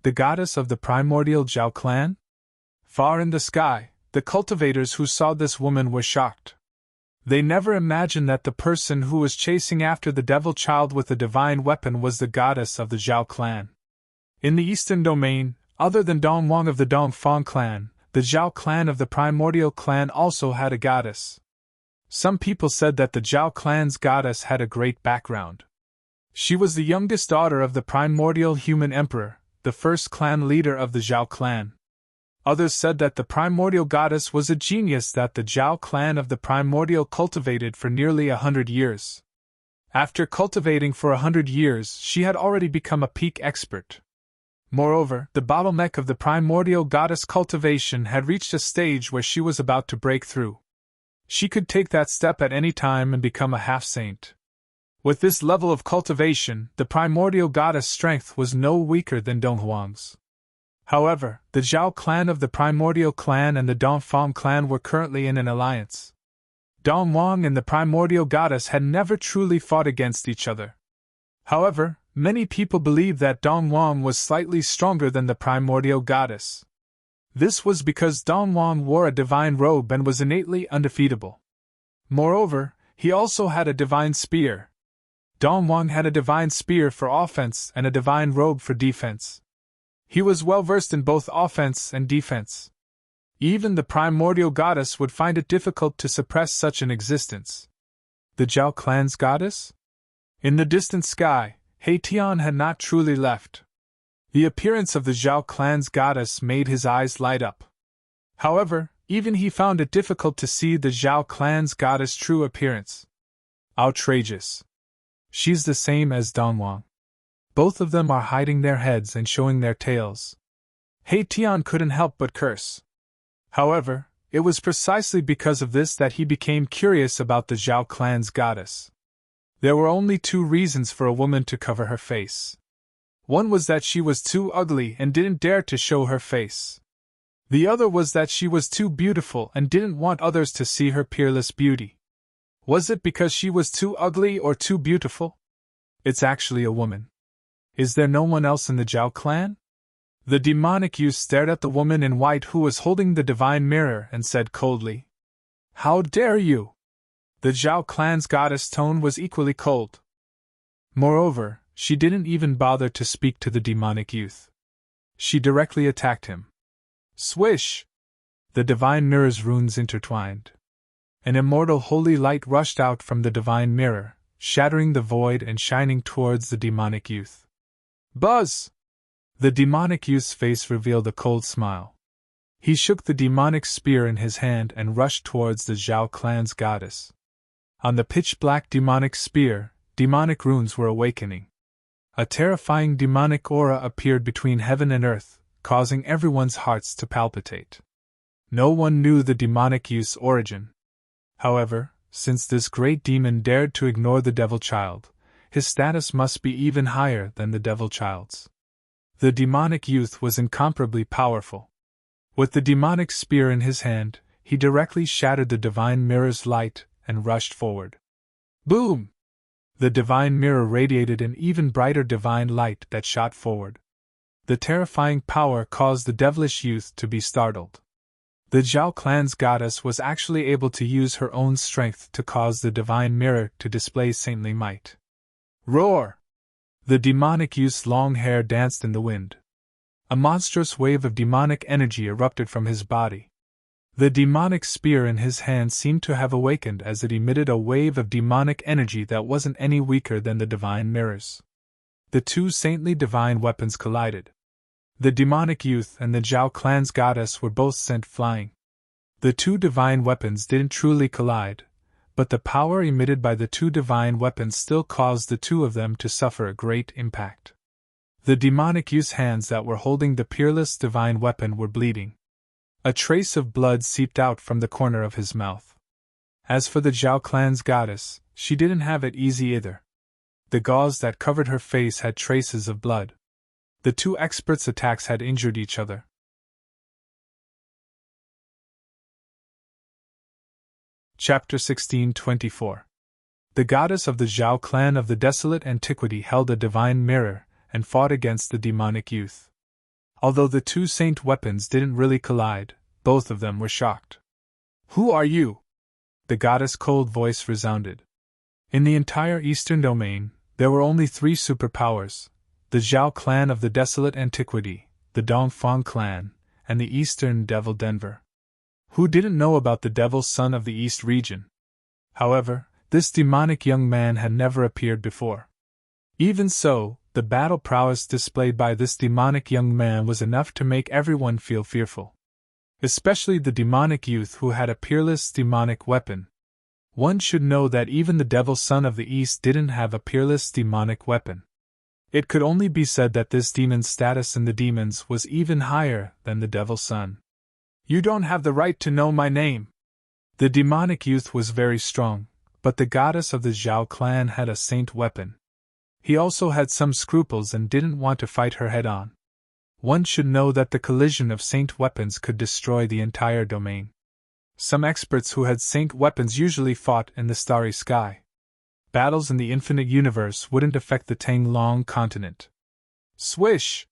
The goddess of the primordial Zhao clan? Far in the sky, the cultivators who saw this woman were shocked. They never imagined that the person who was chasing after the Devil Child with a divine weapon was the goddess of the Zhao clan. In the eastern domain, Other than Dongwang of the Dongfang clan, the Zhao clan of the primordial clan also had a goddess. Some people said that the Zhao clan's goddess had a great background. She was the youngest daughter of the primordial human emperor, the first clan leader of the Zhao clan. Others said that the primordial goddess was a genius that the Zhao clan of the primordial cultivated for nearly 100 years. After cultivating for 100 years, she had already become a peak expert. Moreover, the bottleneck of the primordial goddess cultivation had reached a stage where she was about to break through. She could take that step at any time and become a half-saint. With this level of cultivation, the primordial goddess' strength was no weaker than Donghuang's. However, the Zhao clan of the primordial clan and the Dongfang clan were currently in an alliance. Dongwang and the primordial goddess had never truly fought against each other. However, many people believed that Dongwang was slightly stronger than the primordial goddess. This was because Dongwang wore a divine robe and was innately undefeatable. Moreover, he also had a divine spear. Dongwang had a divine spear for offense and a divine robe for defense. He was well versed in both offense and defense. Even the primordial goddess would find it difficult to suppress such an existence. The Zhao clan's goddess? In the distant sky, Tian had not truly left. The appearance of the Zhao clan's goddess made his eyes light up. However, even he found it difficult to see the Zhao clan's goddess' true appearance. Outrageous. She's the same as Dongwang. Both of them are hiding their heads and showing their tails. Tian couldn't help but curse. However, it was precisely because of this that he became curious about the Zhao clan's goddess. There were only two reasons for a woman to cover her face. One was that she was too ugly and didn't dare to show her face. The other was that she was too beautiful and didn't want others to see her peerless beauty. Was it because she was too ugly or too beautiful? It's actually a woman. Is there no one else in the Zhao clan? The demonic youth stared at the woman in white who was holding the divine mirror and said coldly, "How dare you?" The Zhao clan's goddess' tone was equally cold. Moreover, she didn't even bother to speak to the demonic youth. She directly attacked him. Swish! The divine mirror's runes intertwined. An immortal holy light rushed out from the divine mirror, shattering the void and shining towards the demonic youth. Buzz! The demonic youth's face revealed a cold smile. He shook the demonic spear in his hand and rushed towards the Zhao clan's goddess. On the pitch-black demonic spear, demonic runes were awakening. A terrifying demonic aura appeared between heaven and earth, causing everyone's hearts to palpitate. No one knew the demonic youth's origin. However, since this great demon dared to ignore the devil child, his status must be even higher than the devil child's. The demonic youth was incomparably powerful. With the demonic spear in his hand, he directly shattered the divine mirror's light and rushed forward. Boom! The divine mirror radiated an even brighter divine light that shot forward. The terrifying power caused the devilish youth to be startled. The Zhao clan's goddess was actually able to use her own strength to cause the divine mirror to display saintly might. Roar! The demonic youth's long hair danced in the wind. A monstrous wave of demonic energy erupted from his body. The demonic spear in his hand seemed to have awakened as it emitted a wave of demonic energy that wasn't any weaker than the divine mirrors. The two saintly divine weapons collided. The demonic youth and the Zhao clan's goddess were both sent flying. The two divine weapons didn't truly collide, but the power emitted by the two divine weapons still caused the two of them to suffer a great impact. The demonic youth's hands that were holding the peerless divine weapon were bleeding. A trace of blood seeped out from the corner of his mouth. As for the Zhao clan's goddess, she didn't have it easy either. The gauze that covered her face had traces of blood. The two experts' attacks had injured each other. Chapter 16:24. The goddess of the Zhao clan of the desolate antiquity held a divine mirror and fought against the demonic youth. Although the two saint weapons didn't really collide, both of them were shocked. Who are you? The goddess' cold voice resounded. In the entire eastern domain, there were only 3 superpowers: the Zhao clan of the desolate antiquity, the Dongfang clan, and the Eastern Devil Denver. Who didn't know about the Devil Son of the East region? However, this demonic young man had never appeared before. Even so, the battle prowess displayed by this demonic young man was enough to make everyone feel fearful. Especially the demonic youth who had a peerless demonic weapon. One should know that even the Devil Son of the East didn't have a peerless demonic weapon. It could only be said that this demon's status in the demons was even higher than the Devil Son. You don't have the right to know my name. The demonic youth was very strong, but the goddess of the Zhao clan had a saint weapon. He also had some scruples and didn't want to fight her head-on. One should know that the collision of saint weapons could destroy the entire domain. Some experts who had saint weapons usually fought in the starry sky. Battles in the infinite universe wouldn't affect the Tanglong continent. Swish!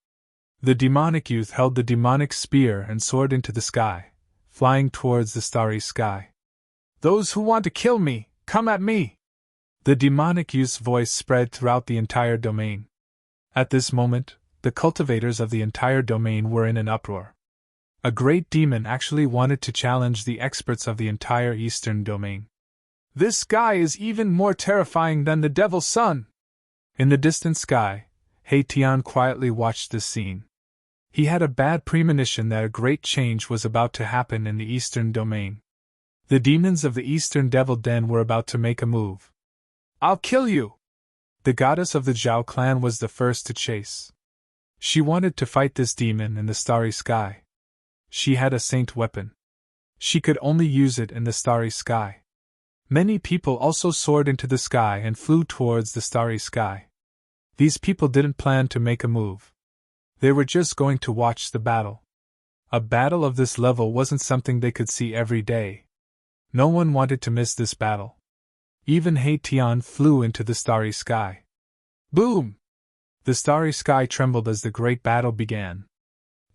The demonic youth held the demonic spear and soared into the sky, flying towards the starry sky. Those who want to kill me, come at me! The demonic youth's voice spread throughout the entire domain. At this moment, the cultivators of the entire domain were in an uproar. A great demon actually wanted to challenge the experts of the entire eastern domain. This guy is even more terrifying than the Devil's Son! In the distant sky, He Tian quietly watched this scene. He had a bad premonition that a great change was about to happen in the eastern domain. The demons of the eastern devil den were about to make a move. I'll kill you! The goddess of the Zhao clan was the first to chase. She wanted to fight this demon in the starry sky. She had a saint weapon. She could only use it in the starry sky. Many people also soared into the sky and flew towards the starry sky. These people didn't plan to make a move. They were just going to watch the battle. A battle of this level wasn't something they could see every day. No one wanted to miss this battle. Even He Tian flew into the starry sky. Boom! The starry sky trembled as the great battle began.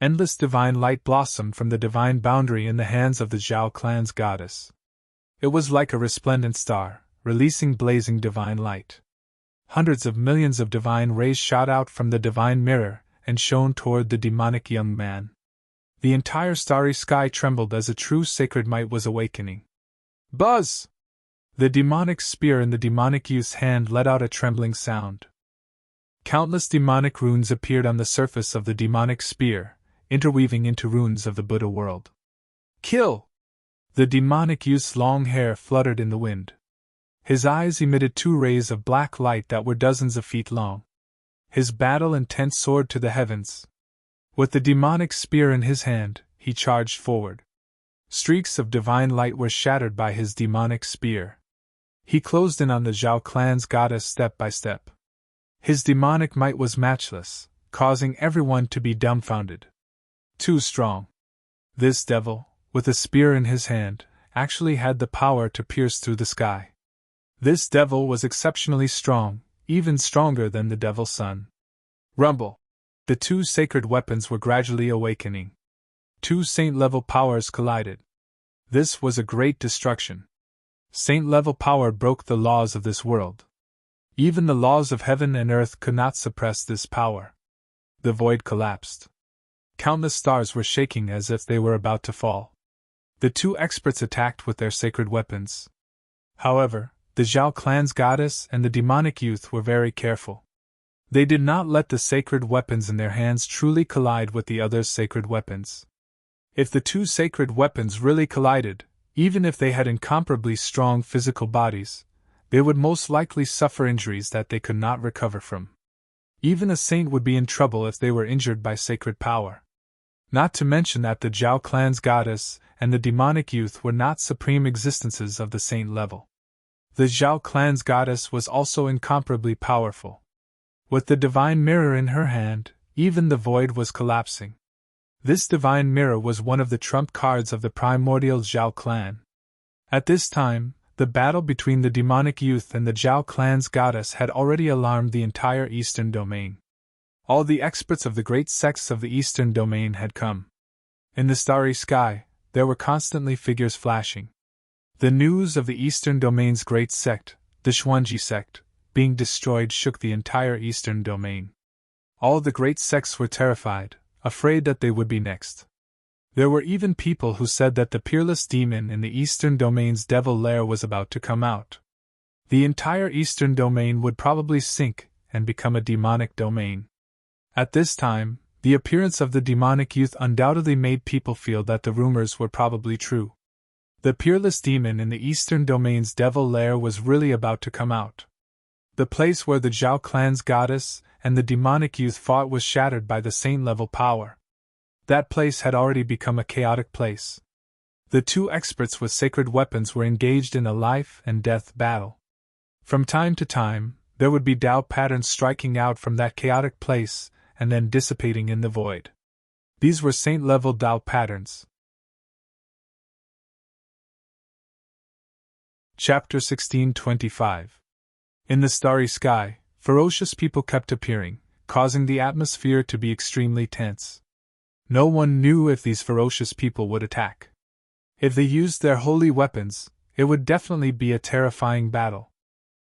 Endless divine light blossomed from the divine boundary in the hands of the Zhao clan's goddess. It was like a resplendent star, releasing blazing divine light. Hundreds of millions of divine rays shot out from the divine mirror and shone toward the demonic young man. The entire starry sky trembled as a true sacred might was awakening. Buzz! The demonic spear in the demonic youth's hand let out a trembling sound. Countless demonic runes appeared on the surface of the demonic spear, interweaving into runes of the Buddha world. Kill! The demonic youth's long hair fluttered in the wind. His eyes emitted 2 rays of black light that were dozens of feet long. His battle intent soared to the heavens. With the demonic spear in his hand, he charged forward. Streaks of divine light were shattered by his demonic spear. He closed in on the Zhao clan's goddess step by step. His demonic might was matchless, causing everyone to be dumbfounded. Too strong. This devil, with a spear in his hand, actually had the power to pierce through the sky. This devil was exceptionally strong, even stronger than the Devil's Son. Rumble! The 2 sacred weapons were gradually awakening. 2 saint-level powers collided. This was a great destruction. Saint-level power broke the laws of this world. Even the laws of heaven and earth could not suppress this power. The void collapsed. Countless stars were shaking as if they were about to fall. The 2 experts attacked with their sacred weapons. However, the Zhao clan's goddess and the demonic youth were very careful. They did not let the sacred weapons in their hands truly collide with the other's sacred weapons. If the 2 sacred weapons really collided, even if they had incomparably strong physical bodies, they would most likely suffer injuries that they could not recover from. Even a saint would be in trouble if they were injured by sacred power. Not to mention that the Zhao clan's goddess and the demonic youth were not supreme existences of the saint level. The Zhao clan's goddess was also incomparably powerful. With the divine mirror in her hand, even the void was collapsing. This divine mirror was one of the trump cards of the primordial Zhao clan. At this time, the battle between the demonic youth and the Zhao clan's goddess had already alarmed the entire eastern domain. All the experts of the great sects of the eastern domain had come. In the starry sky, there were constantly figures flashing. The news of the eastern domain's great sect, the Xuanji sect, being destroyed shook the entire eastern domain. All the great sects were terrified, afraid that they would be next. There were even people who said that the peerless demon in the Eastern Domain's devil lair was about to come out. The entire Eastern Domain would probably sink and become a demonic domain. At this time, the appearance of the demonic youth undoubtedly made people feel that the rumors were probably true. The peerless demon in the Eastern Domain's devil lair was really about to come out. The place where the Zhao clan's goddess and the demonic youth fought was shattered by the saint-level power. That place had already become a chaotic place. The two experts with sacred weapons were engaged in a life-and-death battle. From time to time, there would be Tao patterns striking out from that chaotic place and then dissipating in the void. These were saint-level Tao patterns. Chapter 16:25. In the starry sky, ferocious people kept appearing, causing the atmosphere to be extremely tense. No one knew if these ferocious people would attack. If they used their holy weapons, it would definitely be a terrifying battle.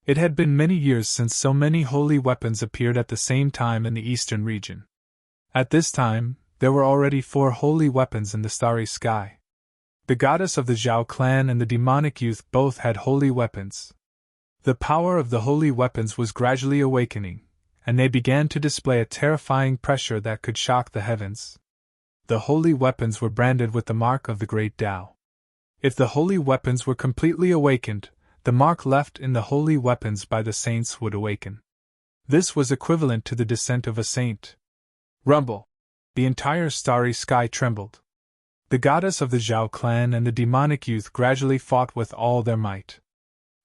It had been many years since so many holy weapons appeared at the same time in the eastern region. At this time, there were already 4 holy weapons in the starry sky. The goddess of the Zhao clan and the demonic youth both had holy weapons. The power of the holy weapons was gradually awakening, and they began to display a terrifying pressure that could shock the heavens. The holy weapons were branded with the mark of the great Tao. If the holy weapons were completely awakened, the mark left in the holy weapons by the saints would awaken. This was equivalent to the descent of a saint. Rumble! The entire starry sky trembled. The goddess of the Zhao clan and the demonic youth gradually fought with all their might.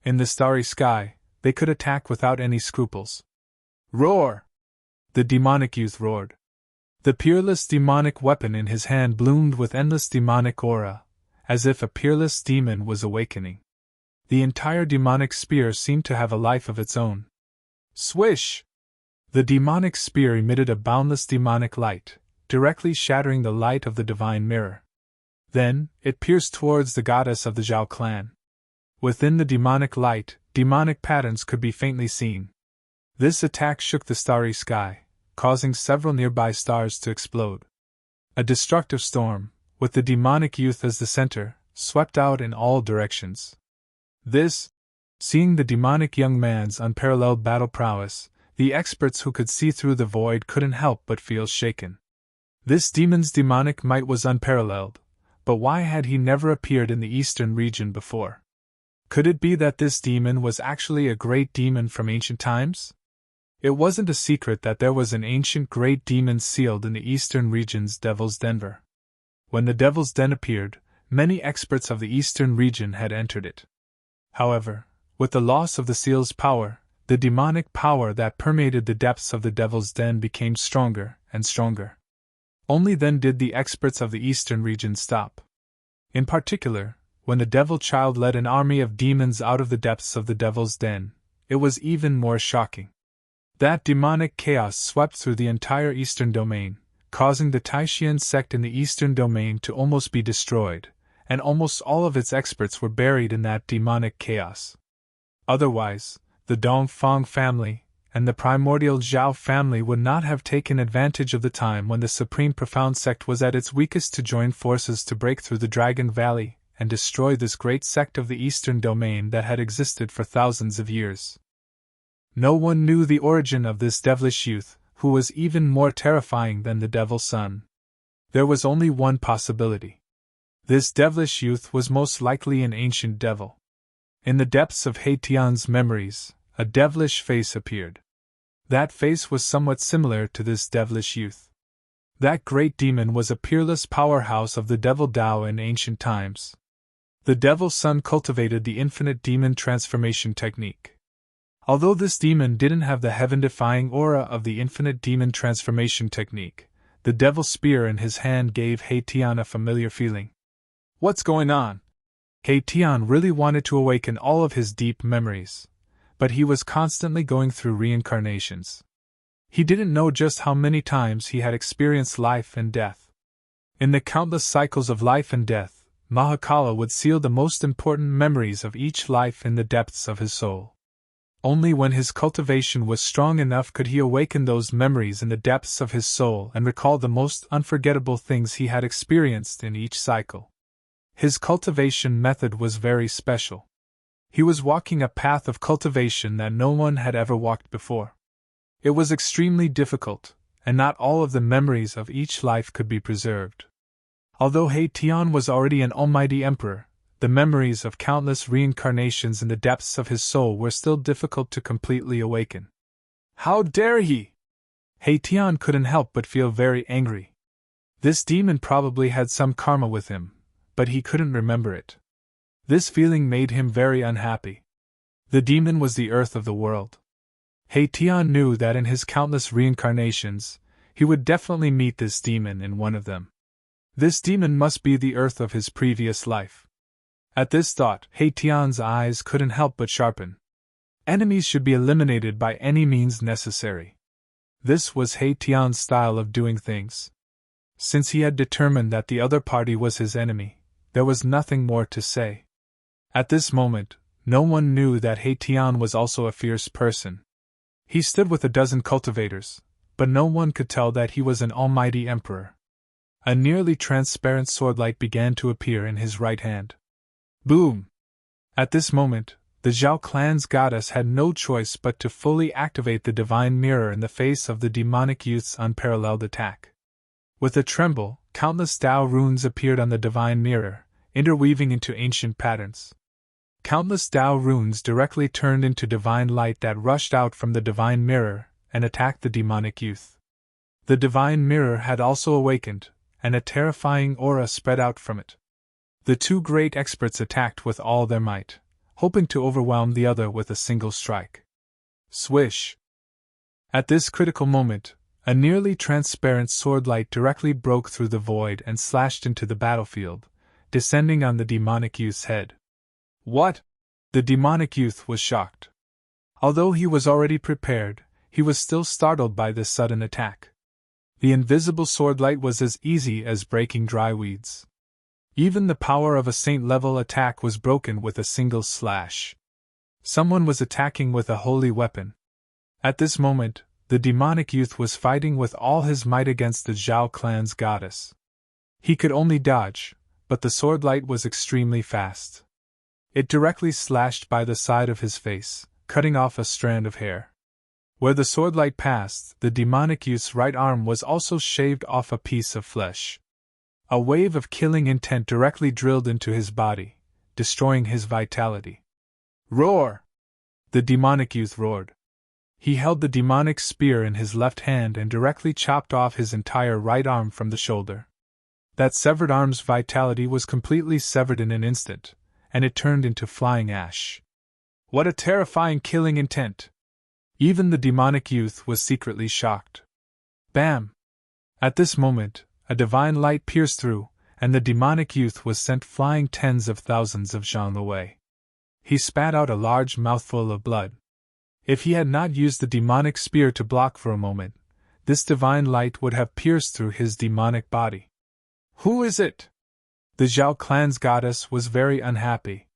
In the starry sky, they could attack without any scruples. Roar! The demonic youth roared. The peerless demonic weapon in his hand bloomed with endless demonic aura, as if a peerless demon was awakening. The entire demonic spear seemed to have a life of its own. Swish! The demonic spear emitted a boundless demonic light, directly shattering the light of the divine mirror. Then, it pierced towards the goddess of the Zhao clan. Within the demonic light, demonic patterns could be faintly seen. This attack shook the starry sky, causing several nearby stars to explode. A destructive storm, with the demonic youth as the center, swept out in all directions. Seeing the demonic young man's unparalleled battle prowess, the experts who could see through the void couldn't help but feel shaken. This demon's demonic might was unparalleled, but why had he never appeared in the eastern region before? Could it be that this demon was actually a great demon from ancient times? It wasn't a secret that there was an ancient great demon sealed in the eastern region's Devil's Den. When the Devil's Den appeared, many experts of the eastern region had entered it. However, with the loss of the seal's power, the demonic power that permeated the depths of the Devil's Den became stronger and stronger. Only then did the experts of the eastern region stop. In particular, when the Devil Child led an army of demons out of the depths of the Devil's Den, it was even more shocking. That demonic chaos swept through the entire Eastern Domain, causing the Taishian sect in the Eastern Domain to almost be destroyed, and almost all of its experts were buried in that demonic chaos. Otherwise, the Dongfang family and the primordial Zhao family would not have taken advantage of the time when the Supreme Profound sect was at its weakest to join forces to break through the Dragon Valley and destroy this great sect of the Eastern Domain that had existed for thousands of years. No one knew the origin of this devilish youth, who was even more terrifying than the Devil's Son. There was only one possibility. This devilish youth was most likely an ancient devil. In the depths of Haitian's memories, a devilish face appeared. That face was somewhat similar to this devilish youth. That great demon was a peerless powerhouse of the Devil Tao in ancient times. The Devil's Son cultivated the infinite demon transformation technique. Although this demon didn't have the heaven-defying aura of the infinite demon transformation technique, the Devil's Spear in his hand gave Haitian a familiar feeling. What's going on? Haitian really wanted to awaken all of his deep memories, but he was constantly going through reincarnations. He didn't know just how many times he had experienced life and death. In the countless cycles of life and death, Mahakala would seal the most important memories of each life in the depths of his soul. Only when his cultivation was strong enough could he awaken those memories in the depths of his soul and recall the most unforgettable things he had experienced in each cycle. His cultivation method was very special. He was walking a path of cultivation that no one had ever walked before. It was extremely difficult, and not all of the memories of each life could be preserved. Although He Tian was already an almighty emperor, the memories of countless reincarnations in the depths of his soul were still difficult to completely awaken. How dare he! He Tian couldn't help but feel very angry. This demon probably had some karma with him, but he couldn't remember it. This feeling made him very unhappy. The demon was the earth of the world. He Tian knew that in his countless reincarnations, he would definitely meet this demon in one of them. This demon must be the earth of his previous life. At this thought, He Tian's eyes couldn't help but sharpen. Enemies should be eliminated by any means necessary. This was He Tian's style of doing things. Since he had determined that the other party was his enemy, there was nothing more to say. At this moment, no one knew that He Tian was also a fierce person. He stood with a dozen cultivators, but no one could tell that he was an almighty emperor. A nearly transparent swordlight began to appear in his right hand. Boom! At this moment, the Zhao clan's goddess had no choice but to fully activate the divine mirror in the face of the demonic youth's unparalleled attack. With a tremble, countless Tao runes appeared on the divine mirror, interweaving into ancient patterns. Countless Tao runes directly turned into divine light that rushed out from the divine mirror and attacked the demonic youth. The divine mirror had also awakened, and a terrifying aura spread out from it. The two great experts attacked with all their might, hoping to overwhelm the other with a single strike. Swish! At this critical moment, a nearly transparent swordlight directly broke through the void and slashed into the battlefield, descending on the demonic youth's head. What? The demonic youth was shocked. Although he was already prepared, he was still startled by this sudden attack. The invisible swordlight was as easy as breaking dry weeds. Even the power of a saint-level attack was broken with a single slash. Someone was attacking with a holy weapon. At this moment, the demonic youth was fighting with all his might against the Zhao clan's goddess. He could only dodge, but the swordlight was extremely fast. It directly slashed by the side of his face, cutting off a strand of hair. Where the swordlight passed, the demonic youth's right arm was also shaved off a piece of flesh. A wave of killing intent directly drilled into his body, destroying his vitality. Roar! The demonic youth roared. He held the demonic spear in his left hand and directly chopped off his entire right arm from the shoulder. That severed arm's vitality was completely severed in an instant, and it turned into flying ash. What a terrifying killing intent! Even the demonic youth was secretly shocked. Bam! At this moment, a divine light pierced through, and the demonic youth was sent flying tens of thousands of zhang away. He spat out a large mouthful of blood. If he had not used the demonic spear to block for a moment, this divine light would have pierced through his demonic body. Who is it? The Zhao clan's goddess was very unhappy.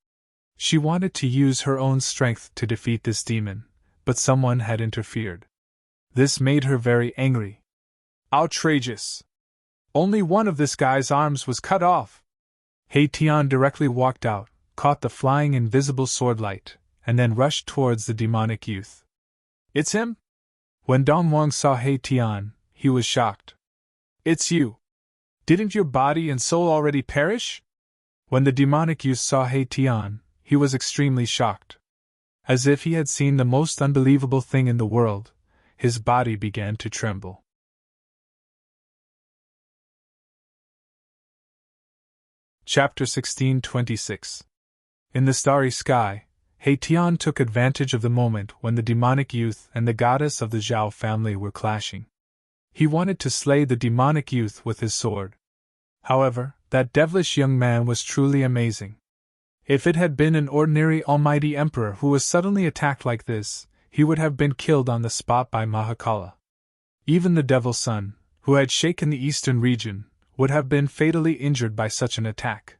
She wanted to use her own strength to defeat this demon, but someone had interfered. This made her very angry. Outrageous! Only one of this guy's arms was cut off. He Tian directly walked out, caught the flying invisible swordlight, and then rushed towards the demonic youth. It's him? When Dong Wang saw He Tian, he was shocked. It's you. Didn't your body and soul already perish? When the demonic youth saw He Tian, he was extremely shocked. As if he had seen the most unbelievable thing in the world, his body began to tremble. Chapter 16:26. In the starry sky, He Tian took advantage of the moment when the demonic youth and the goddess of the Zhao family were clashing. He wanted to slay the demonic youth with his sword. However, that devilish young man was truly amazing. If it had been an ordinary almighty emperor who was suddenly attacked like this, he would have been killed on the spot by Mahakala. Even the devil's son, who had shaken the eastern region, would have been fatally injured by such an attack.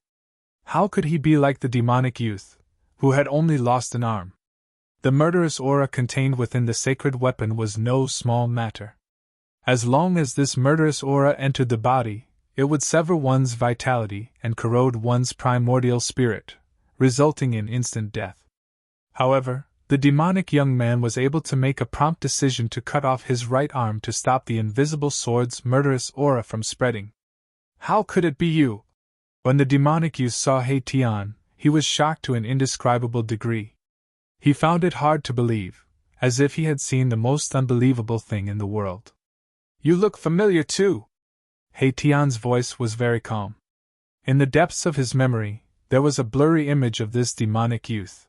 How could he be like the demonic youth, who had only lost an arm? The murderous aura contained within the sacred weapon was no small matter. As long as this murderous aura entered the body, it would sever one's vitality and corrode one's primordial spirit, resulting in instant death. However, the demonic young man was able to make a prompt decision to cut off his right arm to stop the invisible sword's murderous aura from spreading. How could it be you? When the demonic youth saw Haitian, he was shocked to an indescribable degree. He found it hard to believe, as if he had seen the most unbelievable thing in the world. You look familiar too. Haitian's voice was very calm. In the depths of his memory, there was a blurry image of this demonic youth.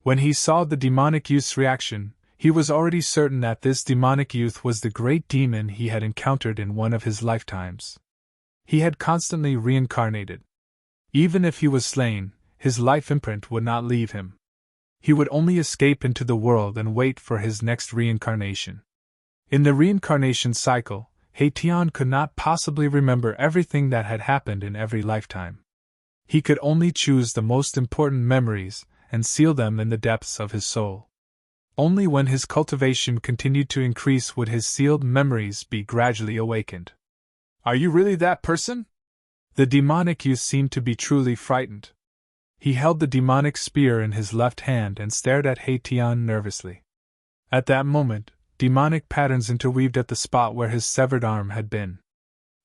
When he saw the demonic youth's reaction, he was already certain that this demonic youth was the great demon he had encountered in one of his lifetimes. He had constantly reincarnated. Even if he was slain, his life imprint would not leave him. He would only escape into the world and wait for his next reincarnation. In the reincarnation cycle, Haitian could not possibly remember everything that had happened in every lifetime. He could only choose the most important memories and seal them in the depths of his soul. Only when his cultivation continued to increase would his sealed memories be gradually awakened. Are you really that person? The demonic youth seemed to be truly frightened. He held the demonic spear in his left hand and stared at Haitian nervously. At that moment, demonic patterns interweaved at the spot where his severed arm had been.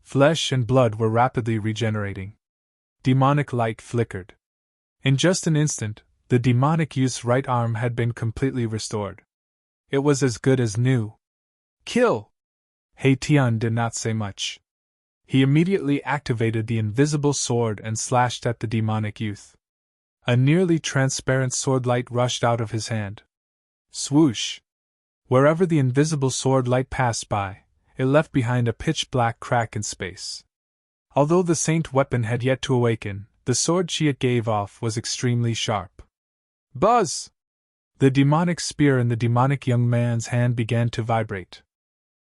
Flesh and blood were rapidly regenerating. Demonic light flickered. In just an instant, the demonic youth's right arm had been completely restored. It was as good as new. Kill! Haitian did not say much. He immediately activated the invisible sword and slashed at the demonic youth. A nearly transparent sword light rushed out of his hand. Swoosh! Wherever the invisible sword light passed by, it left behind a pitch-black crack in space. Although the saint weapon had yet to awaken, the sword she it gave off was extremely sharp. Buzz! The demonic spear in the demonic young man's hand began to vibrate.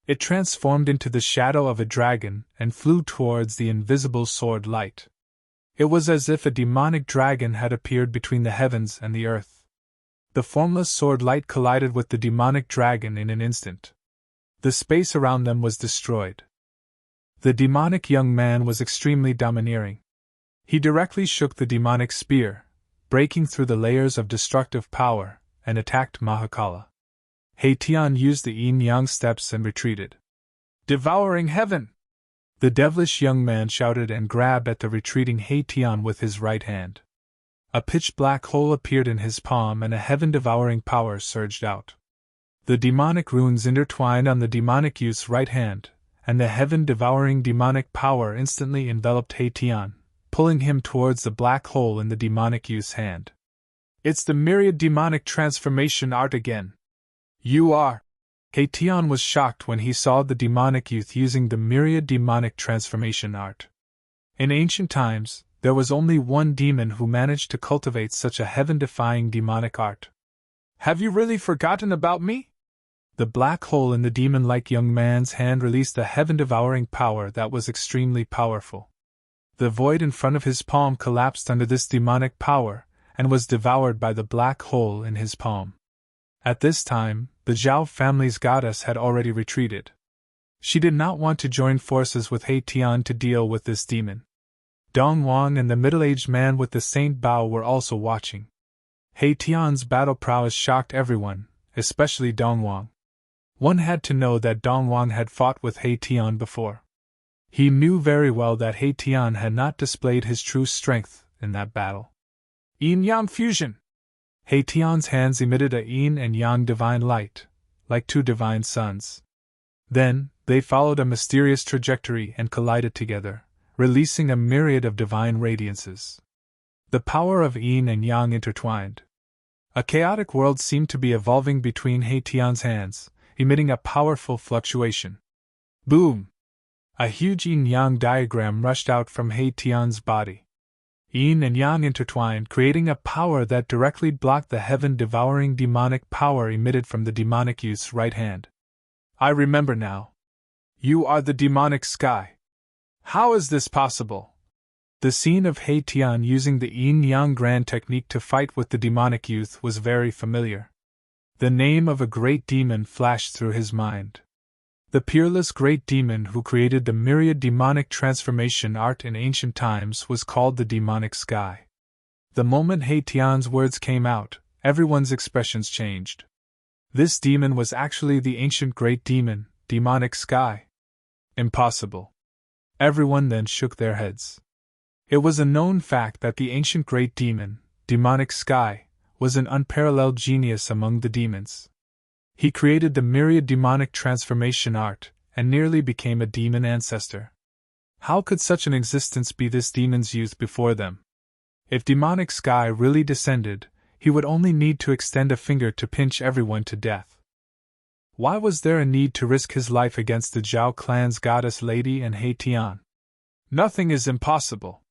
It transformed into the shadow of a dragon and flew towards the invisible sword light. It was as if a demonic dragon had appeared between the heavens and the earth. The formless sword light collided with the demonic dragon in an instant. The space around them was destroyed. The demonic young man was extremely domineering. He directly shook the demonic spear, breaking through the layers of destructive power, and attacked Mahakala. Haitian used the yin-yang steps and retreated. Devouring heaven! The devilish young man shouted and grabbed at the retreating Haitian with his right hand. A pitch-black hole appeared in his palm and a heaven-devouring power surged out. The demonic runes intertwined on the demonic youth's right hand, and the heaven-devouring demonic power instantly enveloped Haitian, pulling him towards the black hole in the demonic youth's hand. It's the myriad demonic transformation art again. You are. Haitian was shocked when he saw the demonic youth using the myriad demonic transformation art. In ancient times, there was only one demon who managed to cultivate such a heaven-defying demonic art. Have you really forgotten about me? The black hole in the demon-like young man's hand released a heaven-devouring power that was extremely powerful. The void in front of his palm collapsed under this demonic power, and was devoured by the black hole in his palm. At this time, the Zhao family's goddess had already retreated. She did not want to join forces with Haitian to deal with this demon. Dong Wang and the middle-aged man with the Saint Bao were also watching. Haitian's battle prowess shocked everyone, especially Dong Wang. One had to know that Dong Wang had fought with Haitian before. He knew very well that Haitian had not displayed his true strength in that battle. Yin-yang fusion! Haitian's hands emitted a yin and yang divine light, like two divine suns. Then, they followed a mysterious trajectory and collided together, releasing a myriad of divine radiances. The power of yin and yang intertwined. A chaotic world seemed to be evolving between Haitian's hands, emitting a powerful fluctuation. Boom! A huge yin-yang diagram rushed out from Haitian's body. Yin and yang intertwined, creating a power that directly blocked the heaven-devouring demonic power emitted from the demonic youth's right hand. I remember now. You are the demonic sky. How is this possible? The scene of Haitian using the yin-yang grand technique to fight with the demonic youth was very familiar. The name of a great demon flashed through his mind. The peerless great demon who created the myriad demonic transformation art in ancient times was called the demonic sky. The moment Haitian's words came out, everyone's expressions changed. This demon was actually the ancient great demon, demonic sky. Impossible. Everyone then shook their heads. It was a known fact that the ancient great demon, demonic sky, was an unparalleled genius among the demons. He created the myriad demonic transformation art, and nearly became a demon ancestor. How could such an existence be this demon's youth before them? If demonic sky really descended, he would only need to extend a finger to pinch everyone to death. Why was there a need to risk his life against the Zhao clan's goddess lady and Haitian? Nothing is impossible.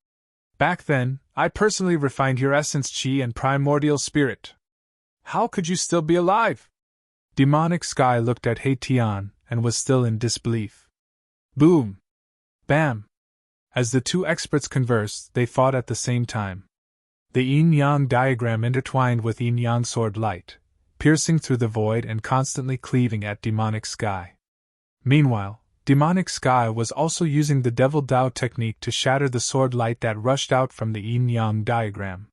Back then, I personally refined your essence chi and primordial spirit. How could you still be alive? Demonic sky looked at Haitian and was still in disbelief. Boom! Bam! As the two experts conversed, they fought at the same time. The yin-yang diagram intertwined with yin-yang sword light, piercing through the void and constantly cleaving at demonic sky. Meanwhile, demonic sky was also using the devil Dao technique to shatter the sword light that rushed out from the yin-yang diagram.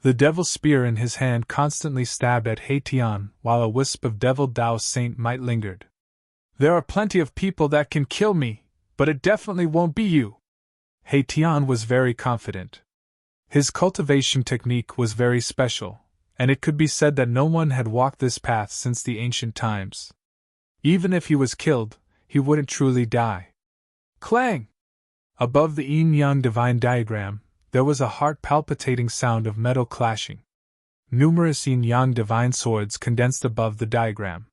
The devil spear in his hand constantly stabbed at Haitian while a wisp of devil Dao saint might lingered. There are plenty of people that can kill me, but it definitely won't be you. Haitian was very confident. His cultivation technique was very special, and it could be said that no one had walked this path since the ancient times. Even if he was killed, he wouldn't truly die. Clang! Above the yin-yang divine diagram, there was a heart-palpitating sound of metal clashing. Numerous yin-yang divine swords condensed above the diagram.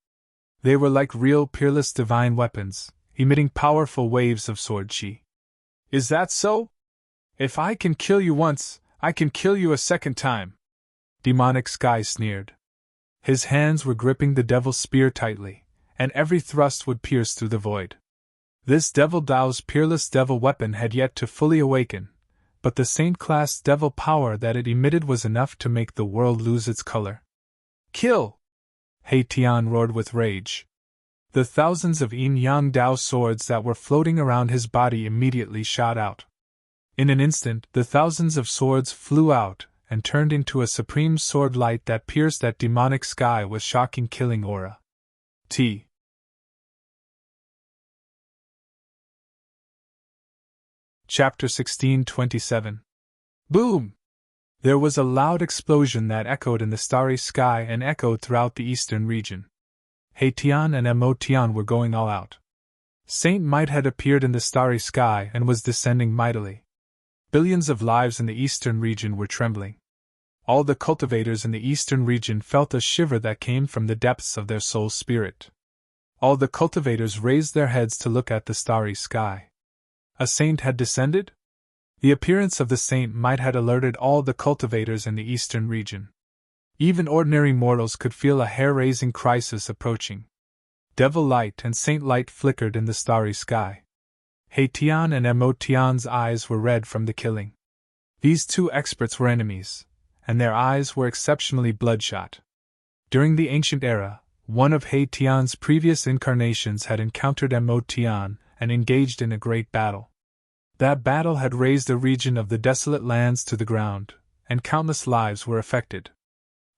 They were like real peerless divine weapons, emitting powerful waves of sword chi. Is that so? If I can kill you once, I can kill you a second time. Demonic sky sneered. His hands were gripping the devil's spear tightly, and every thrust would pierce through the void. This devil Dao's peerless devil weapon had yet to fully awaken, but the saint-class devil power that it emitted was enough to make the world lose its color. Kill! Haitian roared with rage. The thousands of yin-yang Dao swords that were floating around his body immediately shot out. In an instant, the thousands of swords flew out and turned into a supreme sword light that pierced that demonic sky with shocking killing aura. Chapter 1627. Boom! There was a loud explosion that echoed in the starry sky and echoed throughout the eastern region. Haitian and Emotian were going all out. Saint Might had appeared in the starry sky and was descending mightily. Billions of lives in the eastern region were trembling. All the cultivators in the eastern region felt a shiver that came from the depths of their soul spirit. All the cultivators raised their heads to look at the starry sky. A saint had descended? The appearance of the Saint Might had alerted all the cultivators in the eastern region. Even ordinary mortals could feel a hair-raising crisis approaching. Devil light and saint light flickered in the starry sky. Haitian and Emotian's eyes were red from the killing. These two experts were enemies, and their eyes were exceptionally bloodshot. During the ancient era, one of Haitian's previous incarnations had encountered Emotian and engaged in a great battle. That battle had razed a region of the desolate lands to the ground, and countless lives were affected.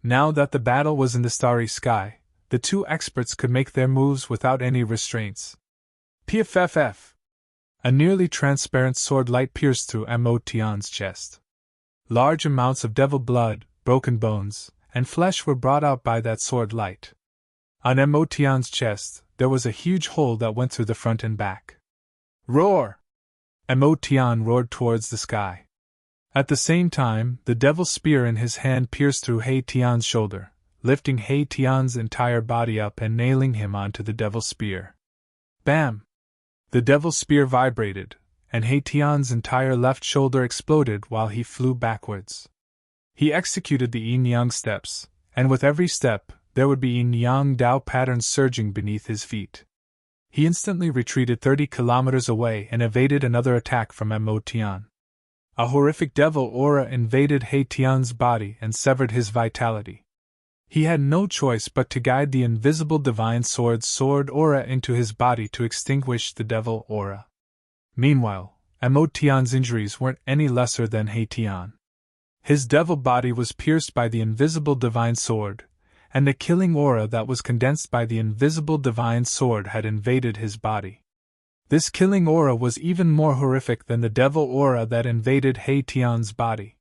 Now that the battle was in the starry sky, the two experts could make their moves without any restraints. PFFF! A nearly transparent sword light pierced through Emotian's chest. Large amounts of devil blood, broken bones, and flesh were brought out by that sword light. On Emotian's chest, there was a huge hole that went through the front and back. Roar! Emotian roared towards the sky. At the same time, the devil spear in his hand pierced through Haitian's shoulder, lifting Haitian's entire body up and nailing him onto the devil spear. Bam! The devil spear vibrated, and Haitian's entire left shoulder exploded while he flew backwards. He executed the yin-yang steps, and with every step, there would be yin-yang Dao patterns surging beneath his feet. He instantly retreated 30 kilometers away and evaded another attack from Emotian. A horrific devil aura invaded Haitian's body and severed his vitality. He had no choice but to guide the invisible divine sword aura into his body to extinguish the devil aura. Meanwhile, Emotion's injuries weren't any lesser than Haitian. His devil body was pierced by the invisible divine sword, and the killing aura that was condensed by the invisible divine sword had invaded his body. This killing aura was even more horrific than the devil aura that invaded Haitian's body.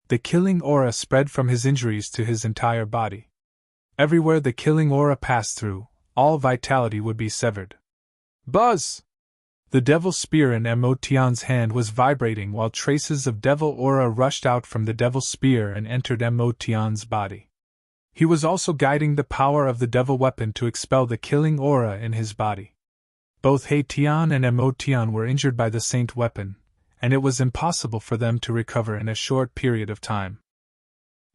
The killing aura spread from his injuries to his entire body. Everywhere the killing aura passed through, all vitality would be severed. Buzz! The devil's spear in Emotion's hand was vibrating while traces of devil aura rushed out from the devil's spear and entered Emotion's body. He was also guiding the power of the devil weapon to expel the killing aura in his body. Both Haitian and Emotion were injured by the saint weapon, and it was impossible for them to recover in a short period of time.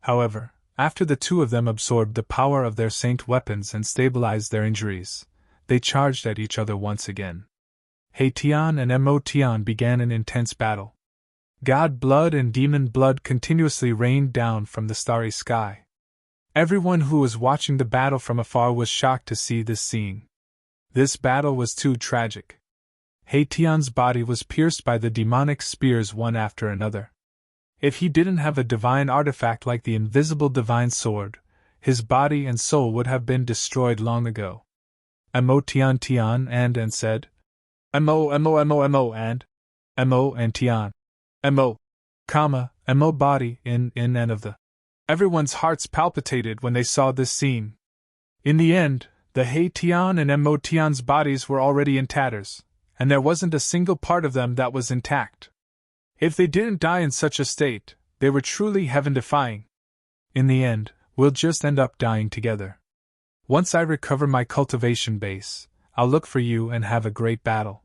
However, after the two of them absorbed the power of their saint weapons and stabilized their injuries, they charged at each other once again. Haitian and Emotion began an intense battle. God blood and demon blood continuously rained down from the starry sky. Everyone who was watching the battle from afar was shocked to see this scene. This battle was too tragic. Haitian's body was pierced by the demonic spears one after another. If he didn't have a divine artifact like the invisible divine sword, his body and soul would have been destroyed long ago. Emotion Tian and said, Emo and Tian. Emo body in and of the. Everyone's hearts palpitated when they saw this scene. In the end, the Haitian and Emotion's bodies were already in tatters, and there wasn't a single part of them that was intact. If they didn't die in such a state, they were truly heaven-defying. In the end, we'll just end up dying together. Once I recover my cultivation base, I'll look for you and have a great battle.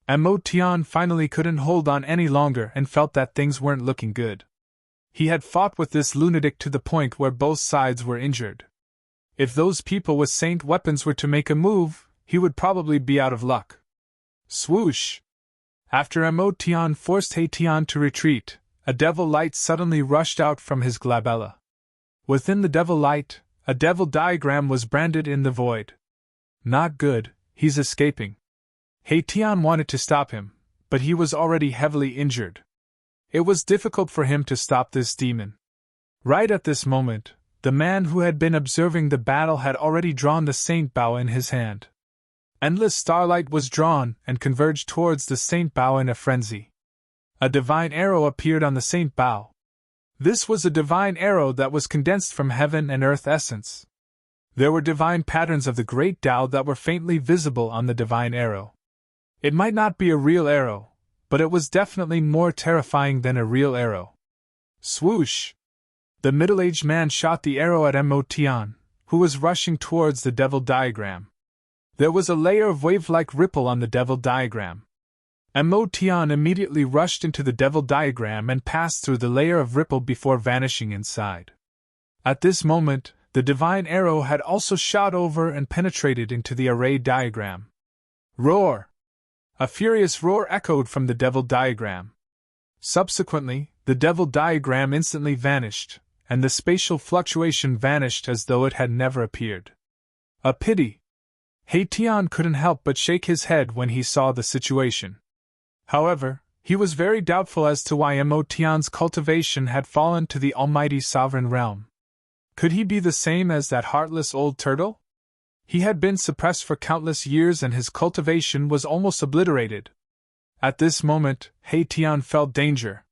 Emotion finally couldn't hold on any longer and felt that things weren't looking good. He had fought with this lunatic to the point where both sides were injured. If those people with saint weapons were to make a move, he would probably be out of luck. Swoosh! After Emotion forced Haitian to retreat, a devil light suddenly rushed out from his glabella. Within the devil light, a devil diagram was branded in the void. Not good, he's escaping. Haitian wanted to stop him, but he was already heavily injured. It was difficult for him to stop this demon. Right at this moment, the man who had been observing the battle had already drawn the saint bow in his hand. Endless starlight was drawn and converged towards the saint bow in a frenzy. A divine arrow appeared on the saint bow. This was a divine arrow that was condensed from heaven and earth essence. There were divine patterns of the great Tao that were faintly visible on the divine arrow. It might not be a real arrow, but it was definitely more terrifying than a real arrow. Swoosh! The middle-aged man shot the arrow at Emotion, who was rushing towards the devil diagram. There was a layer of wave-like ripple on the devil diagram. Emotion immediately rushed into the devil diagram and passed through the layer of ripple before vanishing inside. At this moment, the divine arrow had also shot over and penetrated into the array diagram. Roar! A furious roar echoed from the devil diagram. Subsequently, the devil diagram instantly vanished, and the spatial fluctuation vanished as though it had never appeared. A pity! Haitian couldn't help but shake his head when he saw the situation. However, he was very doubtful as to why Emotion's cultivation had fallen to the almighty sovereign realm. Could he be the same as that heartless old turtle? He had been suppressed for countless years and his cultivation was almost obliterated. At this moment, Haitian felt danger.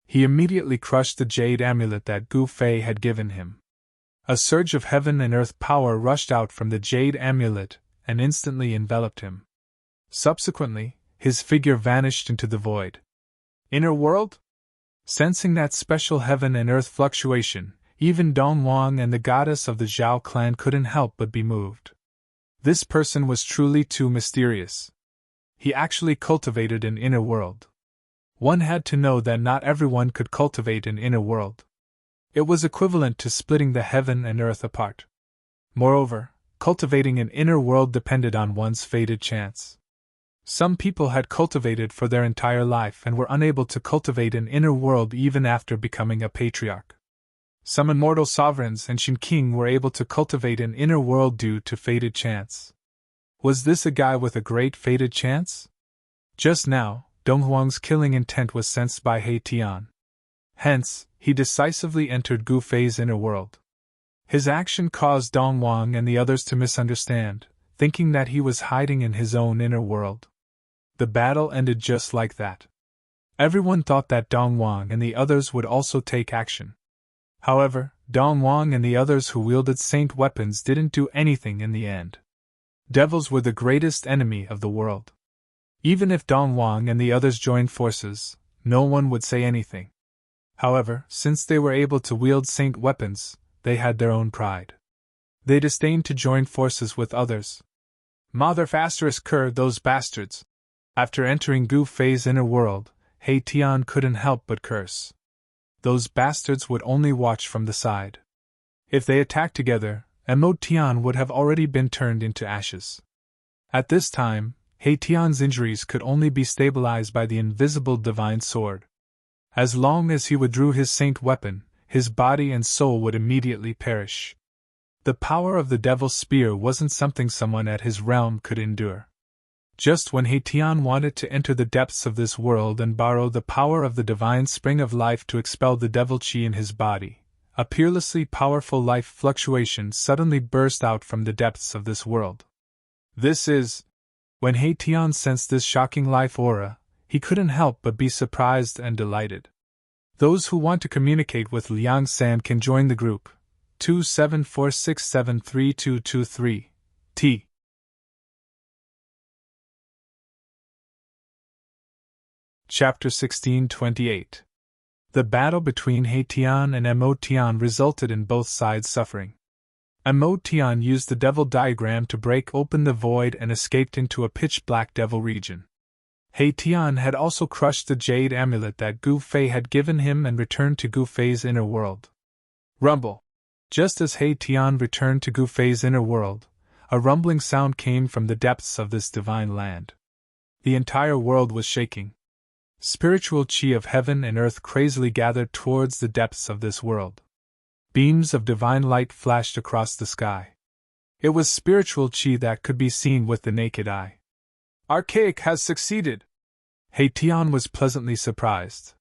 He immediately crushed the jade amulet that Gu Fei had given him. A surge of heaven and earth power rushed out from the jade amulet and instantly enveloped him. Subsequently, his figure vanished into the void. Inner world? Sensing that special heaven and earth fluctuation, even Dong Wang and the goddess of the Zhao clan couldn't help but be moved. This person was truly too mysterious. He actually cultivated an inner world. One had to know that not everyone could cultivate an inner world. It was equivalent to splitting the heaven and earth apart. Moreover, cultivating an inner world depended on one's fated chance. Some people had cultivated for their entire life and were unable to cultivate an inner world even after becoming a patriarch. Some immortal sovereigns and Shin King were able to cultivate an inner world due to fated chance. Was this a guy with a great fated chance? Just now, Dong Huang's killing intent was sensed by He Tian. Hence, he decisively entered Gu Fei's inner world. His action caused Dong Huang and the others to misunderstand, thinking that he was hiding in his own inner world. The battle ended just like that. Everyone thought that Dong Huang and the others would also take action. However, Dong Huang and the others who wielded saint weapons didn't do anything in the end. Devils were the greatest enemy of the world. Even if Dong Huang and the others joined forces, no one would say anything. However, since they were able to wield saint weapons, they had their own pride. They disdained to join forces with others. Mother ***, those bastards! After entering Gu Fei's inner world, He Tian couldn't help but curse. Those bastards would only watch from the side. If they attacked together, Mo Tian would have already been turned into ashes. At this time, He Tian's injuries could only be stabilized by the invisible divine sword. As long as he withdrew his saint weapon, his body and soul would immediately perish. The power of the devil's spear wasn't something someone at his realm could endure. Just when He Tian wanted to enter the depths of this world and borrow the power of the divine spring of life to expel the devil chi in his body, a peerlessly powerful life fluctuation suddenly burst out from the depths of this world. When He Tian sensed this shocking life aura, he couldn't help but be surprised and delighted. Those who want to communicate with Liang San can join the group 2746732223 T. Chapter 1628. The battle between He Tian and Mo Tian resulted in both sides suffering. Mo Tian used the devil diagram to break open the void and escaped into a pitch-black devil region. He Tian had also crushed the jade amulet that Gu Fei had given him and returned to Gu Fei's inner world. Rumble! Just as He Tian returned to Gu Fei's inner world, a rumbling sound came from the depths of this divine land. The entire world was shaking. Spiritual chi of heaven and earth crazily gathered towards the depths of this world. Beams of divine light flashed across the sky. It was spiritual chi that could be seen with the naked eye. Archaic has succeeded! He Tian was pleasantly surprised.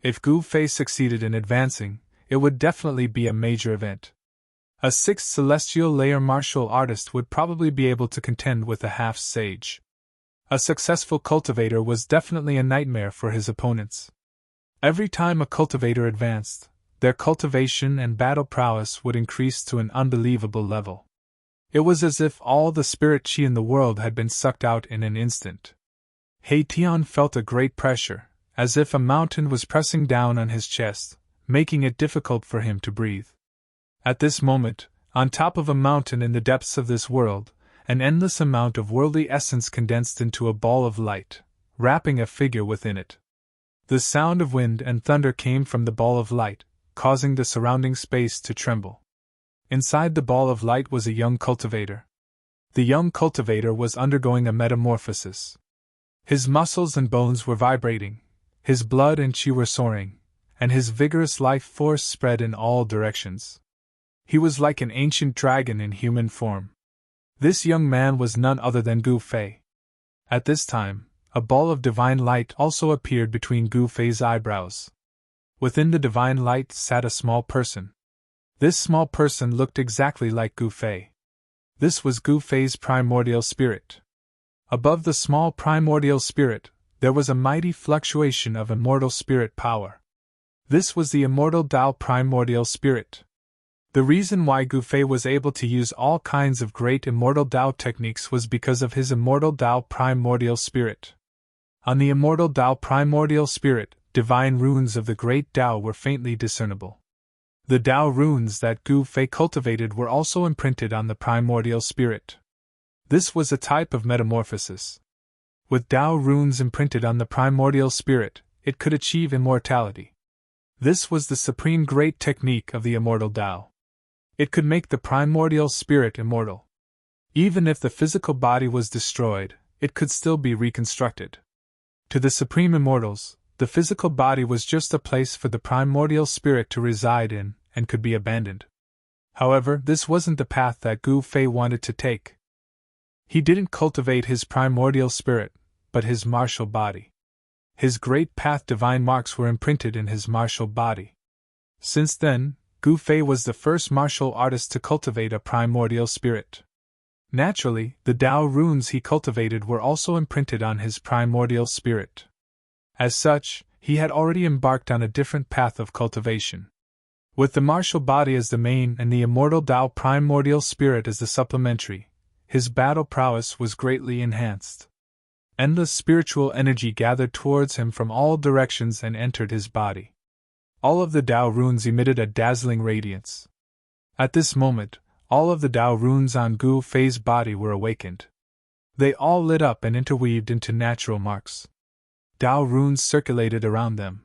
If Gu Fei succeeded in advancing, it would definitely be a major event. A sixth celestial layer martial artist would probably be able to contend with a half-sage. A successful cultivator was definitely a nightmare for his opponents. Every time a cultivator advanced, their cultivation and battle prowess would increase to an unbelievable level. It was as if all the spirit chi in the world had been sucked out in an instant. He Tian felt a great pressure, as if a mountain was pressing down on his chest, making it difficult for him to breathe. At this moment, on top of a mountain in the depths of this world, an endless amount of worldly essence condensed into a ball of light, wrapping a figure within it. The sound of wind and thunder came from the ball of light, causing the surrounding space to tremble. Inside the ball of light was a young cultivator. The young cultivator was undergoing a metamorphosis. His muscles and bones were vibrating, his blood and chi were soaring, and his vigorous life force spread in all directions. He was like an ancient dragon in human form. This young man was none other than Gu Fei. At this time, a ball of divine light also appeared between Gu Fei's eyebrows. Within the divine light sat a small person. This small person looked exactly like Gu Fei. This was Gu Fei's primordial spirit. Above the small primordial spirit, there was a mighty fluctuation of immortal spirit power. This was the immortal Tao primordial spirit. The reason why Gu Fei was able to use all kinds of great immortal Tao techniques was because of his immortal Tao primordial spirit. On the immortal Tao primordial spirit, divine runes of the great Tao were faintly discernible. The Tao runes that Gu Fei cultivated were also imprinted on the primordial spirit. This was a type of metamorphosis. With Tao runes imprinted on the primordial spirit, it could achieve immortality. This was the supreme great technique of the immortal Tao. It could make the primordial spirit immortal. Even if the physical body was destroyed, it could still be reconstructed. To the supreme immortals, the physical body was just a place for the primordial spirit to reside in, and could be abandoned. However, this wasn't the path that Gu Fei wanted to take. He didn't cultivate his primordial spirit, but his martial body. His great path divine marks were imprinted in his martial body. Since then, Gu Fei was the first martial artist to cultivate a primordial spirit. Naturally, the Tao runes he cultivated were also imprinted on his primordial spirit. As such, he had already embarked on a different path of cultivation. With the martial body as the main and the immortal Tao primordial spirit as the supplementary, his battle prowess was greatly enhanced. Endless spiritual energy gathered towards him from all directions and entered his body. All of the Tao runes emitted a dazzling radiance. At this moment, all of the Tao runes on Gu Fei's body were awakened. They all lit up and interweaved into natural marks. Tao runes circulated around them.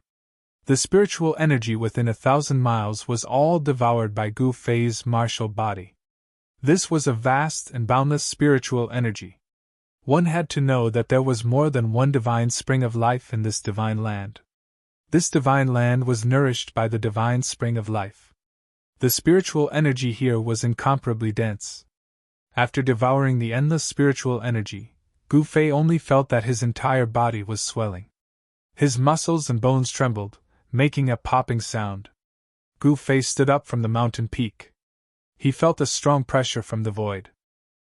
The spiritual energy within 1,000 miles was all devoured by Gu Fei's martial body. This was a vast and boundless spiritual energy. One had to know that there was more than one divine spring of life in this divine land. This divine land was nourished by the divine spring of life. The spiritual energy here was incomparably dense. After devouring the endless spiritual energy, Gu Fei only felt that his entire body was swelling. His muscles and bones trembled, making a popping sound. Gu Fei stood up from the mountain peak. He felt a strong pressure from the void.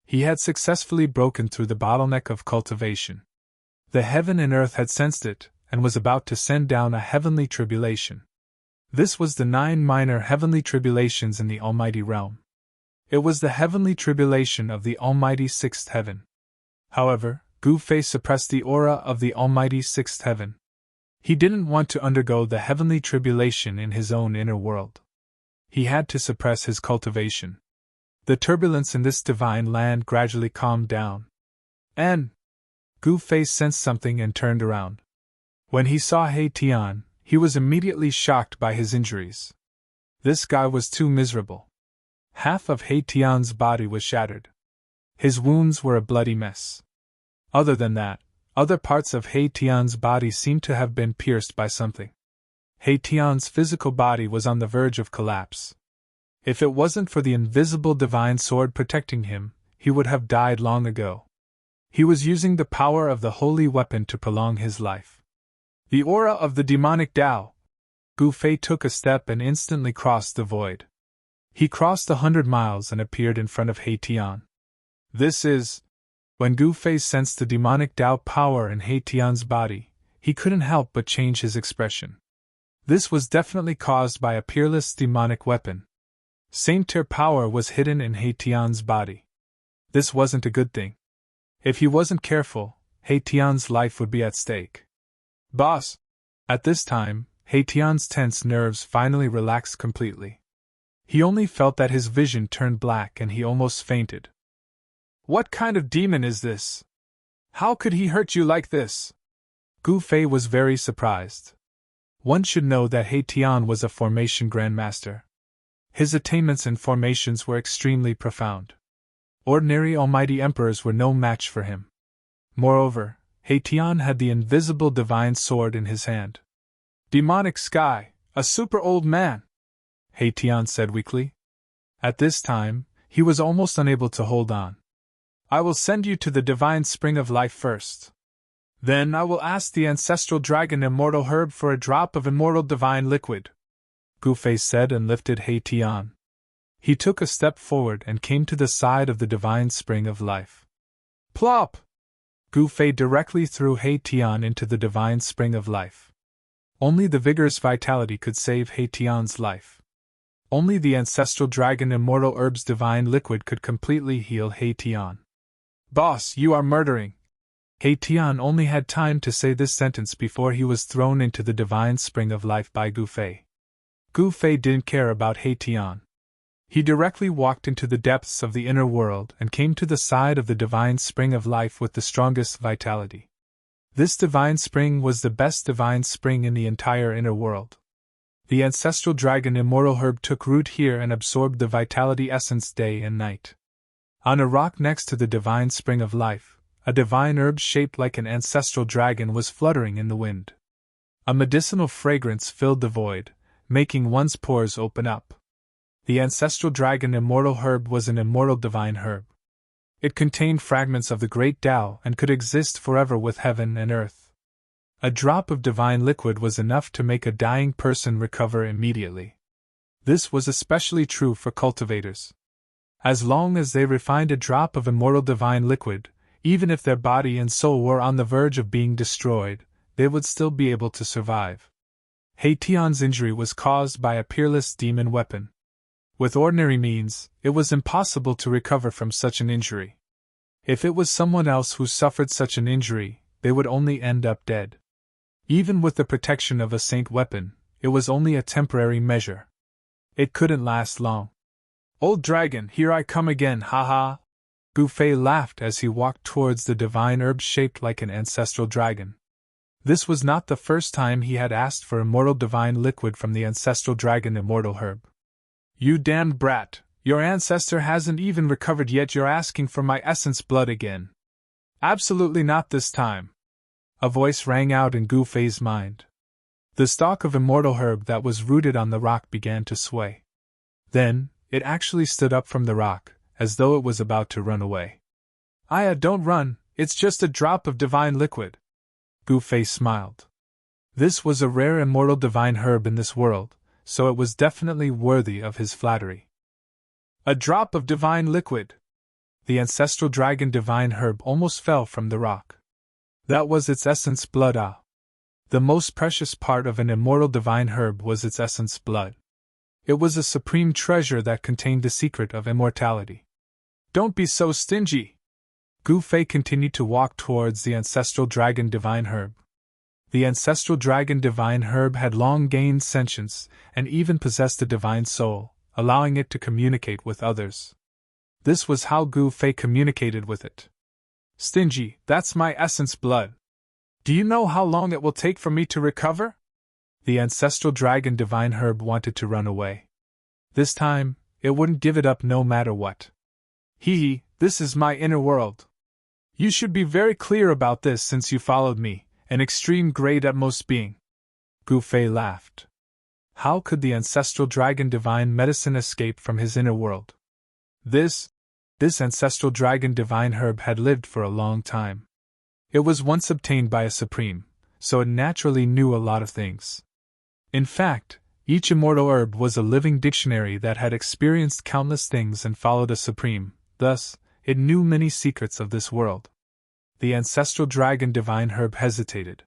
He had successfully broken through the bottleneck of cultivation. The heaven and earth had sensed it, and was about to send down a heavenly tribulation. This was the 9 minor heavenly tribulations in the Almighty Realm. It was the heavenly tribulation of the Almighty Sixth Heaven. However, Gu Fei suppressed the aura of the Almighty Sixth Heaven. He didn't want to undergo the heavenly tribulation in his own inner world. He had to suppress his cultivation. The turbulence in this divine land gradually calmed down. And Gu Fei sensed something and turned around. When he saw He Tian, he was immediately shocked by his injuries. This guy was too miserable. Half of He Tian's body was shattered. His wounds were a bloody mess. Other than that, other parts of He Tian's body seemed to have been pierced by something. He Tian's physical body was on the verge of collapse. If it wasn't for the invisible divine sword protecting him, he would have died long ago. He was using the power of the holy weapon to prolong his life. The aura of the demonic Tao. Gu Fei took a step and instantly crossed the void. He crossed 100 miles and appeared in front of He Tian. This is... When Gu Fei sensed the demonic Tao power in He Tian's body, he couldn't help but change his expression. This was definitely caused by a peerless demonic weapon. Saint-tier power was hidden in He Tian's body. This wasn't a good thing. If he wasn't careful, He Tian's life would be at stake. Boss! At this time, He Tian's tense nerves finally relaxed completely. He only felt that his vision turned black and he almost fainted. What kind of demon is this? How could he hurt you like this? Gu Fei was very surprised. One should know that He Tian was a formation grandmaster. His attainments in formations were extremely profound. Ordinary almighty emperors were no match for him. Moreover, He Tian had the invisible divine sword in his hand. Demonic sky, a super old man, He Tian said weakly. At this time, he was almost unable to hold on. I will send you to the divine spring of life first. Then I will ask the ancestral dragon Immortal Herb for a drop of immortal divine liquid, Gu Fei said and lifted He Tian. He took a step forward and came to the side of the divine spring of life. Plop! Gu Fei directly threw He Tian into the divine spring of life. Only the vigorous vitality could save He Tian's life. Only the ancestral dragon Immortal Herb's divine liquid could completely heal He Tian. Boss, you are murdering! He Tian only had time to say this sentence before he was thrown into the divine spring of life by Gu Fei. Gu Fei didn't care about He Tian. He directly walked into the depths of the inner world and came to the side of the divine spring of life with the strongest vitality. This divine spring was the best divine spring in the entire inner world. The ancestral dragon Immortal Herb took root here and absorbed the vitality essence day and night. On a rock next to the divine spring of life, a divine herb shaped like an ancestral dragon was fluttering in the wind. A medicinal fragrance filled the void, making one's pores open up. The ancestral dragon immortal herb was an immortal divine herb. It contained fragments of the great Tao and could exist forever with heaven and earth. A drop of divine liquid was enough to make a dying person recover immediately. This was especially true for cultivators. As long as they refined a drop of immortal divine liquid, even if their body and soul were on the verge of being destroyed, they would still be able to survive. Haitian's injury was caused by a peerless demon weapon. With ordinary means, it was impossible to recover from such an injury. If it was someone else who suffered such an injury, they would only end up dead. Even with the protection of a saint weapon, it was only a temporary measure. It couldn't last long. "Old dragon, here I come again, ha!" Gu Fei laughed as he walked towards the divine herb shaped like an ancestral dragon. This was not the first time he had asked for immortal divine liquid from the ancestral dragon immortal herb. "You damned brat, your ancestor hasn't even recovered yet, you're asking for my essence blood again." "Absolutely not this time," a voice rang out in Gu Fei's mind. The stalk of immortal herb that was rooted on the rock began to sway. Then, it actually stood up from the rock, as though it was about to run away. "Aya, don't run, it's just a drop of divine liquid." Gu Fei smiled. This was a rare immortal divine herb in this world, so it was definitely worthy of his flattery. "A drop of divine liquid!" The ancestral dragon divine herb almost fell from the rock. That was its essence blood. The most precious part of an immortal divine herb was its essence blood. It was a supreme treasure that contained the secret of immortality. "Don't be so stingy!" Gu Fei continued to walk towards the ancestral dragon divine herb. The ancestral dragon divine herb had long gained sentience, and even possessed a divine soul, allowing it to communicate with others. This was how Gu Fei communicated with it. "Stingy, that's my essence blood. Do you know how long it will take for me to recover?" The ancestral dragon divine herb wanted to run away. This time, it wouldn't give it up no matter what. "Hee, this is my inner world. You should be very clear about this since you followed me, an extreme grade utmost being." Gu Fei laughed. How could the ancestral dragon divine medicine escape from his inner world? This ancestral dragon divine herb had lived for a long time. It was once obtained by a supreme, so it naturally knew a lot of things. In fact, each immortal herb was a living dictionary that had experienced countless things and followed a supreme, thus, it knew many secrets of this world. The ancestral dragon divine herb hesitated.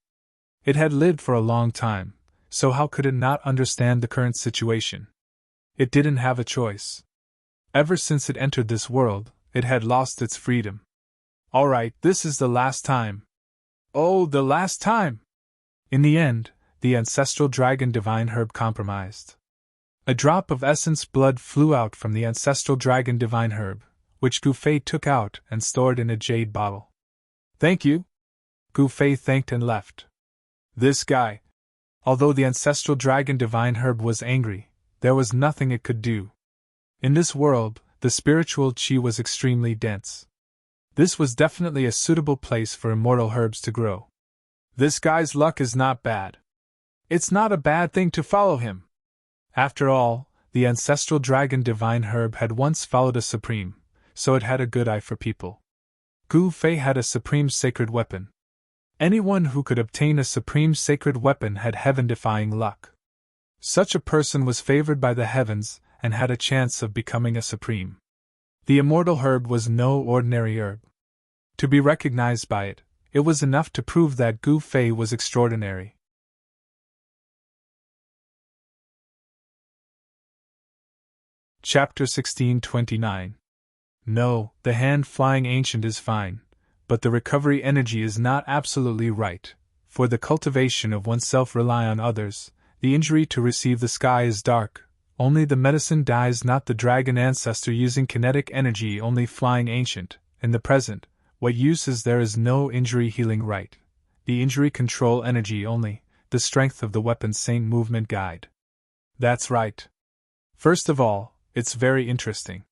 It had lived for a long time, so how could it not understand the current situation? It didn't have a choice. Ever since it entered this world, it had lost its freedom. "All right, this is the last time." "Oh, the last time!" In the end, the ancestral dragon divine herb compromised. A drop of essence blood flew out from the ancestral dragon divine herb, which Gu Fei took out and stored in a jade bottle. "Thank you." Gu Fei thanked and left. This guy. Although the ancestral dragon divine herb was angry, there was nothing it could do. In this world, the spiritual qi was extremely dense. This was definitely a suitable place for immortal herbs to grow. This guy's luck is not bad. It's not a bad thing to follow him. After all, the ancestral dragon divine herb had once followed a supreme, so it had a good eye for people. Gu Fei had a supreme sacred weapon. Anyone who could obtain a supreme sacred weapon had heaven-defying luck. Such a person was favored by the heavens and had a chance of becoming a supreme. The immortal herb was no ordinary herb. To be recognized by it, it was enough to prove that Gu Fei was extraordinary. Chapter 1629. No, the hand-flying ancient is fine, but the recovery energy is not absolutely right. For the cultivation of oneself rely on others, the injury to receive the sky is dark, only the medicine dies not the dragon ancestor using kinetic energy only flying ancient, in the present, what use is there is no injury healing right, the injury control energy only, the strength of the weapon's saint movement guide. That's right. First of all, it's very interesting.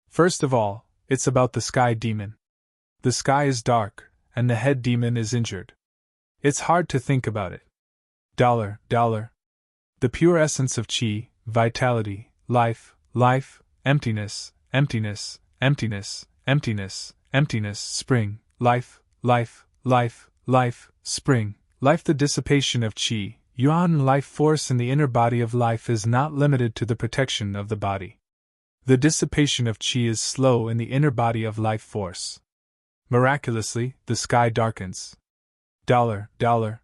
First of all, it's about the sky demon. The sky is dark, and the head demon is injured. It's hard to think about it. $. The pure essence of qi, vitality, life, life, emptiness, emptiness, emptiness, emptiness, emptiness, spring, life, life, life, life, spring, life. The dissipation of qi, yuan life force in the inner body of life is not limited to the protection of the body. The dissipation of qi is slow in the inner body of life force. Miraculously, the sky darkens. $.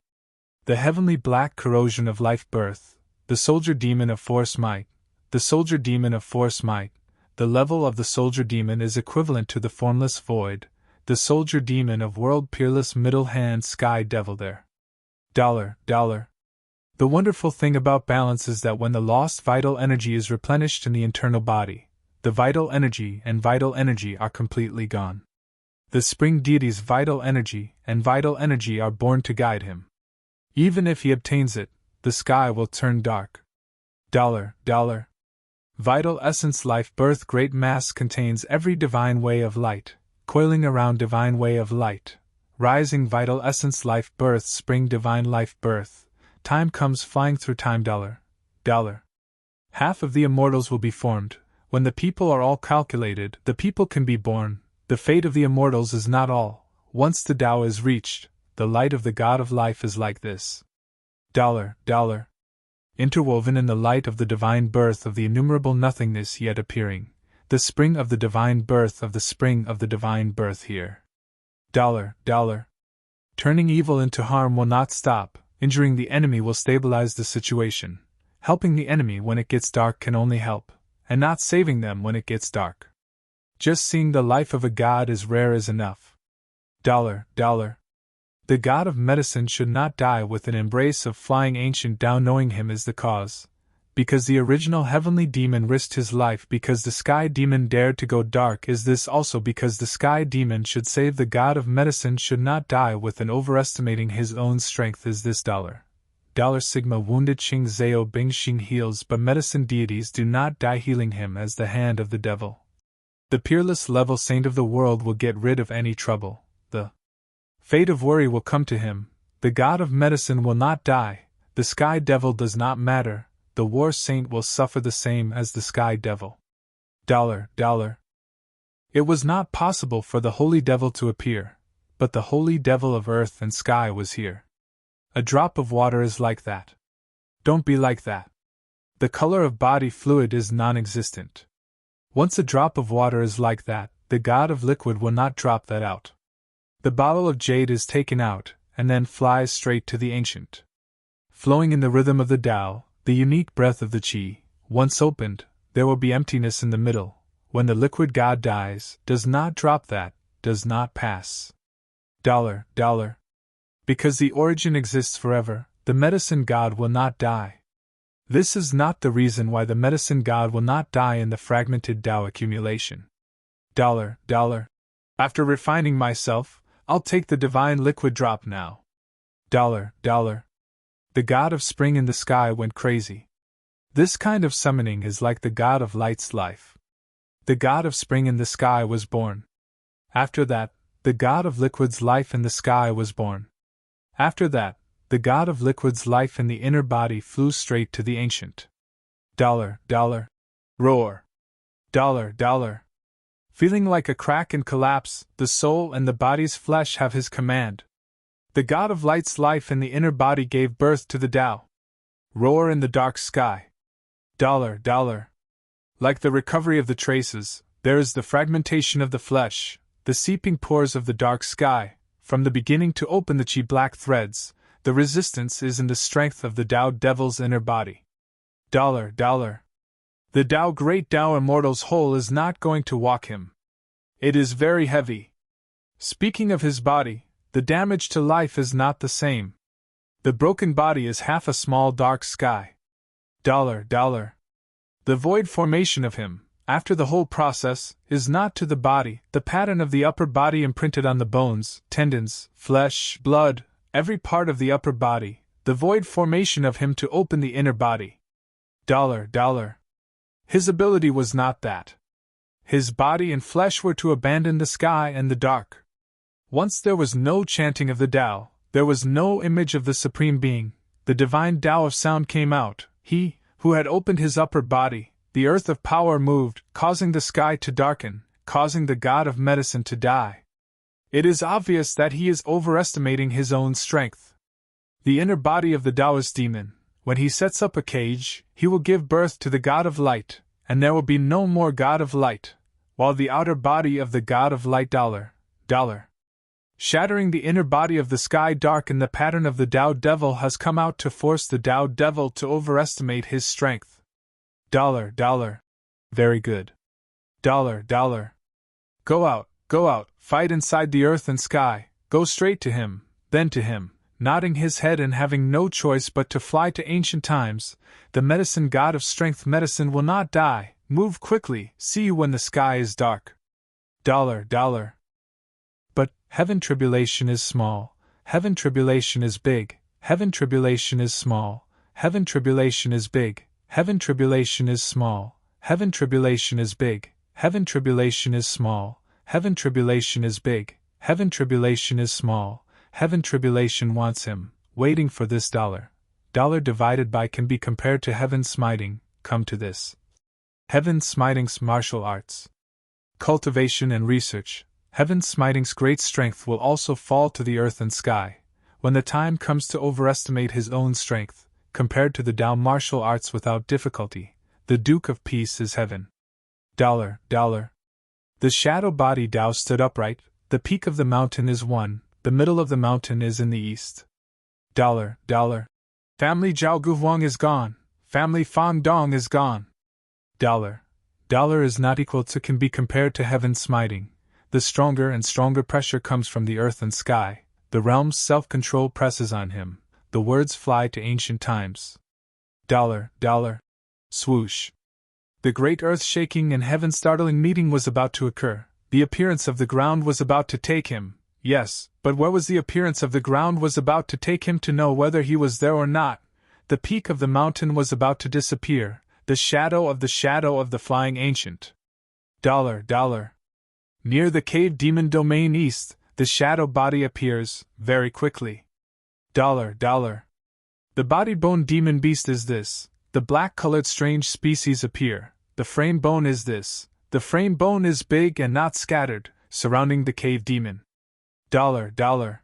The heavenly black corrosion of life birth, the soldier demon of force might, the soldier demon of force might, the level of the soldier demon is equivalent to the formless void, the soldier demon of world peerless middle hand sky devil there. $. The wonderful thing about balance is that when the lost vital energy is replenished in the internal body, the vital energy and vital energy are completely gone. The spring deity's vital energy and vital energy are born to guide him. Even if he obtains it, the sky will turn dark. $. Vital essence life birth great mass contains every divine way of light, coiling around divine way of light, rising vital essence life birth spring divine life birth, time comes flying through time. $. Half of the immortals will be formed. When the people are all calculated, the people can be born. The fate of the immortals is not all. Once the Tao is reached, the light of the God of life is like this. $. Interwoven in the light of the divine birth of the innumerable nothingness yet appearing, the spring of the divine birth of the spring of the divine birth here. $. Turning evil into harm will not stop, injuring the enemy will stabilize the situation. Helping the enemy when it gets dark can only help, and not saving them when it gets dark. Just seeing the life of a god as rare is enough. $. The god of medicine should not die with an embrace of flying ancient Tao knowing him is the cause. Because the original heavenly demon risked his life because the sky demon dared to go dark is this also because the sky demon should save the god of medicine should not die with an overestimating his own strength is this $. Sigma wounded Xing Zhao Bing Xing heals but medicine deities do not die healing him as the hand of the devil. The peerless level saint of the world will get rid of any trouble. The fate of worry will come to him. The god of medicine will not die. The sky devil does not matter. The war saint will suffer the same as the sky devil. $. It was not possible for the holy devil to appear, but the holy devil of earth and sky was here. A drop of water is like that. Don't be like that. The color of body fluid is non-existent. Once a drop of water is like that, the god of liquid will not drop that out. The bottle of jade is taken out, and then flies straight to the ancient. Flowing in the rhythm of the Tao, the unique breath of the qi, once opened, there will be emptiness in the middle. When the liquid god dies, does not drop that, does not pass. $. Because the origin exists forever, the medicine god will not die. This is not the reason why the medicine god will not die in the fragmented Tao accumulation. $. After refining myself, I'll take the divine liquid drop now. $. The god of spring in the sky went crazy. This kind of summoning is like the god of light's life. The god of spring in the sky was born. After that, the god of liquid's life in the sky was born. After that, the god of liquid's life in the inner body flew straight to the ancient. $. Roar. $. Feeling like a crack and collapse, the soul and the body's flesh have his command. The god of light's life in the inner body gave birth to the Tao. Roar in the dark sky. $. Like the recovery of the traces, there is the fragmentation of the flesh, the seeping pores of the dark sky, from the beginning to open the qi black threads. The resistance is in the strength of the Tao devil's inner body. $. The Tao great Tao immortal's whole is not going to walk him. It is very heavy. Speaking of his body, the damage to life is not the same. The broken body is half a small dark sky. $. The void formation of him, after the whole process, is not to the body, the pattern of the upper body imprinted on the bones, tendons, flesh, blood, every part of the upper body, the void formation of him to open the inner body. $. His ability was not that. His body and flesh were to abandon the sky and the dark. Once there was no chanting of the Tao, there was no image of the Supreme Being, the divine Tao of sound came out, he, who had opened his upper body, the earth of power moved, causing the sky to darken, causing the god of medicine to die. It is obvious that he is overestimating his own strength. The inner body of the Taoist demon, when he sets up a cage, he will give birth to the god of light, and there will be no more god of light, while the outer body of the god of light shattering the inner body of the sky dark in the pattern of the Tao devil has come out to force the Tao devil to overestimate his strength. Dollar. Very good. Dollar. Go out, fight inside the earth and sky, go straight to him, then to him, nodding his head and having no choice but to fly to ancient times. The medicine god of strength medicine will not die, move quickly, see you when the sky is dark. Dollar. But, heaven tribulation is small, heaven tribulation is big, heaven tribulation is small, heaven tribulation is big, heaven tribulation is small, heaven tribulation is big, heaven tribulation is small, heaven tribulation is big, heaven tribulation is small, heaven tribulation wants him, waiting for this dollar. Dollar divided by can be compared to heaven smiting, come to this. Heaven smiting's martial arts. Cultivation and research. Heaven smiting's great strength will also fall to the earth and sky, when the time comes to overestimate his own strength, compared to the Tao martial arts without difficulty. The Duke of Peace is heaven. Dollar. The shadow body Tao stood upright, the peak of the mountain is one, the middle of the mountain is in the east. Dollar. Family Zhao Guhuang is gone, family Fang Dong is gone. Dollar is not equal to can be compared to heaven smiting. The stronger and stronger pressure comes from the earth and sky, the realm's self-control presses on him, the words fly to ancient times. Dollar. Swoosh. The great earth-shaking and heaven-startling meeting was about to occur. The appearance of the ground was about to take him. Yes, but where was the appearance of the ground was about to take him to know whether he was there or not. The peak of the mountain was about to disappear, the shadow of the flying ancient. Dollar. Near the cave demon domain east, the shadow body appears, very quickly. Dollar. The body bone demon beast is this. The black-colored strange species appear. The frame bone is this. The frame bone is big and not scattered, surrounding the cave demon. Dollar.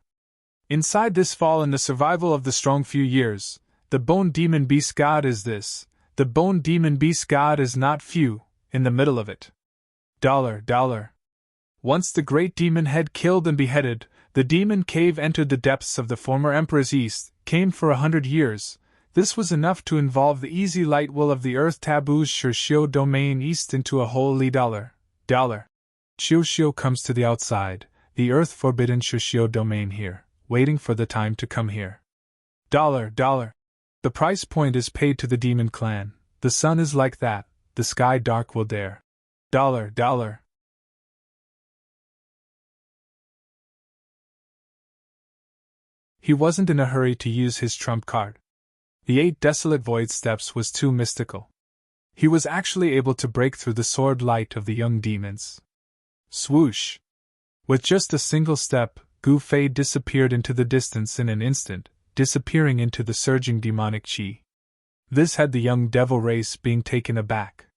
Inside this fall in the survival of the strong few years, the bone demon beast god is this. The bone demon beast god is not few, in the middle of it. Dollar. Once the great demon head killed and beheaded, the demon cave entered the depths of the former emperor's east, came for 100 years. This was enough to involve the easy light will of the earth taboo's Shirshio domain east into a holy dollar. Shirshio comes to the outside, the earth forbidden Shirshio domain here, waiting for the time to come here. Dollar. The price point is paid to the demon clan. The sun is like that, the sky dark will dare. Dollar. He wasn't in a hurry to use his trump card. The 8 desolate void steps was too mystical. He was actually able to break through the sword light of the young demons. Swoosh! With just a single step, Gu Fei disappeared into the distance in an instant, disappearing into the surging demonic qi. This had the young devil race being taken aback.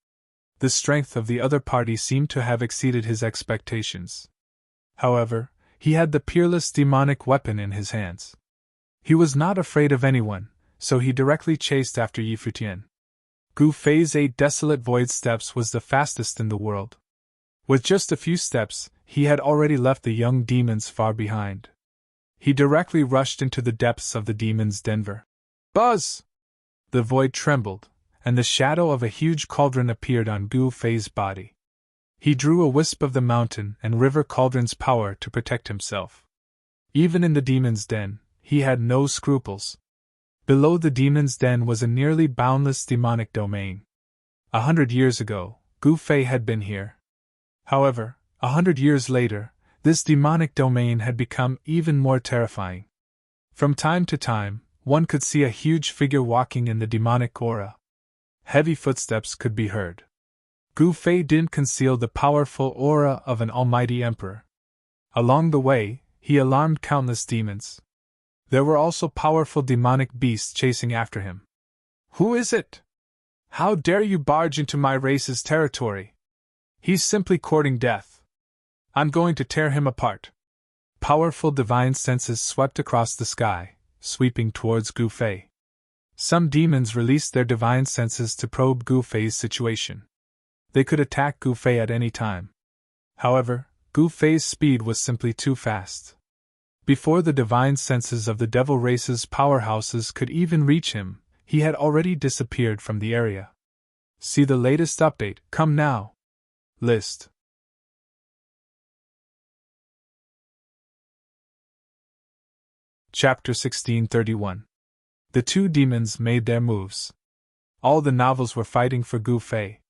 The strength of the other party seemed to have exceeded his expectations. However, he had the peerless demonic weapon in his hands. He was not afraid of anyone, so he directly chased after Yi Futian. Gu Fei's 8 desolate void steps was the fastest in the world. With just a few steps, he had already left the young demons far behind. He directly rushed into the depths of the demon's denver. Buzz! The void trembled, and the shadow of a huge cauldron appeared on Gu Fei's body. He drew a wisp of the mountain and river cauldron's power to protect himself. Even in the demon's den, he had no scruples. Below the demon's den was a nearly boundless demonic domain. 100 years ago, Gu Fei had been here. However, 100 years later, this demonic domain had become even more terrifying. From time to time, one could see a huge figure walking in the demonic aura. Heavy footsteps could be heard. Gu Fei didn't conceal the powerful aura of an almighty emperor. Along the way, he alarmed countless demons. There were also powerful demonic beasts chasing after him. Who is it? How dare you barge into my race's territory? He's simply courting death. I'm going to tear him apart. Powerful divine senses swept across the sky, sweeping towards Gu Fei. Some demons released their divine senses to probe Gu Fei's situation. They could attack Gu Fei at any time. However, Gu Fei's speed was simply too fast. Before the divine senses of the devil race's powerhouses could even reach him, he had already disappeared from the area. See the latest update, come now. List. Chapter 1631. The two demons made their moves. All the novels were fighting for Gu Fei.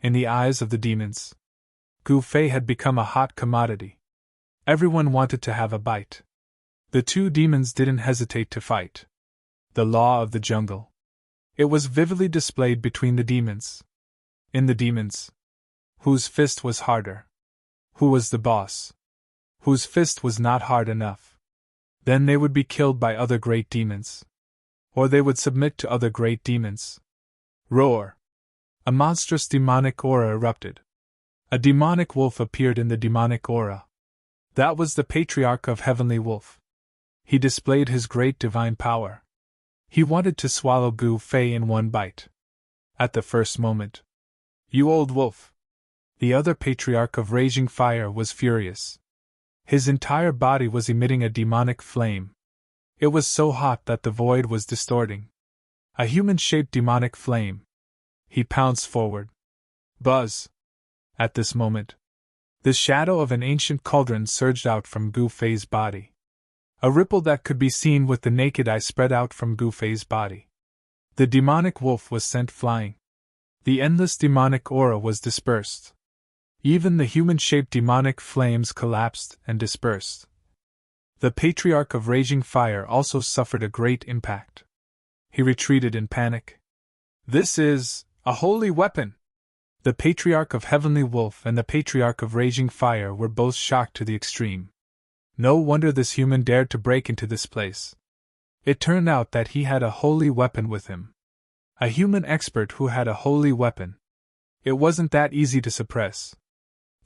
In the eyes of the demons, Gu Fei had become a hot commodity. Everyone wanted to have a bite. The two demons didn't hesitate to fight. The law of the jungle. It was vividly displayed between the demons. In the demons, whose fist was harder? Who was the boss? Whose fist was not hard enough? Then they would be killed by other great demons. Or they would submit to other great demons. Roar! A monstrous demonic aura erupted. A demonic wolf appeared in the demonic aura. That was the Patriarch of Heavenly Wolf. He displayed his great divine power. He wanted to swallow Gu Fei in one bite. At the first moment. You old wolf! The other Patriarch of Raging Fire was furious. His entire body was emitting a demonic flame. It was so hot that the void was distorting. A human-shaped demonic flame. He pounced forward. Buzz! At this moment, the shadow of an ancient cauldron surged out from Gu Fei's body. A ripple that could be seen with the naked eye spread out from Gu Fei's body. The demonic wolf was sent flying. The endless demonic aura was dispersed. Even the human-shaped demonic flames collapsed and dispersed. The Patriarch of Raging Fire also suffered a great impact. He retreated in panic. This is a holy weapon! The Patriarch of Heavenly Wolf and the Patriarch of Raging Fire were both shocked to the extreme. No wonder this human dared to break into this place. It turned out that he had a holy weapon with him. A human expert who had a holy weapon. It wasn't that easy to suppress.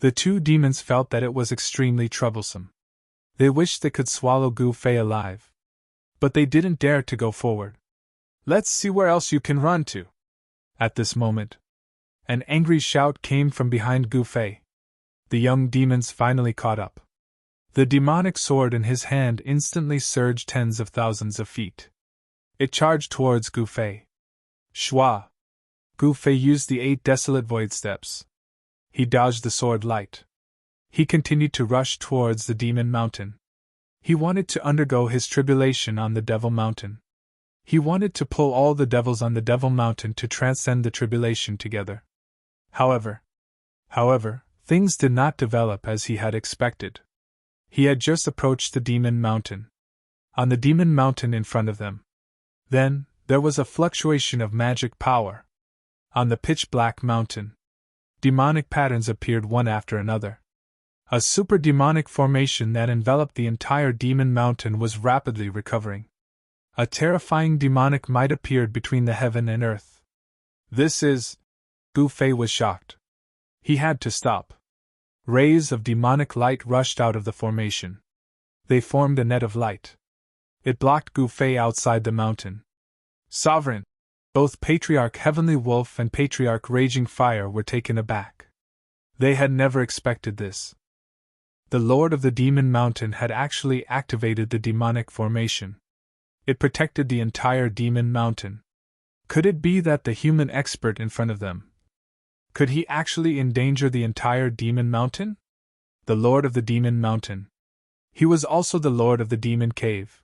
The two demons felt that it was extremely troublesome. They wished they could swallow Gu Fei alive. But they didn't dare to go forward. Let's see where else you can run to. At this moment, an angry shout came from behind Gu Fei. The young demons finally caught up. The demonic sword in his hand instantly surged tens of thousands of feet. It charged towards Gu Fei. Shwa! Gu Fei used the 8 desolate void steps. He dodged the sword light. He continued to rush towards the demon mountain. He wanted to undergo his tribulation on the devil mountain. He wanted to pull all the devils on the devil mountain to transcend the tribulation together. However, things did not develop as he had expected. He had just approached the demon mountain. On the demon mountain in front of them. Then, there was a fluctuation of magic power. On the pitch-black mountain, demonic patterns appeared one after another. A super-demonic formation that enveloped the entire demon mountain was rapidly recovering. A terrifying demonic might appeared between the heaven and earth. This is... Gu Fei was shocked. He had to stop. Rays of demonic light rushed out of the formation. They formed a net of light. It blocked Gu Fei outside the mountain. Sovereign! Both Patriarch Heavenly Wolf and Patriarch Raging Fire were taken aback. They had never expected this. The Lord of the Demon Mountain had actually activated the demonic formation. It protected the entire demon mountain. Could it be that the human expert in front of them? Could he actually endanger the entire demon mountain? The Lord of the Demon Mountain. He was also the Lord of the Demon Cave.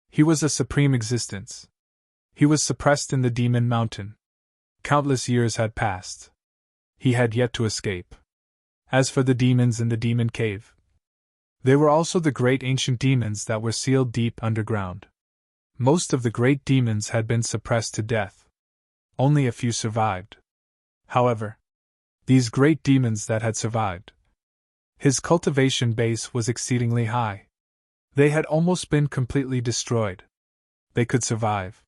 He was a supreme existence. He was suppressed in the demon mountain. Countless years had passed. He had yet to escape. As for the demons in the demon cave, they were also the great ancient demons that were sealed deep underground. Most of the great demons had been suppressed to death. Only a few survived. However, these great demons that had survived, his cultivation base was exceedingly high. They had almost been completely destroyed. They could survive.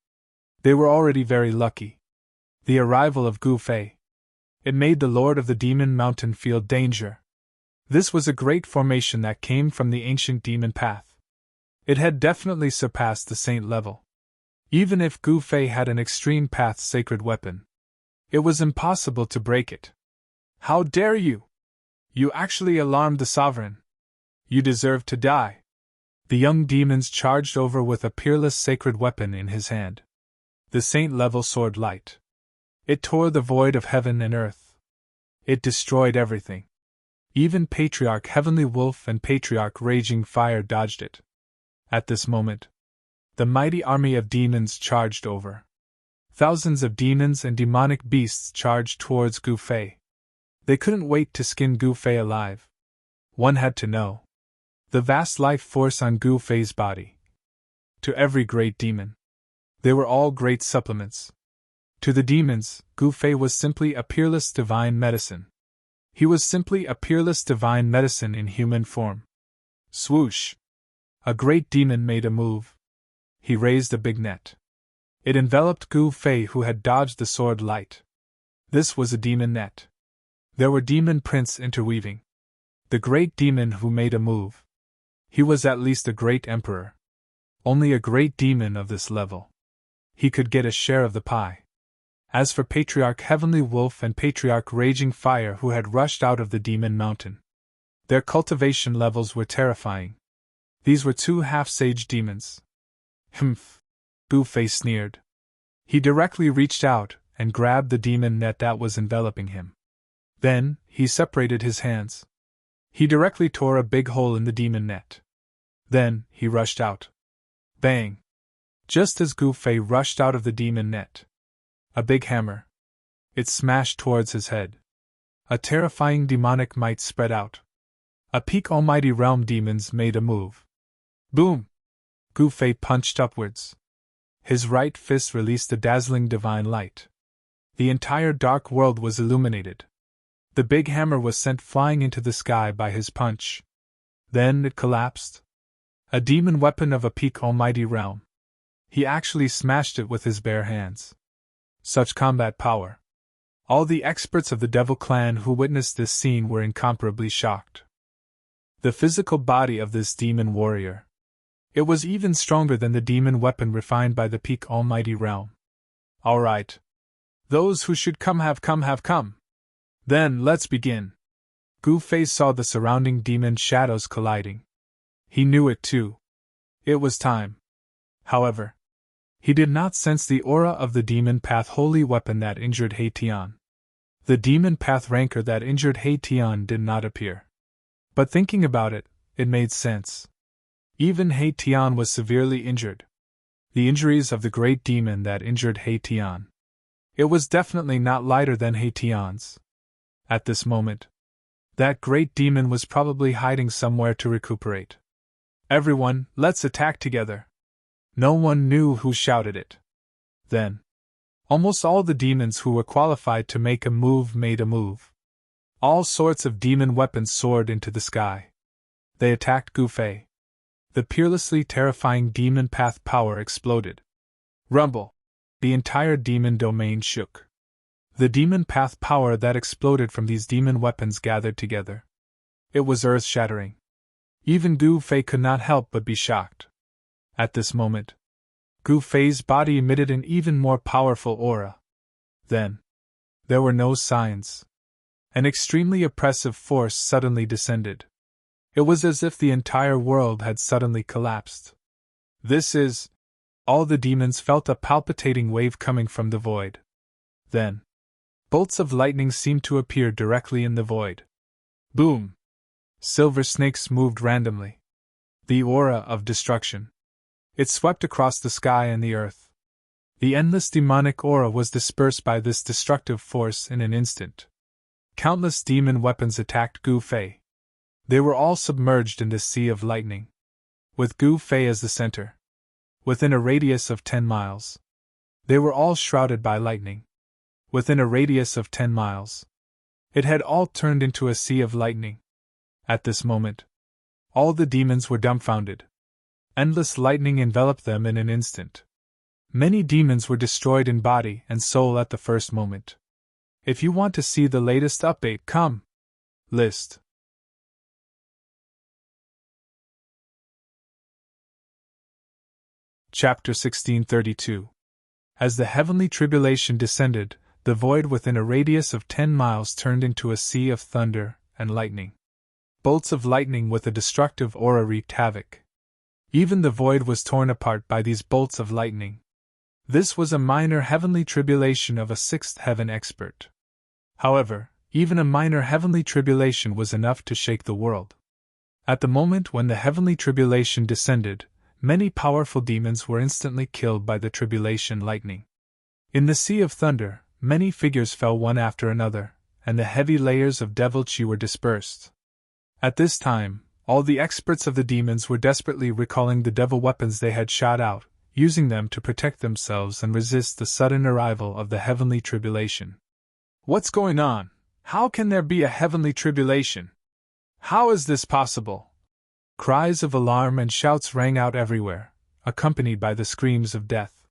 They were already very lucky. The arrival of Gu Fei. It made the Lord of the Demon Mountain feel danger. This was a great formation that came from the ancient demon path. It had definitely surpassed the saint level. Even if Gu Fei had an extreme path sacred weapon, it was impossible to break it. How dare you! You actually alarmed the sovereign. You deserve to die. The young demons charged over with a peerless sacred weapon in his hand. The saint-level sword light. It tore the void of heaven and earth. It destroyed everything. Even Patriarch Heavenly Wolf and Patriarch Raging Fire dodged it. At this moment, the mighty army of demons charged over. Thousands of demons and demonic beasts charged towards Gu Fei. They couldn't wait to skin Gu Fei alive. One had to know the vast life force on Gu Fei's body. To every great demon, they were all great supplements. To the demons, Gu Fei was simply a peerless divine medicine. He was simply a peerless divine medicine in human form. Swoosh! A great demon made a move. He raised a big net. It enveloped Gu Fei, who had dodged the sword light. This was a demon net. There were demon prints interweaving. The great demon who made a move. He was at least a great emperor. Only a great demon of this level. He could get a share of the pie. As for Patriarch Heavenly Wolf and Patriarch Raging Fire, who had rushed out of the demon mountain, their cultivation levels were terrifying. These were two half-sage demons. Humph! Gu Fei sneered. He directly reached out and grabbed the demon net that was enveloping him. Then, he separated his hands. He directly tore a big hole in the demon net. Then, he rushed out. Bang! Just as Gu Fei rushed out of the demon net, a big hammer. It smashed towards his head. A terrifying demonic might spread out. A peak almighty realm demons made a move. Boom! Gu Fei punched upwards. His right fist released a dazzling divine light. The entire dark world was illuminated. The big hammer was sent flying into the sky by his punch. Then it collapsed. A demon weapon of a peak almighty realm. He actually smashed it with his bare hands. Such combat power. All the experts of the Devil Clan who witnessed this scene were incomparably shocked. The physical body of this demon warrior. It was even stronger than the demon weapon refined by the peak almighty realm. All right. Those who should come have come. Then let's begin. Gu Fei saw the surrounding demon shadows colliding. He knew it too. It was time. However, he did not sense the aura of the demon path holy weapon that injured He Tian. The demon path rancor that injured He Tian did not appear. But thinking about it, it made sense. Even He Tian was severely injured. The injuries of the great demon that injured He Tian. It was definitely not lighter than He Tian's. At this moment, that great demon was probably hiding somewhere to recuperate. Everyone, let's attack together. No one knew who shouted it. Then, almost all the demons who were qualified to make a move made a move. All sorts of demon weapons soared into the sky. They attacked Gu Fei. The peerlessly terrifying demon path power exploded. Rumble! The entire demon domain shook. The demon path power that exploded from these demon weapons gathered together. It was earth-shattering. Even Gu Fei could not help but be shocked. At this moment, Gu Fei's body emitted an even more powerful aura. Then, there were no signs. An extremely oppressive force suddenly descended. It was as if the entire world had suddenly collapsed. This is... All the demons felt a palpitating wave coming from the void. Then, bolts of lightning seemed to appear directly in the void. Boom! Silver snakes moved randomly. The aura of destruction. It swept across the sky and the earth. The endless demonic aura was dispersed by this destructive force in an instant. Countless demon weapons attacked Gu Fei. They were all submerged in this sea of lightning, with Gu Fei as the center. Within a radius of 10 miles. They were all shrouded by lightning. Within a radius of 10 miles. It had all turned into a sea of lightning. At this moment, all the demons were dumbfounded. Endless lightning enveloped them in an instant. Many demons were destroyed in body and soul at the first moment. If you want to see the latest update, come. List. Chapter 1632. As the heavenly tribulation descended, the void within a radius of 10 miles turned into a sea of thunder and lightning. Bolts of lightning with a destructive aura wreaked havoc. Even the void was torn apart by these bolts of lightning. This was a minor heavenly tribulation of a sixth heaven expert. However, even a minor heavenly tribulation was enough to shake the world. At the moment when the heavenly tribulation descended, many powerful demons were instantly killed by the tribulation lightning. In the sea of thunder, many figures fell one after another, and the heavy layers of devil chi were dispersed. At this time, all the experts of the demons were desperately recalling the devil weapons they had shot out, using them to protect themselves and resist the sudden arrival of the heavenly tribulation. What's going on? How can there be a heavenly tribulation? How is this possible? Cries of alarm and shouts rang out everywhere, accompanied by the screams of death.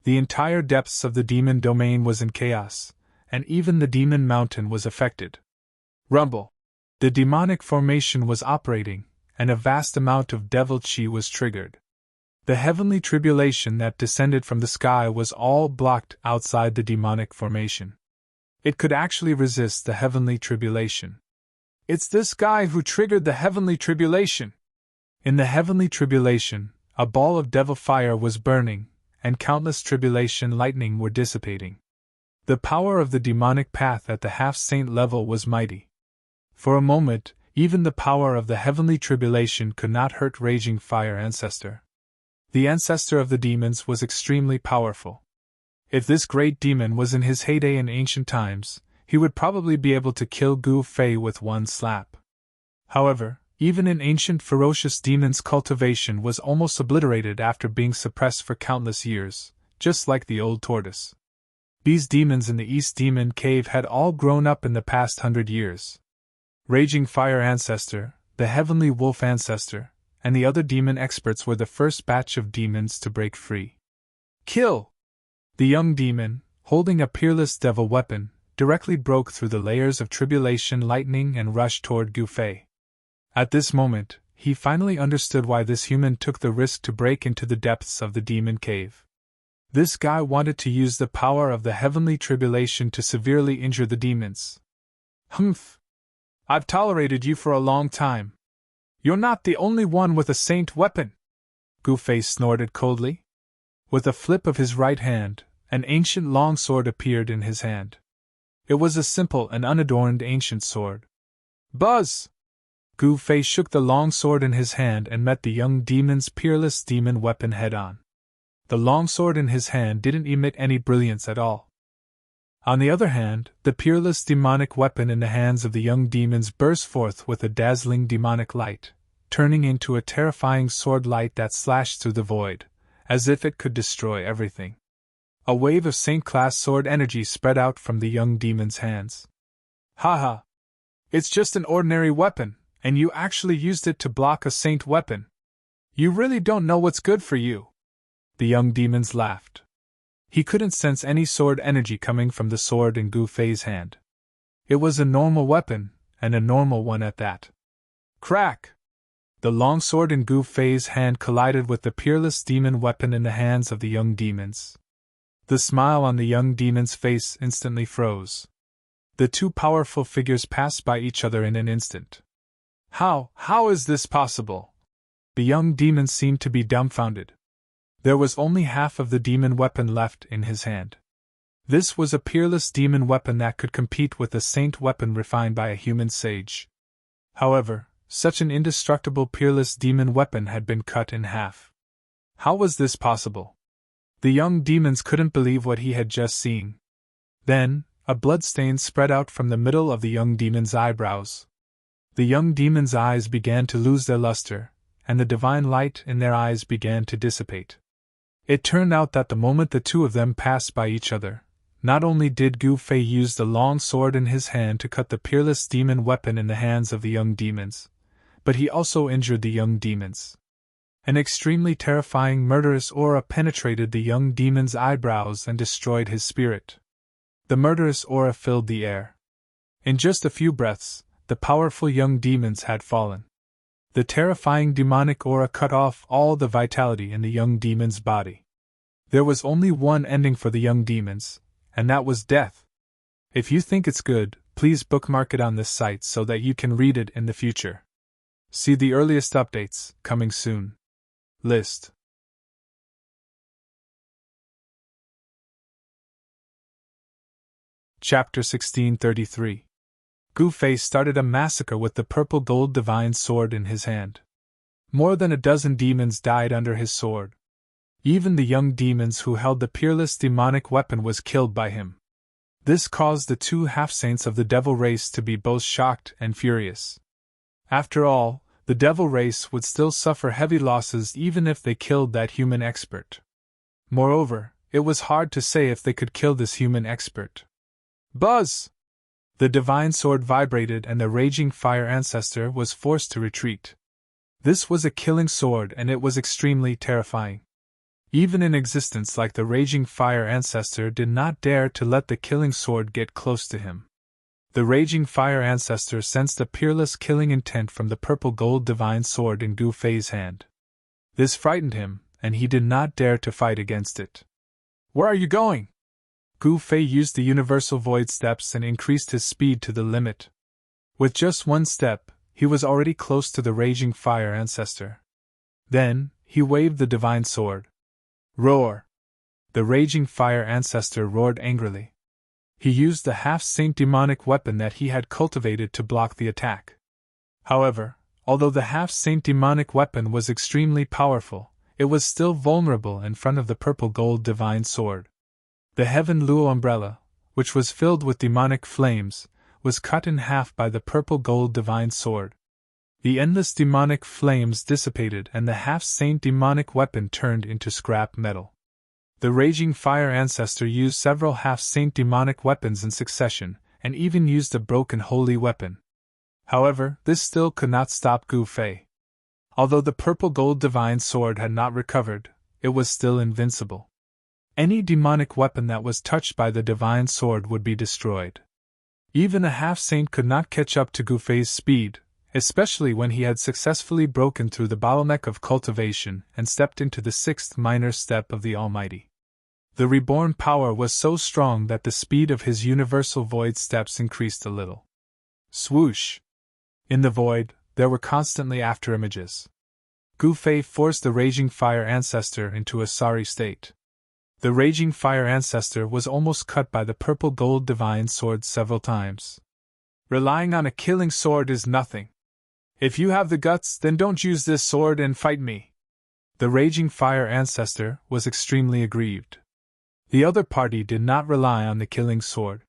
The entire depths of the demon domain was in chaos, and even the demon mountain was affected. Rumble! The demonic formation was operating, and a vast amount of devil chi was triggered. The heavenly tribulation that descended from the sky was all blocked outside the demonic formation. It could actually resist the heavenly tribulation. It's this guy who triggered the heavenly tribulation! In the heavenly tribulation, a ball of devil fire was burning, and countless tribulation lightning were dissipating. The power of the demonic path at the half-saint level was mighty. For a moment, even the power of the heavenly tribulation could not hurt raging fire ancestor. The ancestor of the demons was extremely powerful. If this great demon was in his heyday in ancient times, he would probably be able to kill Gu Fei with one slap. However, even in ancient ferocious demons, cultivation was almost obliterated after being suppressed for countless years, just like the old tortoise. These demons in the East Demon Cave had all grown up in the past 100 years. Raging Fire Ancestor, the Heavenly Wolf Ancestor, and the other demon experts were the first batch of demons to break free. Kill! The young demon, holding a peerless devil weapon, directly broke through the layers of tribulation lightning and rushed toward Gu Fei. At this moment, he finally understood why this human took the risk to break into the depths of the demon cave. This guy wanted to use the power of the heavenly tribulation to severely injure the demons. Humph! I've tolerated you for a long time. You're not the only one with a saint weapon! Gu Fei snorted coldly. With a flip of his right hand, an ancient longsword appeared in his hand. It was a simple and unadorned ancient sword. Buzz! Gu Fei shook the longsword in his hand and met the young demon's peerless demon weapon head-on. The longsword in his hand didn't emit any brilliance at all. On the other hand, the peerless demonic weapon in the hands of the young demons burst forth with a dazzling demonic light, turning into a terrifying sword light that slashed through the void, as if it could destroy everything. A wave of saint-class sword energy spread out from the young demon's hands. Haha! It's just an ordinary weapon, and you actually used it to block a saint weapon. You really don't know what's good for you. The young demons laughed. He couldn't sense any sword energy coming from the sword in Gu Fei's hand. It was a normal weapon, and a normal one at that. Crack! The long sword in Gu Fei's hand collided with the peerless demon weapon in the hands of the young demons. The smile on the young demon's face instantly froze. The two powerful figures passed by each other in an instant. How is this possible? The young demon seemed to be dumbfounded. There was only half of the demon weapon left in his hand. This was a peerless demon weapon that could compete with a saint weapon refined by a human sage. However, such an indestructible peerless demon weapon had been cut in half. How was this possible? The young demons couldn't believe what he had just seen. Then, a bloodstain spread out from the middle of the young demon's eyebrows. The young demon's eyes began to lose their luster, and the divine light in their eyes began to dissipate. It turned out that the moment the two of them passed by each other, not only did Gu Fei use the long sword in his hand to cut the peerless demon weapon in the hands of the young demons, but he also injured the young demons. An extremely terrifying murderous aura penetrated the young demon's eyebrows and destroyed his spirit. The murderous aura filled the air. In just a few breaths, the powerful young demons had fallen. The terrifying demonic aura cut off all the vitality in the young demon's body. There was only one ending for the young demons, and that was death. If you think it's good, please bookmark it on this site so that you can read it in the future. See the earliest updates, coming soon. List. Chapter 1633. Gu Fei started a massacre with the purple gold divine sword in his hand. More than a dozen demons died under his sword. Even the young demons who held the peerless demonic weapon was killed by him. This caused the two half-saints of the devil race to be both shocked and furious. After all, the devil race would still suffer heavy losses even if they killed that human expert. Moreover, it was hard to say if they could kill this human expert. Buzz! The divine sword vibrated and the raging fire ancestor was forced to retreat. This was a killing sword and it was extremely terrifying. Even an existence like the raging fire ancestor did not dare to let the killing sword get close to him. The raging fire ancestor sensed a peerless killing intent from the purple gold divine sword in Gu Fei's hand. This frightened him, and he did not dare to fight against it. Where are you going? Gu Fei used the universal void steps and increased his speed to the limit. With just one step, he was already close to the raging fire ancestor. Then, he waved the divine sword. Roar! The raging fire ancestor roared angrily. He used the half-saint demonic weapon that he had cultivated to block the attack. However, although the half-saint demonic weapon was extremely powerful, it was still vulnerable in front of the purple gold divine sword. The Heaven Luo umbrella, which was filled with demonic flames, was cut in half by the purple gold divine sword. The endless demonic flames dissipated and the half-saint demonic weapon turned into scrap metal. The raging fire ancestor used several half-saint demonic weapons in succession, and even used a broken holy weapon. However, this still could not stop Gu Fei. Although the purple gold divine sword had not recovered, it was still invincible. Any demonic weapon that was touched by the divine sword would be destroyed. Even a half-saint could not catch up to Gu Fei's speed, especially when he had successfully broken through the bottleneck of cultivation and stepped into the sixth minor step of the Almighty. The reborn power was so strong that the speed of his universal void steps increased a little. Swoosh! In the void, there were constantly afterimages. Gu Fei forced the raging fire ancestor into a sorry state. The raging fire ancestor was almost cut by the purple gold divine sword several times. Relying on a killing sword is nothing. If you have the guts, then don't use this sword and fight me. The raging fire ancestor was extremely aggrieved. The other party did not rely on the killing sword.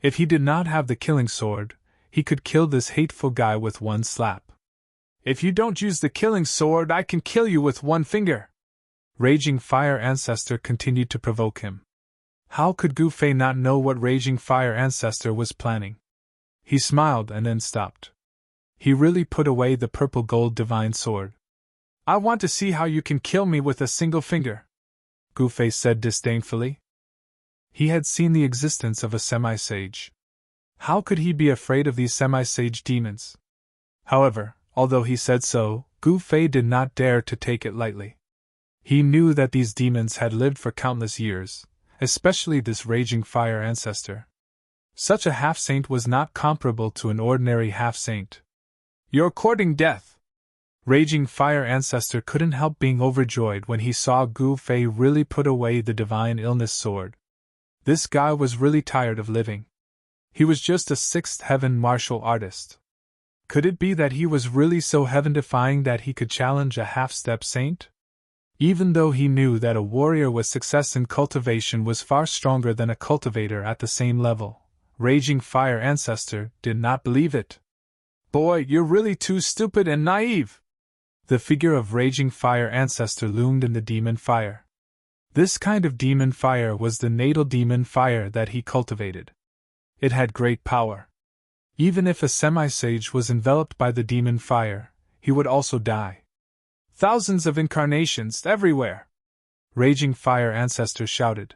If he did not have the killing sword, he could kill this hateful guy with one slap. If you don't use the killing sword, I can kill you with one finger. Raging fire ancestor continued to provoke him. How could Gu Fei not know what raging fire ancestor was planning? He smiled and then stopped. He really put away the purple gold divine sword. I want to see how you can kill me with a single finger, Gu Fei said disdainfully. He had seen the existence of a semi-sage. How could he be afraid of these semi-sage demons? However, although he said so, Gu Fei did not dare to take it lightly. He knew that these demons had lived for countless years, especially this raging fire ancestor. Such a half-saint was not comparable to an ordinary half-saint. You're courting death! Raging fire ancestor couldn't help being overjoyed when he saw Gu Fei really put away the divine illness sword. This guy was really tired of living. He was just a sixth heaven martial artist. Could it be that he was really so heaven-defying that he could challenge a half-step saint? Even though he knew that a warrior with success in cultivation was far stronger than a cultivator at the same level, Raging Fire Ancestor did not believe it. Boy, you're really too stupid and naive! The figure of Raging Fire Ancestor loomed in the demon fire. This kind of demon fire was the natal demon fire that he cultivated. It had great power. Even if a semi-sage was enveloped by the demon fire, he would also die. Thousands of incarnations everywhere! Raging Fire Ancestor shouted.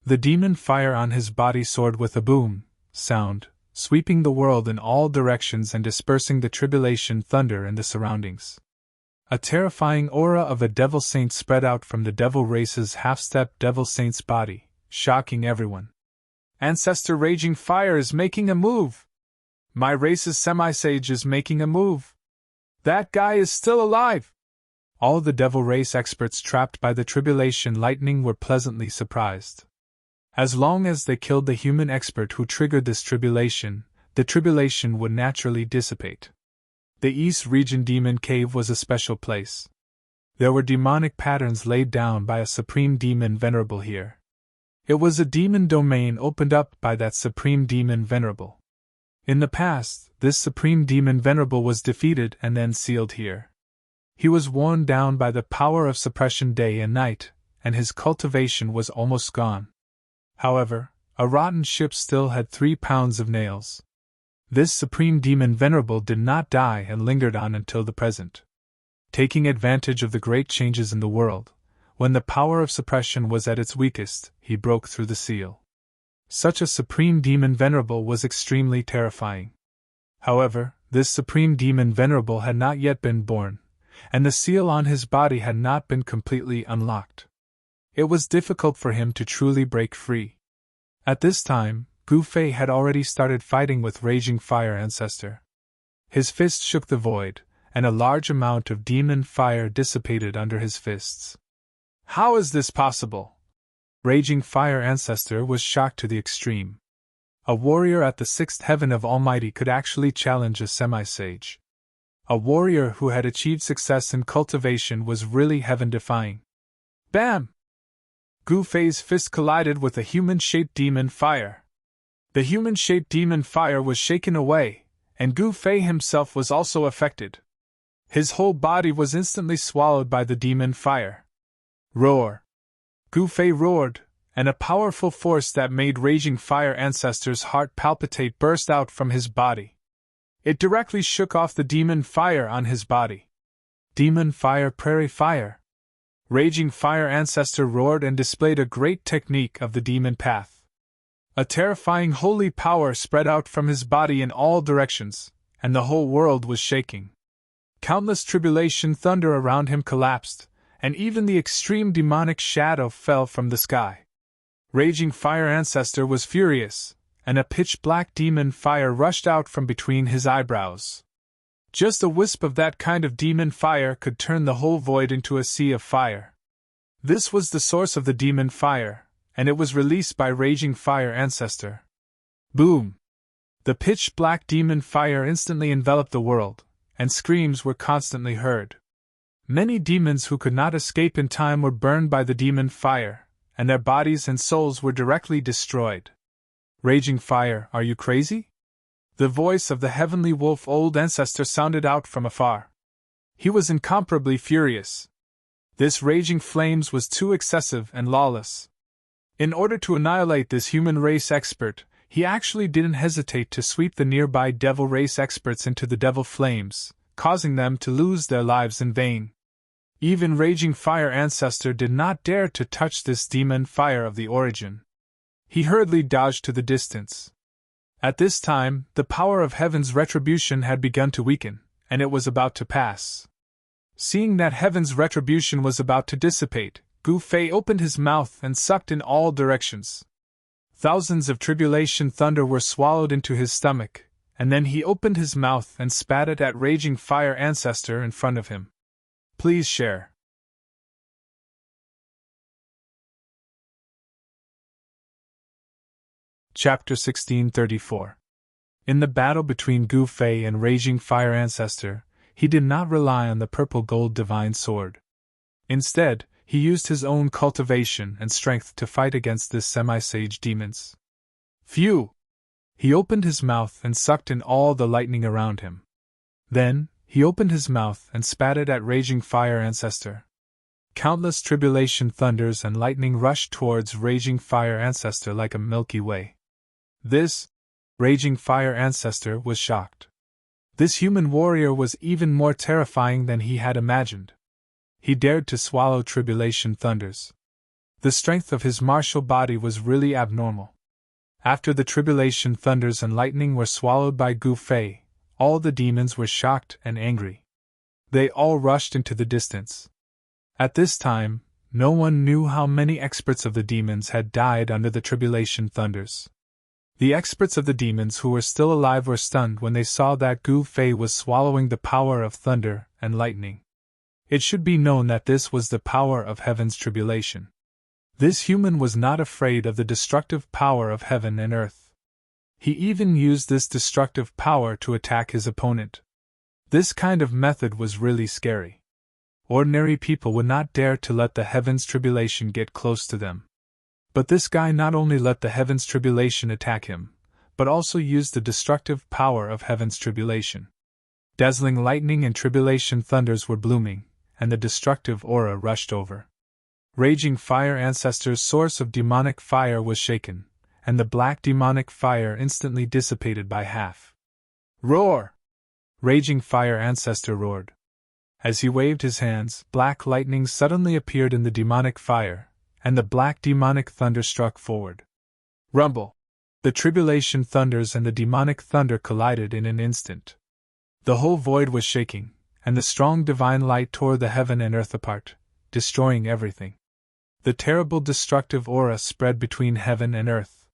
The demon fire on his body soared with a boom sound, sweeping the world in all directions and dispersing the tribulation thunder in the surroundings. A terrifying aura of a devil saint spread out from the devil race's half-step devil saint's body, shocking everyone. Ancestor Raging Fire is making a move! My race's semi-sage is making a move! That guy is still alive! All the devil race experts trapped by the tribulation lightning were pleasantly surprised. As long as they killed the human expert who triggered this tribulation, the tribulation would naturally dissipate. The East Region Demon Cave was a special place. There were demonic patterns laid down by a supreme demon Venerable here. It was a demon domain opened up by that supreme demon Venerable. In the past, this supreme demon Venerable was defeated and then sealed here. He was worn down by the power of suppression day and night, and his cultivation was almost gone. However, a rotten ship still had 3 pounds of nails. This supreme demon Venerable did not die and lingered on until the present. Taking advantage of the great changes in the world, when the power of suppression was at its weakest, he broke through the seal. Such a supreme demon Venerable was extremely terrifying. However, this supreme demon Venerable had not yet been born, and the seal on his body had not been completely unlocked. It was difficult for him to truly break free. At this time, Gu Fei had already started fighting with Raging Fire Ancestor. His fist shook the void, and a large amount of demon fire dissipated under his fists. How is this possible? Raging Fire Ancestor was shocked to the extreme. A warrior at the 6th heaven of Almighty could actually challenge a semi-sage. A warrior who had achieved success in cultivation was really heaven-defying. Bam! Gu Fei's fist collided with a human-shaped demon fire. The human-shaped demon fire was shaken away, and Gu Fei himself was also affected. His whole body was instantly swallowed by the demon fire. Roar! Gu Fei roared, and a powerful force that made Raging Fire Ancestor's heart palpitate burst out from his body. It directly shook off the demon fire on his body. Demon Fire Prairie Fire! Raging Fire Ancestor roared and displayed a great technique of the demon path. A terrifying holy power spread out from his body in all directions, and the whole world was shaking. Countless tribulation thunder around him collapsed, and even the extreme demonic shadow fell from the sky. Raging Fire Ancestor was furious, and a pitch-black demon fire rushed out from between his eyebrows. Just a wisp of that kind of demon fire could turn the whole void into a sea of fire. This was the source of the demon fire, and it was released by Raging Fire Ancestor. Boom! The pitch-black demon fire instantly enveloped the world, and screams were constantly heard. Many demons who could not escape in time were burned by the demon fire, and their bodies and souls were directly destroyed. Raging Fire, are you crazy? The voice of the heavenly wolf old ancestor sounded out from afar. He was incomparably furious. This raging flames was too excessive and lawless. In order to annihilate this human race expert, he actually didn't hesitate to sweep the nearby devil race experts into the devil flames, causing them to lose their lives in vain. Even Raging Fire Ancestor did not dare to touch this demon fire of the origin. He hurriedly dodged to the distance. At this time, the power of heaven's retribution had begun to weaken, and it was about to pass. Seeing that heaven's retribution was about to dissipate, Gu Fei opened his mouth and sucked in all directions. Thousands of tribulation thunder were swallowed into his stomach, and then he opened his mouth and spat it at Raging Fire Ancestor in front of him. Please share. Chapter 1634. In the battle between Gu Fei and Raging Fire Ancestor, he did not rely on the purple gold divine sword. Instead, he used his own cultivation and strength to fight against this semi-sage demons. Phew! He opened his mouth and sucked in all the lightning around him. Then, he opened his mouth and spat it at Raging Fire Ancestor. Countless tribulation thunders and lightning rushed towards Raging Fire Ancestor like a Milky Way. This Raging Fire Ancestor was shocked. This human warrior was even more terrifying than he had imagined. He dared to swallow tribulation thunders. The strength of his martial body was really abnormal. After the tribulation thunders and lightning were swallowed by Gu Fei, all the demons were shocked and angry. They all rushed into the distance. At this time, no one knew how many experts of the demons had died under the tribulation thunders. The experts of the demons who were still alive were stunned when they saw that Gu Fei was swallowing the power of thunder and lightning. It should be known that this was the power of heaven's tribulation. This human was not afraid of the destructive power of heaven and earth. He even used this destructive power to attack his opponent. This kind of method was really scary. Ordinary people would not dare to let the heavens tribulation get close to them. But this guy not only let the heavens tribulation attack him, but also used the destructive power of heaven's tribulation. Dazzling lightning and tribulation thunders were blooming, and the destructive aura rushed over. Raging fire ancestor's source of demonic fire was shaken, and the black demonic fire instantly dissipated by half. Roar! Raging fire ancestor roared. As he waved his hands, black lightning suddenly appeared in the demonic fire, and the black demonic thunder struck forward. Rumble! The tribulation thunders and the demonic thunder collided in an instant. The whole void was shaking, and the strong divine light tore the heaven and earth apart, destroying everything. The terrible destructive aura spread between heaven and earth.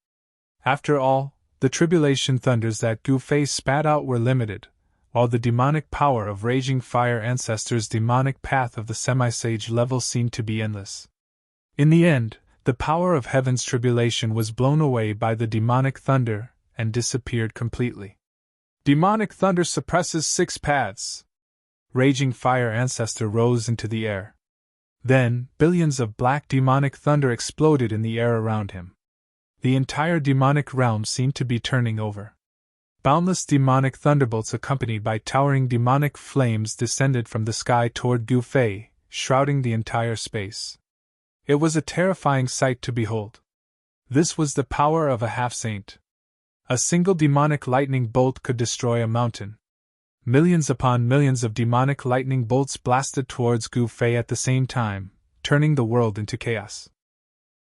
After all, the tribulation thunders that Gu Fei spat out were limited, while the demonic power of raging fire ancestors' demonic path of the semi-sage level seemed to be endless. In the end, the power of heaven's tribulation was blown away by the demonic thunder and disappeared completely. Demonic thunder suppresses 6 paths. Raging fire ancestor rose into the air. Then, billions of black demonic thunder exploded in the air around him. The entire demonic realm seemed to be turning over. Boundless demonic thunderbolts accompanied by towering demonic flames descended from the sky toward Gu Fei, shrouding the entire space. It was a terrifying sight to behold. This was the power of a half-saint. A single demonic lightning bolt could destroy a mountain. Millions upon millions of demonic lightning bolts blasted towards Gu Fei at the same time, turning the world into chaos.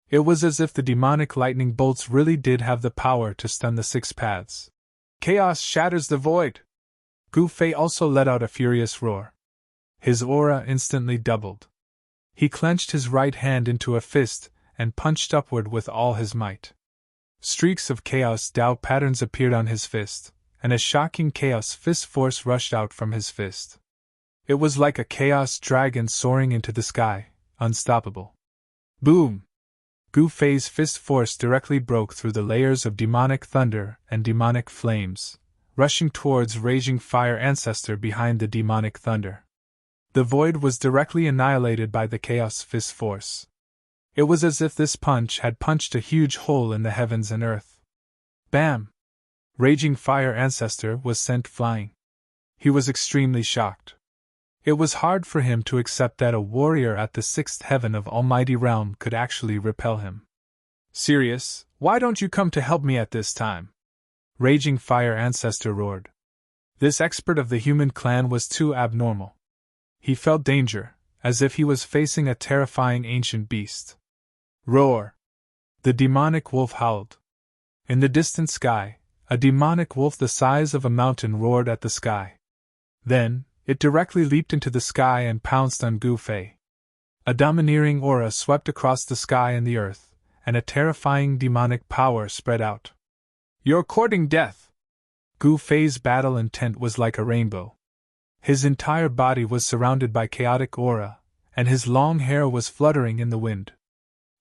It was as if the demonic lightning bolts really did have the power to stun the 6 paths. Chaos shatters the void! Gu Fei also let out a furious roar. His aura instantly doubled. He clenched his right hand into a fist and punched upward with all his might. Streaks of chaos Tao patterns appeared on his fist, and a shocking chaos fist force rushed out from his fist. It was like a chaos dragon soaring into the sky, unstoppable. Boom! Gu Fei's fist force directly broke through the layers of demonic thunder and demonic flames, rushing towards raging fire ancestor behind the demonic thunder. The void was directly annihilated by the chaos fist force. It was as if this punch had punched a huge hole in the heavens and earth. Bam! Raging fire ancestor was sent flying. He was extremely shocked. It was hard for him to accept that a warrior at the 6th heaven of Almighty Realm could actually repel him. Sirius, why don't you come to help me at this time? Raging fire ancestor roared. This expert of the human clan was too abnormal. He felt danger, as if he was facing a terrifying ancient beast. Roar! The demonic wolf howled. In the distant sky, a demonic wolf the size of a mountain roared at the sky. Then, it directly leaped into the sky and pounced on Gu Fei. A domineering aura swept across the sky and the earth, and a terrifying demonic power spread out. You're courting death! Gu Fei's battle intent was like a rainbow. His entire body was surrounded by chaotic aura, and his long hair was fluttering in the wind.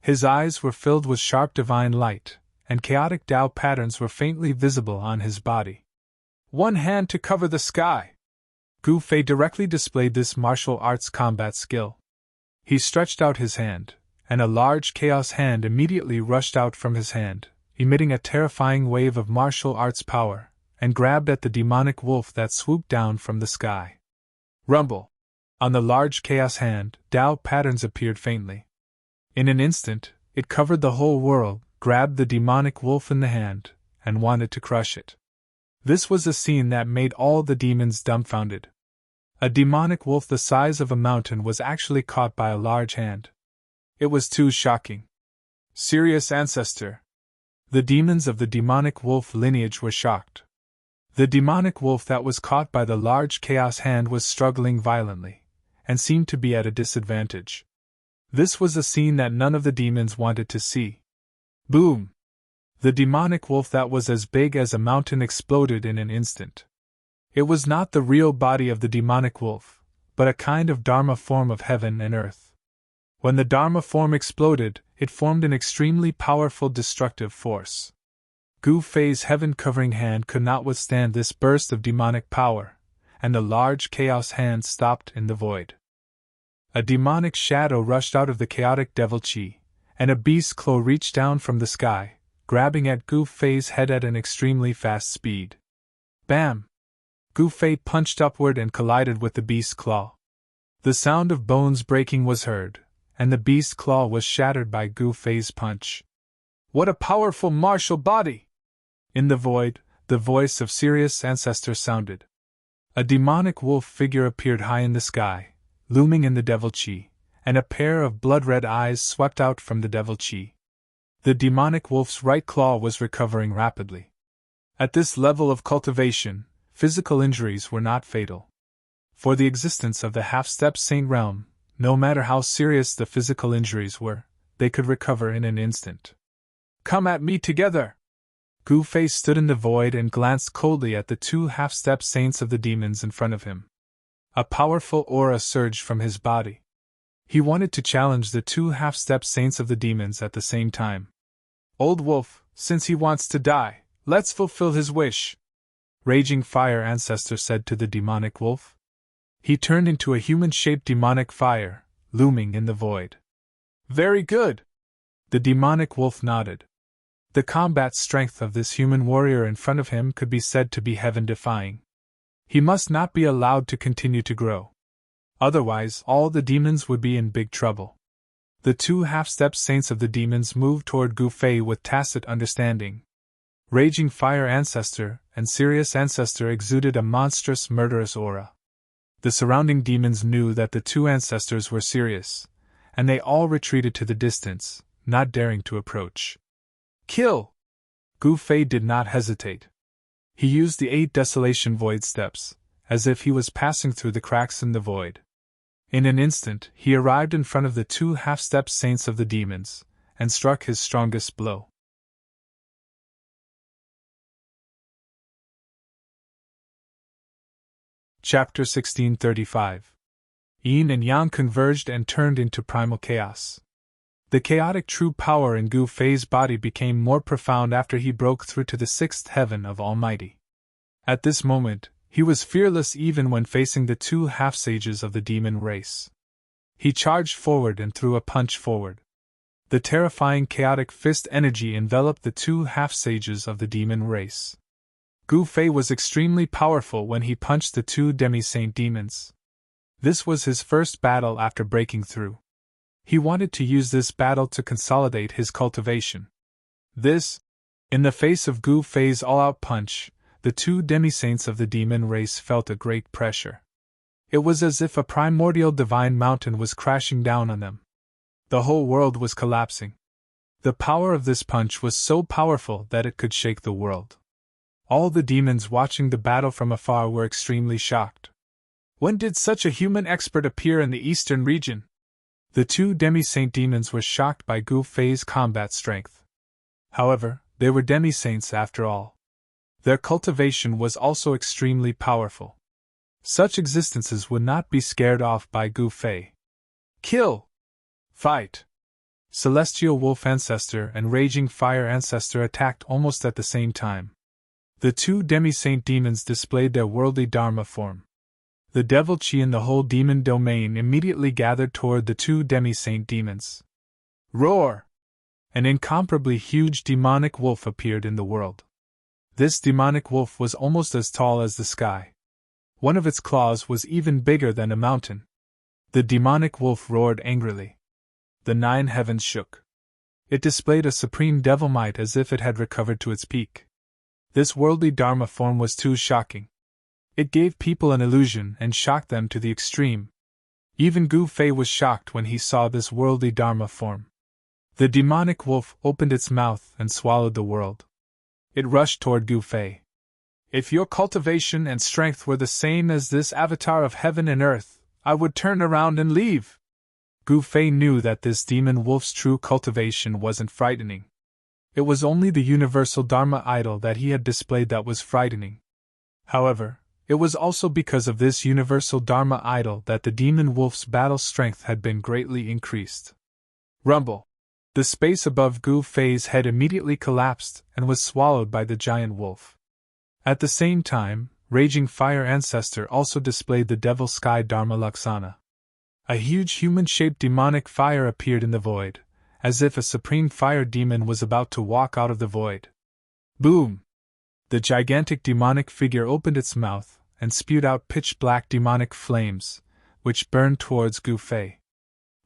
His eyes were filled with sharp divine light, and chaotic Tao patterns were faintly visible on his body. One hand to cover the sky! Gu Fei directly displayed this martial arts combat skill. He stretched out his hand, and a large chaos hand immediately rushed out from his hand, emitting a terrifying wave of martial arts power, and grabbed at the demonic wolf that swooped down from the sky. Rumble! On the large chaos hand, Tao patterns appeared faintly. In an instant, it covered the whole world, grabbed the demonic wolf in the hand, and wanted to crush it. This was a scene that made all the demons dumbfounded. A demonic wolf the size of a mountain was actually caught by a large hand. It was too shocking. Serious ancestor. The demons of the demonic wolf lineage were shocked. The demonic wolf that was caught by the large chaos hand was struggling violently, and seemed to be at a disadvantage. This was a scene that none of the demons wanted to see. Boom! The demonic wolf that was as big as a mountain exploded in an instant. It was not the real body of the demonic wolf, but a kind of Dharma form of heaven and earth. When the Dharma form exploded, it formed an extremely powerful destructive force. Gu Fei's heaven-covering hand could not withstand this burst of demonic power, and the large chaos hand stopped in the void. A demonic shadow rushed out of the chaotic devil chi, and a beast's claw reached down from the sky, grabbing at Gu Fei's head at an extremely fast speed. Bam! Gu Fei punched upward and collided with the beast's claw. The sound of bones breaking was heard, and the beast's claw was shattered by Gu Fei's punch. What a powerful martial body! In the void, the voice of Sirius' ancestor sounded. A demonic wolf figure appeared high in the sky, looming in the devil chi, and a pair of blood-red eyes swept out from the devil chi. The demonic wolf's right claw was recovering rapidly. At this level of cultivation, physical injuries were not fatal. For the existence of the half-step saint realm, no matter how serious the physical injuries were, they could recover in an instant. Come at me together! Gu Fei stood in the void and glanced coldly at the two half-step saints of the demons in front of him. A powerful aura surged from his body. He wanted to challenge the two half-step saints of the demons at the same time. Old wolf, since he wants to die, let's fulfill his wish, Raging Fire Ancestor said to the demonic wolf. He turned into a human-shaped demonic fire, looming in the void. Very good! The demonic wolf nodded. The combat strength of this human warrior in front of him could be said to be heaven-defying. He must not be allowed to continue to grow. Otherwise, all the demons would be in big trouble. The two half-step saints of the demons moved toward Gu Fei with tacit understanding. Raging Fire Ancestor and Sirius Ancestor exuded a monstrous, murderous aura. The surrounding demons knew that the two ancestors were serious, and they all retreated to the distance, not daring to approach. Kill! Gu Fei did not hesitate. He used the 8 Desolation Void steps, as if he was passing through the cracks in the void. In an instant, he arrived in front of the two half-step saints of the demons, and struck his strongest blow. Chapter 1635. Yin and Yang converged and turned into primal chaos. The chaotic true power in Gu Fei's body became more profound after he broke through to the 6th heaven of Almighty. At this moment, he was fearless even when facing the two half-sages of the demon race. He charged forward and threw a punch forward. The terrifying chaotic fist energy enveloped the two half-sages of the demon race. Gu Fei was extremely powerful when he punched the two demi-saint demons. This was his first battle after breaking through. He wanted to use this battle to consolidate his cultivation. In the face of Gu Fei's all-out punch, the two demi-saints of the demon race felt a great pressure. It was as if a primordial divine mountain was crashing down on them. The whole world was collapsing. The power of this punch was so powerful that it could shake the world. All the demons watching the battle from afar were extremely shocked. When did such a human expert appear in the eastern region? The two demi-saint demons were shocked by Gu Fei's combat strength. However, they were demi-saints after all. Their cultivation was also extremely powerful. Such existences would not be scared off by Gu Fei. Kill! Fight! Celestial Wolf Ancestor and Raging Fire Ancestor attacked almost at the same time. The two demi-saint demons displayed their worldly Dharma form. The devil chi in the whole demon domain immediately gathered toward the two demi-saint demons. Roar! An incomparably huge demonic wolf appeared in the world. This demonic wolf was almost as tall as the sky. One of its claws was even bigger than a mountain. The demonic wolf roared angrily. The 9 heavens shook. It displayed a supreme devil might as if it had recovered to its peak. This worldly Dharma form was too shocking. It gave people an illusion and shocked them to the extreme. Even Gu Fei was shocked when he saw this worldly Dharma form. The demonic wolf opened its mouth and swallowed the world. It rushed toward Gu Fei. If your cultivation and strength were the same as this avatar of heaven and earth, I would turn around and leave. Gu Fei knew that this demon wolf's true cultivation wasn't frightening. It was only the universal Dharma idol that he had displayed that was frightening. However, it was also because of this universal Dharma idol that the demon wolf's battle strength had been greatly increased. Rumble! The space above Gu Fei's head immediately collapsed and was swallowed by the giant wolf. At the same time, Raging Fire Ancestor also displayed the Devil Sky Dharma Laksana. A huge human-shaped demonic fire appeared in the void, as if a supreme fire demon was about to walk out of the void. Boom! The gigantic demonic figure opened its mouth and spewed out pitch-black demonic flames, which burned towards Gu Fei.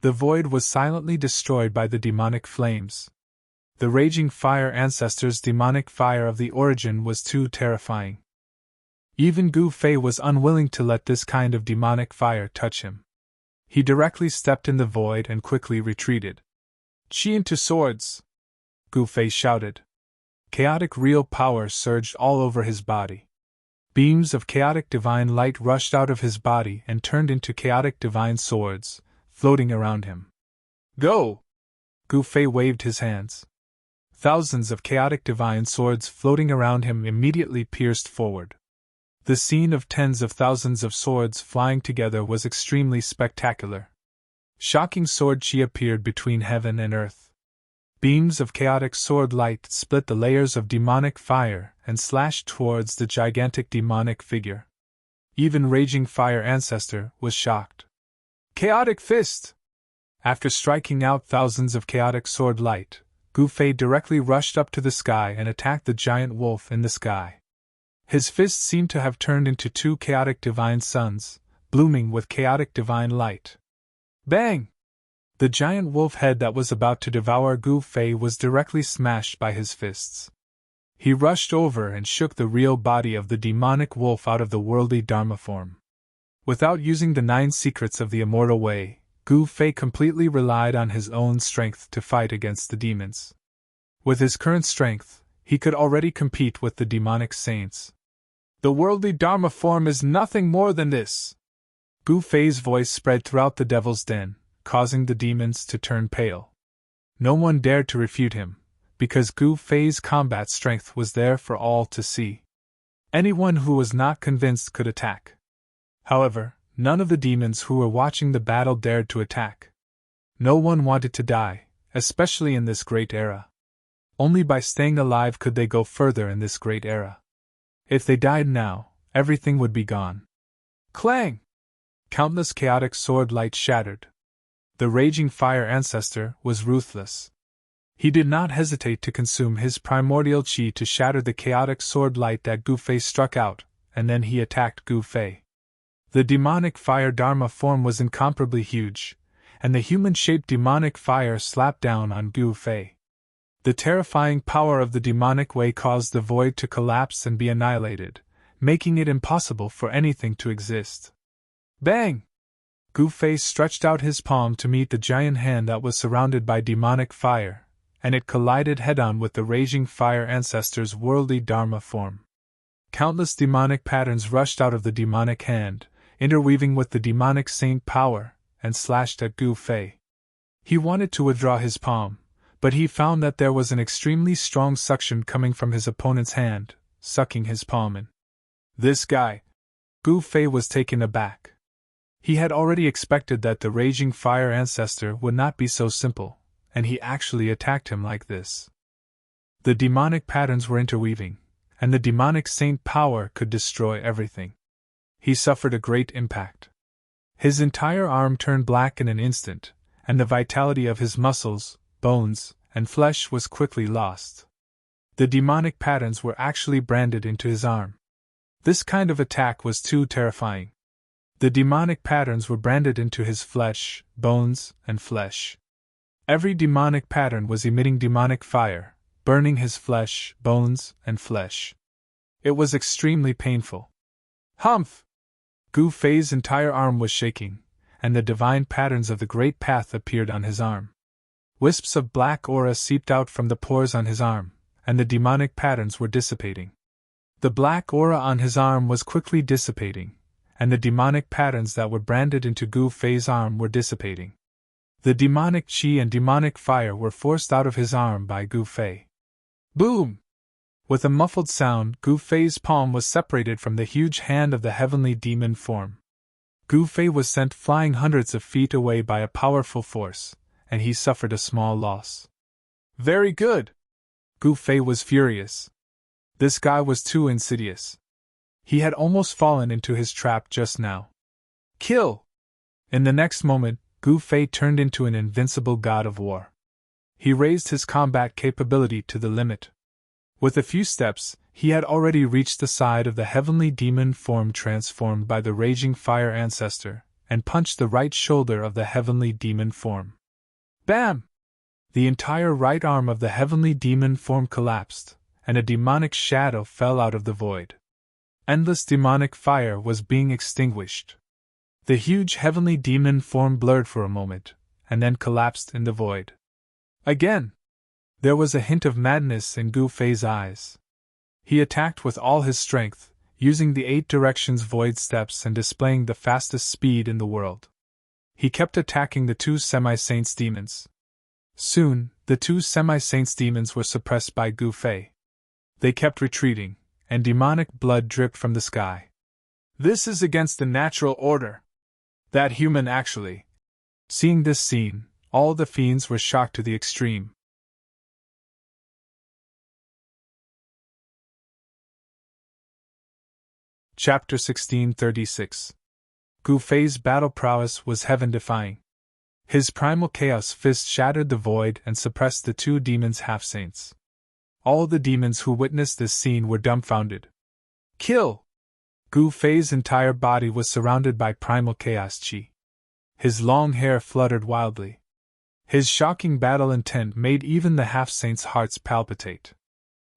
The void was silently destroyed by the demonic flames. The Raging Fire Ancestor's demonic fire of the origin was too terrifying. Even Gu Fei was unwilling to let this kind of demonic fire touch him. He directly stepped in the void and quickly retreated. Chi into swords! Gu Fei shouted. Chaotic real power surged all over his body. Beams of chaotic divine light rushed out of his body and turned into chaotic divine swords, floating around him. Go! Gu Fei waved his hands. Thousands of chaotic divine swords floating around him immediately pierced forward. The scene of tens of thousands of swords flying together was extremely spectacular. Shocking sword chi appeared between heaven and earth. Beams of chaotic sword light split the layers of demonic fire and slashed towards the gigantic demonic figure. Even Raging Fire Ancestor was shocked. Chaotic Fist! After striking out thousands of chaotic sword light, Gu Fei directly rushed up to the sky and attacked the giant wolf in the sky. His fists seemed to have turned into two chaotic divine suns, blooming with chaotic divine light. Bang! The giant wolf head that was about to devour Gu Fei was directly smashed by his fists. He rushed over and shook the real body of the demonic wolf out of the worldly Dharma form. Without using the 9 secrets of the immortal way, Gu Fei completely relied on his own strength to fight against the demons. With his current strength, he could already compete with the demonic saints. The worldly Dharma form is nothing more than this. Gu Fei's voice spread throughout the devil's den, causing the demons to turn pale. No one dared to refute him, because Gu Fei's combat strength was there for all to see. Anyone who was not convinced could attack. However, none of the demons who were watching the battle dared to attack. No one wanted to die, especially in this great era. Only by staying alive could they go further in this great era. If they died now, everything would be gone. Clang! Countless chaotic sword light shattered. The Raging Fire Ancestor was ruthless. He did not hesitate to consume his primordial chi to shatter the chaotic sword light that Gu Fei struck out, and then he attacked Gu Fei. The demonic fire Dharma form was incomparably huge, and the human-shaped demonic fire slapped down on Gu Fei. The terrifying power of the demonic way caused the void to collapse and be annihilated, making it impossible for anything to exist. Bang! Gu Fei stretched out his palm to meet the giant hand that was surrounded by demonic fire, and it collided head-on with the Raging Fire Ancestor's worldly Dharma form. Countless demonic patterns rushed out of the demonic hand, interweaving with the demonic saint power, and slashed at Gu Fei. He wanted to withdraw his palm, but he found that there was an extremely strong suction coming from his opponent's hand, sucking his palm in. This guy! Gu Fei was taken aback. He had already expected that the Raging Fire Ancestor would not be so simple, and he actually attacked him like this. The demonic patterns were interweaving, and the demonic saint power could destroy everything. He suffered a great impact. His entire arm turned black in an instant, and the vitality of his muscles, bones, and flesh was quickly lost. The demonic patterns were actually branded into his arm. This kind of attack was too terrifying. The demonic patterns were branded into his flesh, bones, and flesh. Every demonic pattern was emitting demonic fire, burning his flesh, bones, and flesh. It was extremely painful. Humph! Gu Fei's entire arm was shaking, and the divine patterns of the Great Path appeared on his arm. Wisps of black aura seeped out from the pores on his arm, and the demonic patterns were dissipating. The black aura on his arm was quickly dissipating, and the demonic patterns that were branded into Gu Fei's arm were dissipating. The demonic chi and demonic fire were forced out of his arm by Gu Fei. Boom! With a muffled sound, Gu Fei's palm was separated from the huge hand of the heavenly demon form. Gu Fei was sent flying hundreds of feet away by a powerful force, and he suffered a small loss. Very good! Gu Fei was furious. This guy was too insidious. He had almost fallen into his trap just now. Kill! In the next moment, Gu Fei turned into an invincible god of war. He raised his combat capability to the limit. With a few steps, he had already reached the side of the heavenly demon form transformed by the raging fire ancestor, and punched the right shoulder of the heavenly demon form. Bam! The entire right arm of the heavenly demon form collapsed, and a demonic shadow fell out of the void. Endless demonic fire was being extinguished. The huge heavenly demon form blurred for a moment, and then collapsed in the void. Again! There was a hint of madness in Gu Fei's eyes. He attacked with all his strength, using the 8 directions void steps and displaying the fastest speed in the world. He kept attacking the 2 semi-saints demons. Soon, the 2 semi-saints demons were suppressed by Gu Fei. They kept retreating, and demonic blood dripped from the sky. This is against the natural order. That human actually. Seeing this scene, all the fiends were shocked to the extreme. Chapter 1636. Gu Fei's battle prowess was heaven-defying. His primal chaos fist shattered the void and suppressed the 2 demons' half-saints. All the demons who witnessed this scene were dumbfounded. Kill! Gu Fei's entire body was surrounded by primal chaos chi. His long hair fluttered wildly. His shocking battle intent made even the half-saints' hearts palpitate.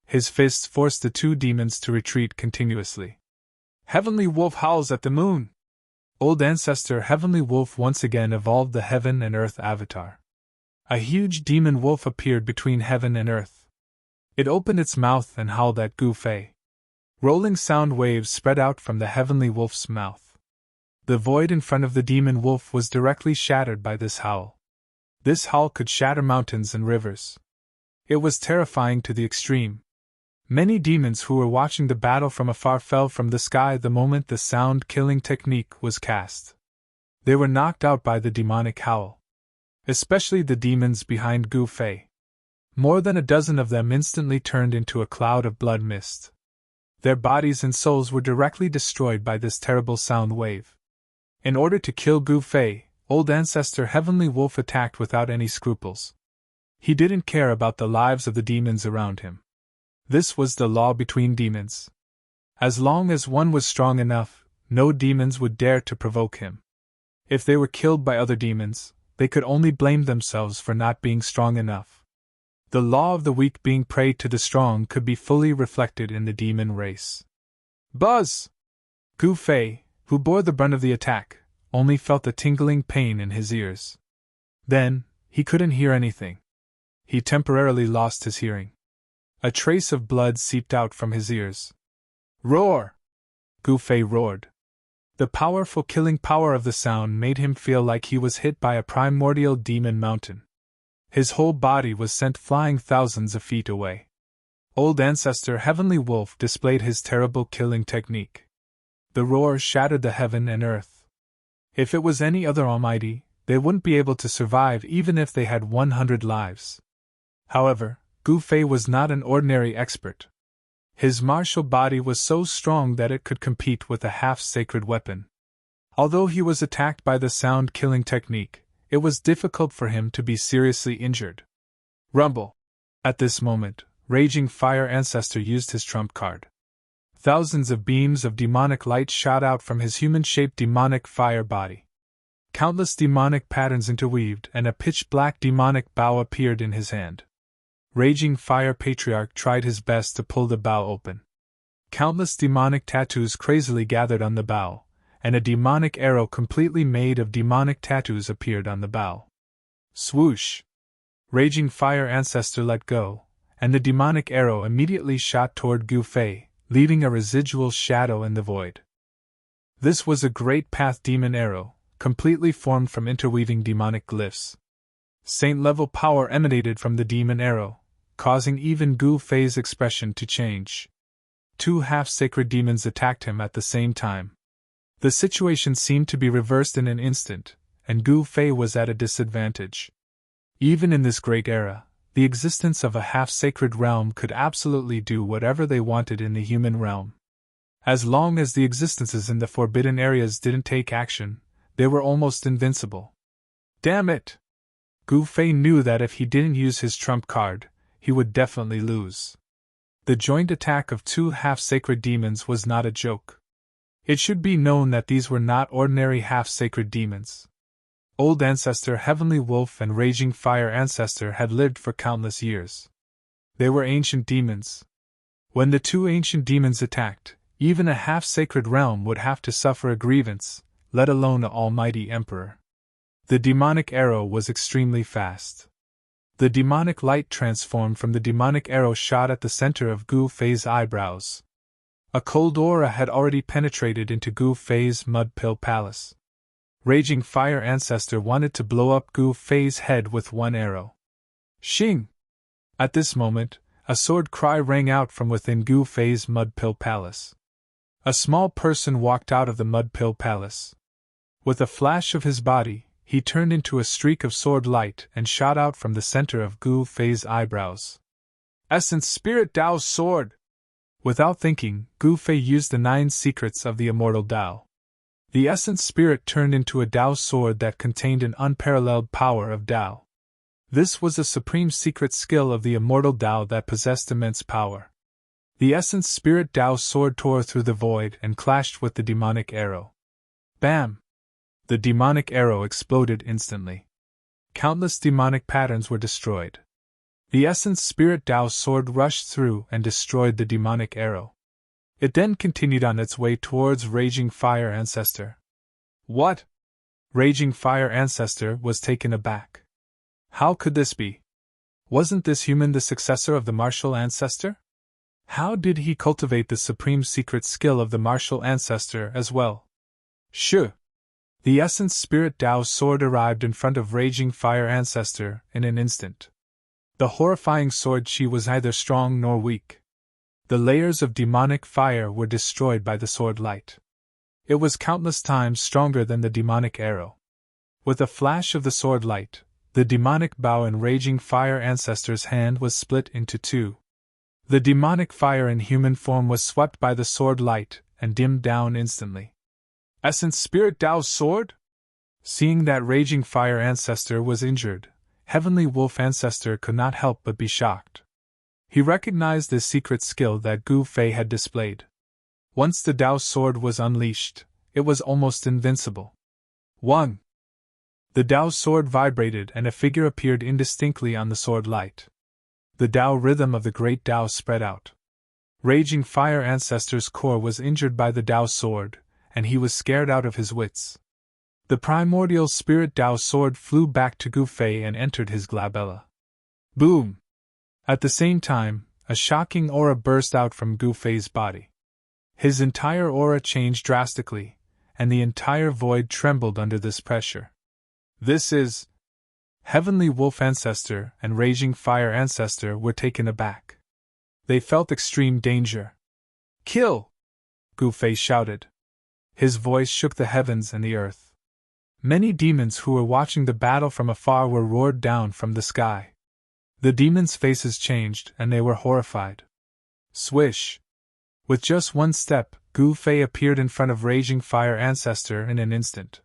His fists forced the 2 demons to retreat continuously. Heavenly Wolf howls at the moon! Old ancestor Heavenly Wolf once again evolved the Heaven and Earth avatar. A huge demon wolf appeared between heaven and earth. It opened its mouth and howled at Gu Fei. Rolling sound waves spread out from the Heavenly Wolf's mouth. The void in front of the demon wolf was directly shattered by this howl. This howl could shatter mountains and rivers. It was terrifying to the extreme. Many demons who were watching the battle from afar fell from the sky the moment the sound-killing technique was cast. They were knocked out by the demonic howl. Especially the demons behind Gu Fei. More than a dozen of them instantly turned into a cloud of blood mist. Their bodies and souls were directly destroyed by this terrible sound wave. In order to kill Gu Fei, old ancestor Heavenly Wolf attacked without any scruples. He didn't care about the lives of the demons around him. This was the law between demons. As long as one was strong enough, no demons would dare to provoke him. If they were killed by other demons, they could only blame themselves for not being strong enough. The law of the weak being prey to the strong could be fully reflected in the demon race. Buzz! Gu Fei, who bore the brunt of the attack, only felt a tingling pain in his ears. Then, he couldn't hear anything. He temporarily lost his hearing. A trace of blood seeped out from his ears. Roar! Gu Fei roared. The powerful killing power of the sound made him feel like he was hit by a primordial demon mountain. His whole body was sent flying thousands of feet away. Old ancestor Heavenly Wolf displayed his terrible killing technique. The roar shattered the heaven and earth. If it was any other almighty, they wouldn't be able to survive even if they had 100 lives. However, Gu Fei was not an ordinary expert. His martial body was so strong that it could compete with a half-sacred weapon. Although he was attacked by the sound-killing technique, it was difficult for him to be seriously injured. Rumble! At this moment, Raging Fire Ancestor used his trump card. Thousands of beams of demonic light shot out from his human-shaped demonic fire body. Countless demonic patterns interweaved and a pitch-black demonic bow appeared in his hand. Raging Fire Patriarch tried his best to pull the bow open. Countless demonic tattoos crazily gathered on the bow, and a demonic arrow completely made of demonic tattoos appeared on the bow. Swoosh! Raging Fire Ancestor let go, and the demonic arrow immediately shot toward Gu Fei, leaving a residual shadow in the void. This was a Great Path Demon arrow, completely formed from interweaving demonic glyphs. Saint-level power emanated from the demon arrow, causing even Gu Fei's expression to change. Two half-sacred demons attacked him at the same time. The situation seemed to be reversed in an instant, and Gu Fei was at a disadvantage. Even in this great era, the existence of a half-sacred realm could absolutely do whatever they wanted in the human realm. As long as the existences in the forbidden areas didn't take action, they were almost invincible. Damn it! Gu Fei knew that if he didn't use his trump card, he would definitely lose. The joint attack of two half-sacred demons was not a joke. It should be known that these were not ordinary half-sacred demons. Old Ancestor Heavenly Wolf and Raging Fire Ancestor had lived for countless years. They were ancient demons. When the two ancient demons attacked, even a half-sacred realm would have to suffer a grievance, let alone an almighty emperor. The demonic arrow was extremely fast. The demonic light transformed from the demonic arrow shot at the center of Gu Fei's eyebrows. A cold aura had already penetrated into Gu Fei's Mud Pill Palace. Raging Fire Ancestor wanted to blow up Gu Fei's head with one arrow. Xing! At this moment, a sword cry rang out from within Gu Fei's Mud Pill Palace. A small person walked out of the Mud Pill Palace. With a flash of his body, he turned into a streak of sword light and shot out from the center of Gu Fei's eyebrows. Essence Spirit Dao's sword! Without thinking, Gu Fei used the 9 secrets of the immortal Dao. The Essence Spirit turned into a Dao sword that contained an unparalleled power of Dao. This was a supreme secret skill of the immortal Dao that possessed immense power. The Essence Spirit Dao sword tore through the void and clashed with the demonic arrow. Bam! The demonic arrow exploded instantly. Countless demonic patterns were destroyed. The Essence Spirit Dao sword rushed through and destroyed the demonic arrow. It then continued on its way towards Raging Fire Ancestor. What? Raging Fire Ancestor was taken aback. How could this be? Wasn't this human the successor of the Martial Ancestor? How did he cultivate the supreme secret skill of the Martial Ancestor as well? Shoo! The Essence Spirit Dao sword arrived in front of Raging Fire Ancestor in an instant. The horrifying sword Qi was neither strong nor weak. The layers of demonic fire were destroyed by the sword light. It was countless times stronger than the demonic arrow. With a flash of the sword light, the demonic bow in Raging Fire Ancestor's hand was split into 2. The demonic fire in human form was swept by the sword light and dimmed down instantly. Essence Spirit Dao's sword? Seeing that Raging Fire Ancestor was injured, Heavenly Wolf Ancestor could not help but be shocked. He recognized the secret skill that Gu Fei had displayed. Once the Dao sword was unleashed, it was almost invincible. 1. The Dao sword vibrated and a figure appeared indistinctly on the sword light. The Dao rhythm of the great Dao spread out. Raging Fire Ancestor's core was injured by the Dao sword, and he was scared out of his wits. The primordial spirit Dao sword flew back to Gu Fei and entered his glabella. Boom! At the same time, a shocking aura burst out from Gu Fei's body. His entire aura changed drastically, and the entire void trembled under this pressure. This is... Heavenly Wolf Ancestor and Raging Fire Ancestor were taken aback. They felt extreme danger. Kill! Gu Fei shouted. His voice shook the heavens and the earth. Many demons who were watching the battle from afar were roared down from the sky. The demons' faces changed and they were horrified. Swish! With just one step, Gu Fei appeared in front of Raging Fire Ancestor in an instant.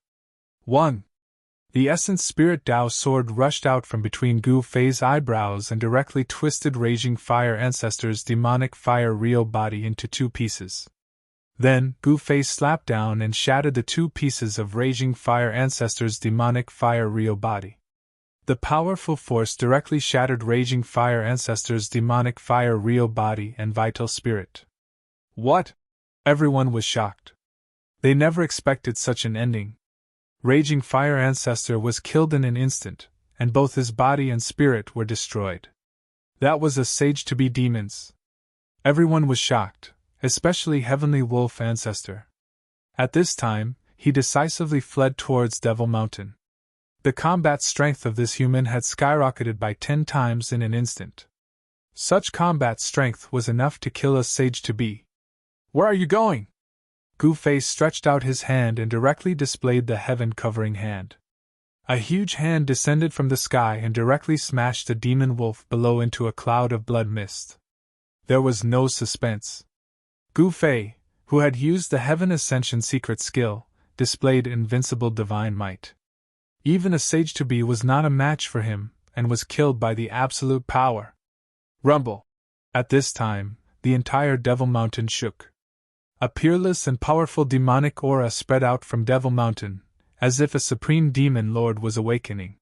1. The Essence Spirit Dao sword rushed out from between Gu Fei's eyebrows and directly twisted Raging Fire Ancestor's demonic fire real body into 2 pieces. Then, Gu Fei slapped down and shattered the 2 pieces of Raging Fire Ancestor's demonic fire real body. The powerful force directly shattered Raging Fire Ancestor's demonic fire real body and vital spirit. What? Everyone was shocked. They never expected such an ending. Raging Fire Ancestor was killed in an instant, and both his body and spirit were destroyed. That was a sage-to-be demons. Everyone was shocked, especially Heavenly Wolf Ancestor. At this time, he decisively fled towards Devil Mountain. The combat strength of this human had skyrocketed by 10 times in an instant. Such combat strength was enough to kill a sage-to-be. Where are you going? Gu-Fei stretched out his hand and directly displayed the heaven-covering hand. A huge hand descended from the sky and directly smashed the demon wolf below into a cloud of blood mist. There was no suspense. Gu-Fei, who had used the Heaven Ascension secret skill, displayed invincible divine might. Even a sage-to-be was not a match for him, and was killed by the absolute power. Rumble! At this time, the entire Devil Mountain shook. A peerless and powerful demonic aura spread out from Devil Mountain, as if a supreme demon lord was awakening.